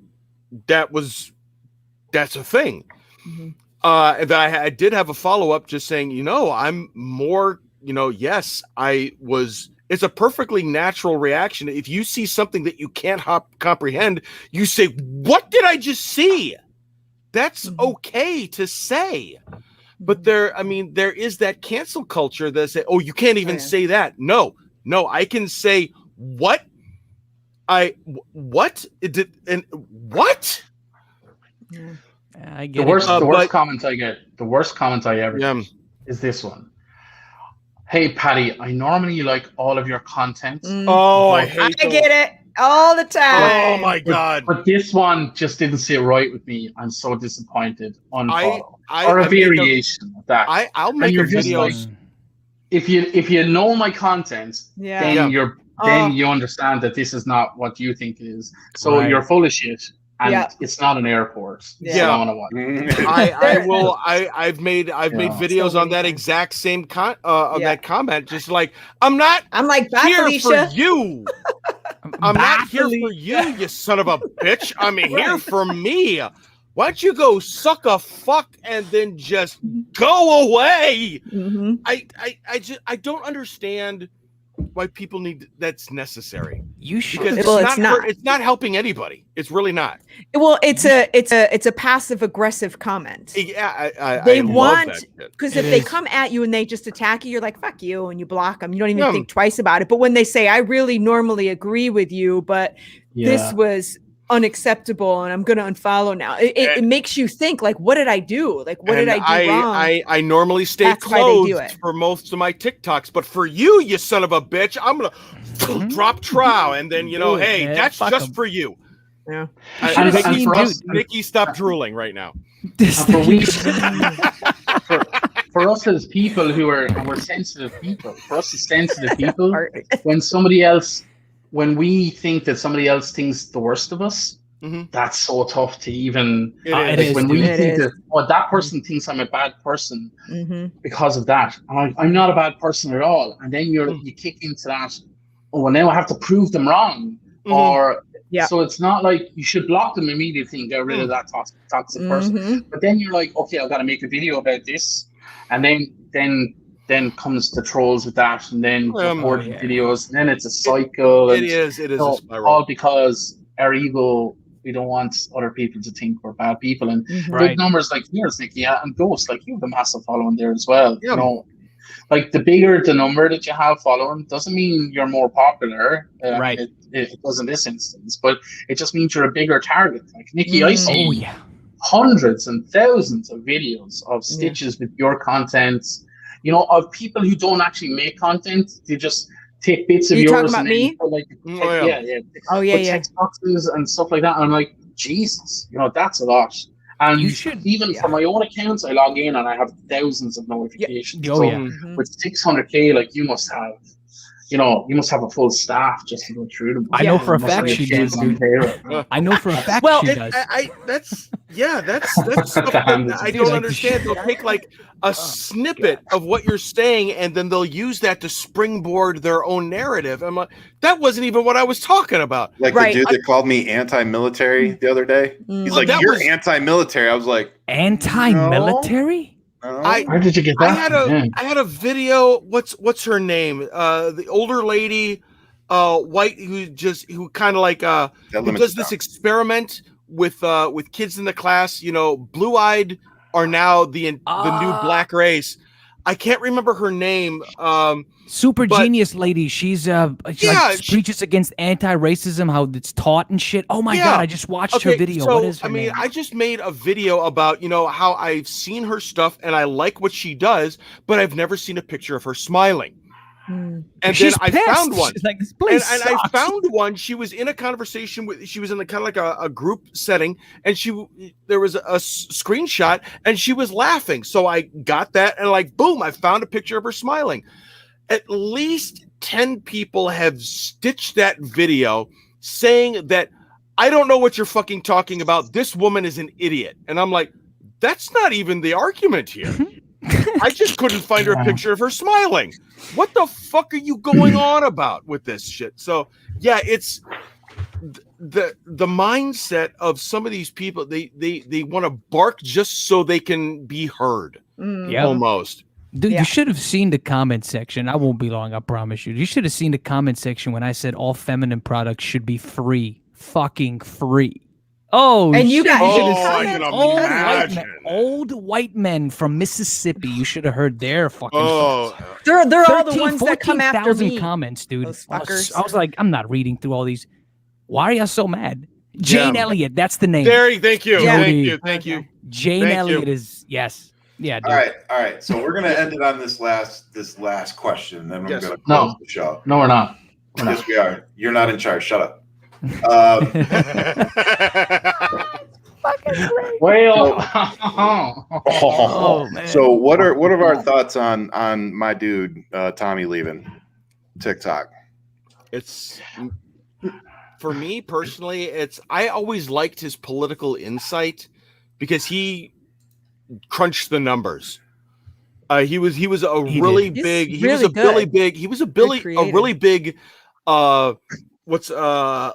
a thing. And that I did have a follow-up just saying, I'm more, yes, I was. It's a perfectly natural reaction. If you see something that you can't comprehend, you say, what did I just see? That's okay to say. But there is that cancel culture that say, oh, you can't even say that. No, I can say what? What? And what? I get the worst comment I get, the worst comment I ever get is this one. Hey, Paddy, I normally like all of your content. Oh, I get it all the time. Oh my God. But this one just didn't sit right with me. I'm so disappointed. Unfollow. Or a variation of that. I'll make a video. If you know my content, then you understand that this is not what you think it is. So you're full of shit. And it's not an airport. I've made videos on that exact same that comment. Just like I'm like here for you. I'm not here for you, you son of a bitch. I'm here for me. Why don't you go suck a fuck and then just go away? I don't understand why people need that's necessary. You should. Because it's not helping anybody. It's really not. Well, it's a passive aggressive comment. Yeah, they want, because if they come at you and they just attack you, you're like, fuck you, and you block them. You don't even think twice about it. But when they say, I really normally agree with you, but this was unacceptable and I'm going to unfollow now. It makes you think, like, what did I do? Like, what did I do wrong? I normally stay closed for most of my TikToks, but for you, you son of a bitch, I'm going to drop trow, and then hey, man. that's Fuck just 'em. for you. Yeah. Nikki, stop drooling right now. For us as people we're sensitive people. For us as sensitive people, when we think that somebody else thinks the worst of us, that's so tough to even. When we think that that person thinks I'm a bad person because of that, I'm not a bad person at all, and then you kick into that. Oh, well, now I have to prove them wrong, or so it's not like you should block them immediately and get rid of that toxic person. But then you're like, okay, I've got to make a video about this, and then comes the trolls with that, and then recording videos, and then it's a cycle. It is a spiral. All because our ego. We don't want other people to think we're bad people. And big numbers like yours, Nikki, and Ghost, like you have a massive following there as well. Yeah. Like the bigger the number that you have following doesn't mean you're more popular. Right. It does in this instance, but it just means you're a bigger target. Like Nikki, I see hundreds and thousands of videos of stitches with your content, of people who don't actually make content. They just take bits of yours. Talking about me? Text boxes and stuff like that. And I'm like, Jesus, that's a lot. And for my own accounts, I log in and I have thousands of notifications. With 600K, like you must have a full staff just to go through them. I know for a fact she does, dude. I know for a fact she does. That's stuff that I don't understand. They'll take like a snippet of what you're saying, and then they'll use that to springboard their own narrative. I'm like, that wasn't even what I was talking about. Like the dude that called me anti-military the other day. He's like, "You're anti-military." I was like, "Anti-military?" Where did you get that? I had a video. What's her name? The older lady, white, who kind of like who does this experiment with kids in the class. Blue-eyed are now the new black race. I can't remember her name. Super genius lady. She's preaches against anti-racism, how it's taught and shit. Oh my god, I just watched her video. So, what is her name? I just made a video about how I've seen her stuff and I like what she does, but I've never seen a picture of her smiling. And She's then I found one. She's like, this place and I found one. She was in a conversation she was in kind of like a group setting, and there was a screenshot, and she was laughing. So I got that, and boom, I found a picture of her smiling. At least 10 people have stitched that video saying that I don't know what you're fucking talking about. This woman is an idiot. And I'm like, that's not even the argument here. I just couldn't find her a picture of her smiling. What the fuck are you going on about with this shit? So it's the mindset of some of these people. They want to bark just so they can be heard. Almost. Dude, you should have seen the comment section. I won't be long, I promise you. You should have seen the comment section when I said all feminine products should be free. Fucking free. Oh, and you guys old white men from Mississippi. You should have heard their fucking. They're all the ones that come after me. Comments, dude. Those fuckers. I was like, I'm not reading through all these. Why are you so mad? Jane Elliott, that's the name. Thank you. Thank you. Jane Elliott is yes. Yeah. Dude. All right. So we're gonna end it on this last question, and then we're gonna close the show. No, we're not. Yes, we are. You're not in charge. Shut up. Man. So what are our thoughts on my dude Tommy leaving TikTok? It's for me personally, I always liked his political insight because he crunched the numbers. He was a really big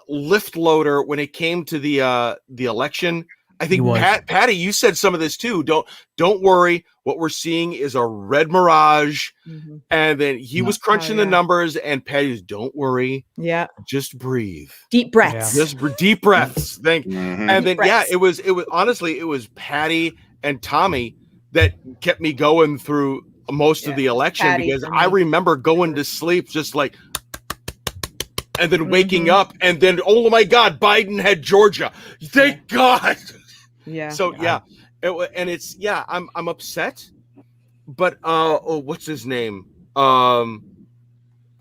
lift loader when it came to the election. I think Paddy, you said some of this too. Don't worry. What we're seeing is a red mirage. Mm-hmm. And then he was crunching the numbers, and Paddy's, don't worry. Yeah. Just breathe. Deep breaths. Just deep breaths. And then deep breaths. it was honestly, it was Paddy and Tommy that kept me going through most of the election, because I remember going to sleep just like, and then waking up, and then, oh my God, Biden had Georgia. Thank God. Yeah. So I'm upset, but what's his name?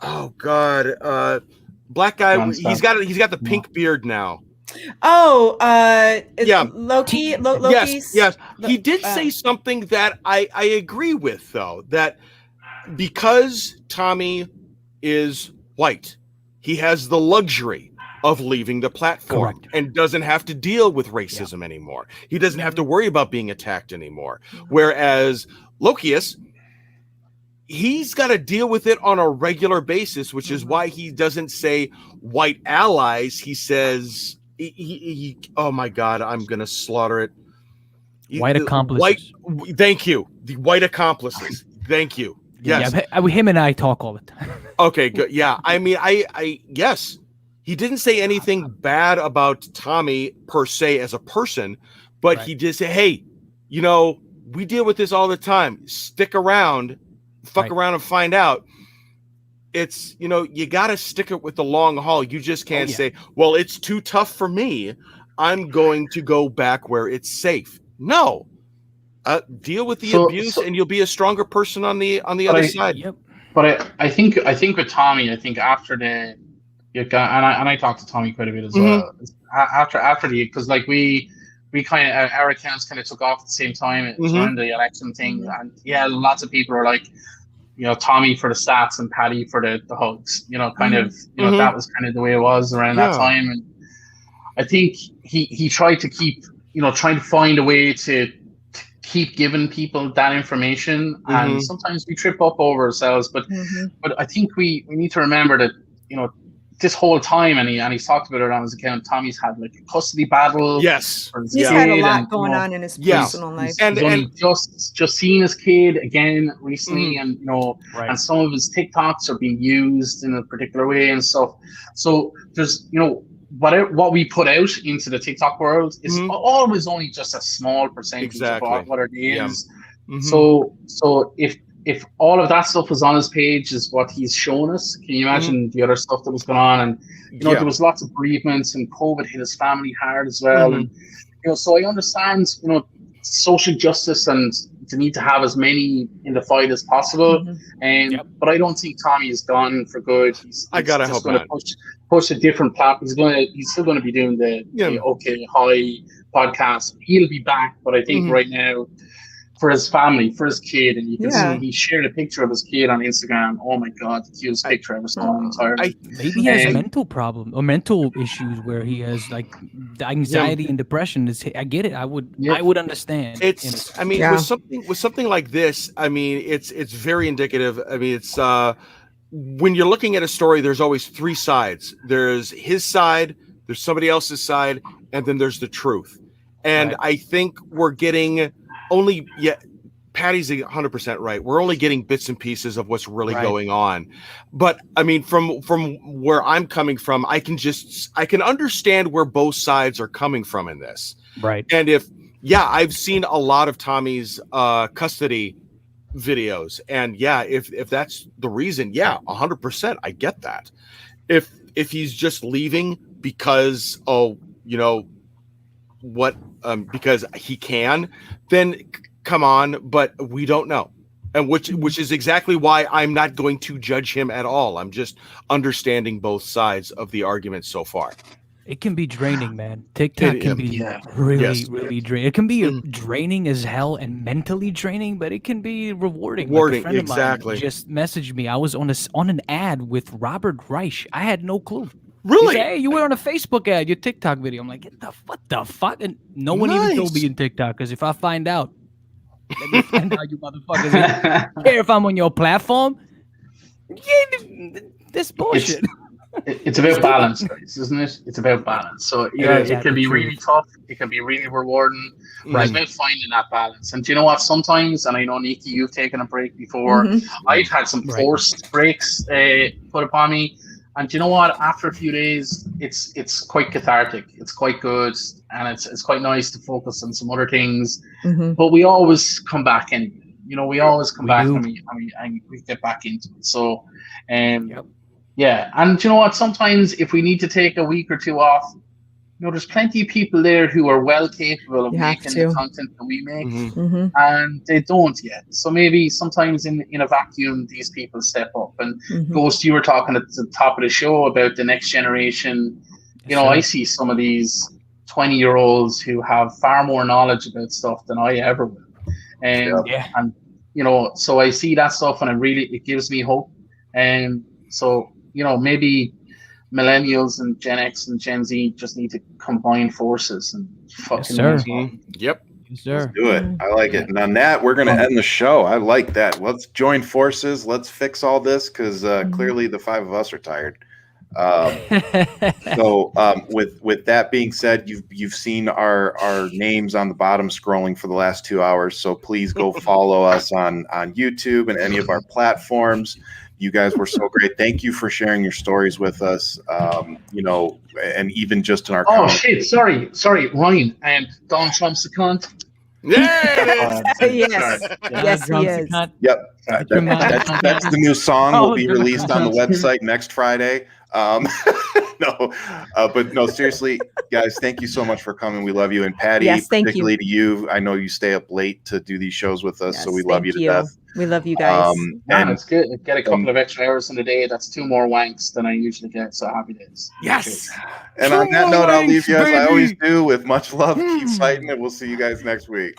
Oh God, black guy. He's got the pink beard now. Oh, yeah, Loki. Loki's. Yes. He did say something that I agree with, though, that because Tommy is white, he has the luxury of leaving the platform. Correct. And doesn't have to deal with racism anymore. He doesn't have to worry about being attacked anymore. Whereas Lokius, he's got to deal with it on a regular basis, which is why he doesn't say white allies. He says, oh my God, I'm going to slaughter it. White accomplices. Thank you. The white accomplices. Thank you. Yes. Yeah, him and I talk all the time. Okay, good. Yeah. I mean, yes, he didn't say anything bad about Tommy per se as a person, but he did say, hey, you know, we deal with this all the time. Stick around, fuck around and find out. It's, you know, you got to stick it with the long haul. You just can't say, well, it's too tough for me. I'm going to go back where it's safe. No. Deal with the abuse, and you'll be a stronger person on the other side. Yep. But I think with Tommy, I think after and I talked to Tommy quite a bit as well. After because like we kind of our accounts kind of took off at the same time. It was around the election thing, and lots of people are like, you know, Tommy for the stats and Paddy for the hugs. You know, kind of, you know, that was kind of the way it was around that time, and I think he tried to keep, you know, trying to find a way to keep giving people that information, and sometimes we trip up over ourselves, but I think we need to remember that, you know, this whole time, and he's talked about it on his account, Tommy's had like a custody battle. Yes, he's had a lot going on in his personal life. He's only just seen his kid again recently, and you know, and some of his TikToks are being used in a particular way and stuff. So there's, you know, what we put out into the TikTok world is always only just a small percentage of what it is. So if all of that stuff was on his page is what he's shown us, can you imagine the other stuff that was going on? And you know, there was lots of bereavements, and COVID hit his family hard as well. And you know, so I understand, you know, social justice and the need to have as many in the fight as possible. But I don't think Tommy is gone for good. He's just going to push a different platform. He's still going to be doing the OK Hi podcast. He'll be back, but I think right now, for his family, for his kid, and you can see he shared a picture of his kid on Instagram. Oh my God, the cutest picture ever saw in his entire life. Maybe he has mental problem or mental issues where he has like anxiety and depression. I get it. I would understand. It's. I mean, with something like this, I mean, it's very indicative. I mean, it's when you're looking at a story, there's always three sides. There's his side, there's somebody else's side, and then there's the truth. And I think we're getting Paddy's 100% right. We're only getting bits and pieces of what's really going on. But I mean, from where I'm coming from, I can understand where both sides are coming from in this. Right. And I've seen a lot of Tommy's custody videos, and if that's the reason, 100%, I get that. If he's just leaving because because he can, then come on, but we don't know. And which is exactly why I'm not going to judge him at all. I'm just understanding both sides of the argument so far. It can be draining, man. TikTok can be really draining. It can be draining as hell and mentally draining, but it can be rewarding. Like a friend of mine just messaged me. I was on an ad with Robert Reich. I had no clue. Really? He said, hey, you were on a Facebook ad, your TikTok video. I'm like, what the fuck? And no one even told me in TikTok, because if I find out, let me find out, you motherfuckers. I don't care if I'm on your platform. This bullshit. It's about balance, guys, isn't it? It's about balance. So it can be really tough. It can be really rewarding. It's about finding that balance. And do you know what? Sometimes, and I know, Nikki, you've taken a break before. I've had some forced breaks put upon me. And do you know what? After a few days, it's quite cathartic. It's quite good, and it's quite nice to focus on some other things. But we always come back anyway. You know, we always come back and we get back into it. So, yeah. And you know what? Sometimes if we need to take a week or two off, there's plenty of people there who are well capable of You have making the to. content that we make, Mhm. and they don't yet. So maybe sometimes in a vacuum, these people step up. And Mhm. Ghost, you were talking at the top of the show about the next generation. I see some of these 20-year-olds who have far more knowledge about stuff than I ever will. And so I see that stuff, and it gives me hope. And so, maybe millennials and Gen X and Gen Z just need to combine forces and fucking Yep. Yes, sir. Let's do it. I like it. And on that, we're going to end the show. I like that. Let's join forces. Let's fix all this, because clearly the five of us are tired. So with that being said, you've seen our names on the bottom scrolling for the last 2 hours. So please go follow us on YouTube and any of our platforms. You guys were so great. Thank you for sharing your stories with us. And even just in our comments. Shit, sorry, Ryan. And Donald Trump's a cunt. Yeah, Yes, he is. Yep. That's the new song. Will be released on the website next Friday. But seriously, guys, thank you so much for coming. We love you. And Paddy, particularly to you, I know you stay up late to do these shows with us, so we love you to death. We love you guys. And it's good. Get a couple of extra hours in a day. That's 2 more wanks than I usually get. So happy days. Yes. And on that note, I'll leave you as I always do with much love. Keep fighting, and we'll see you guys next week.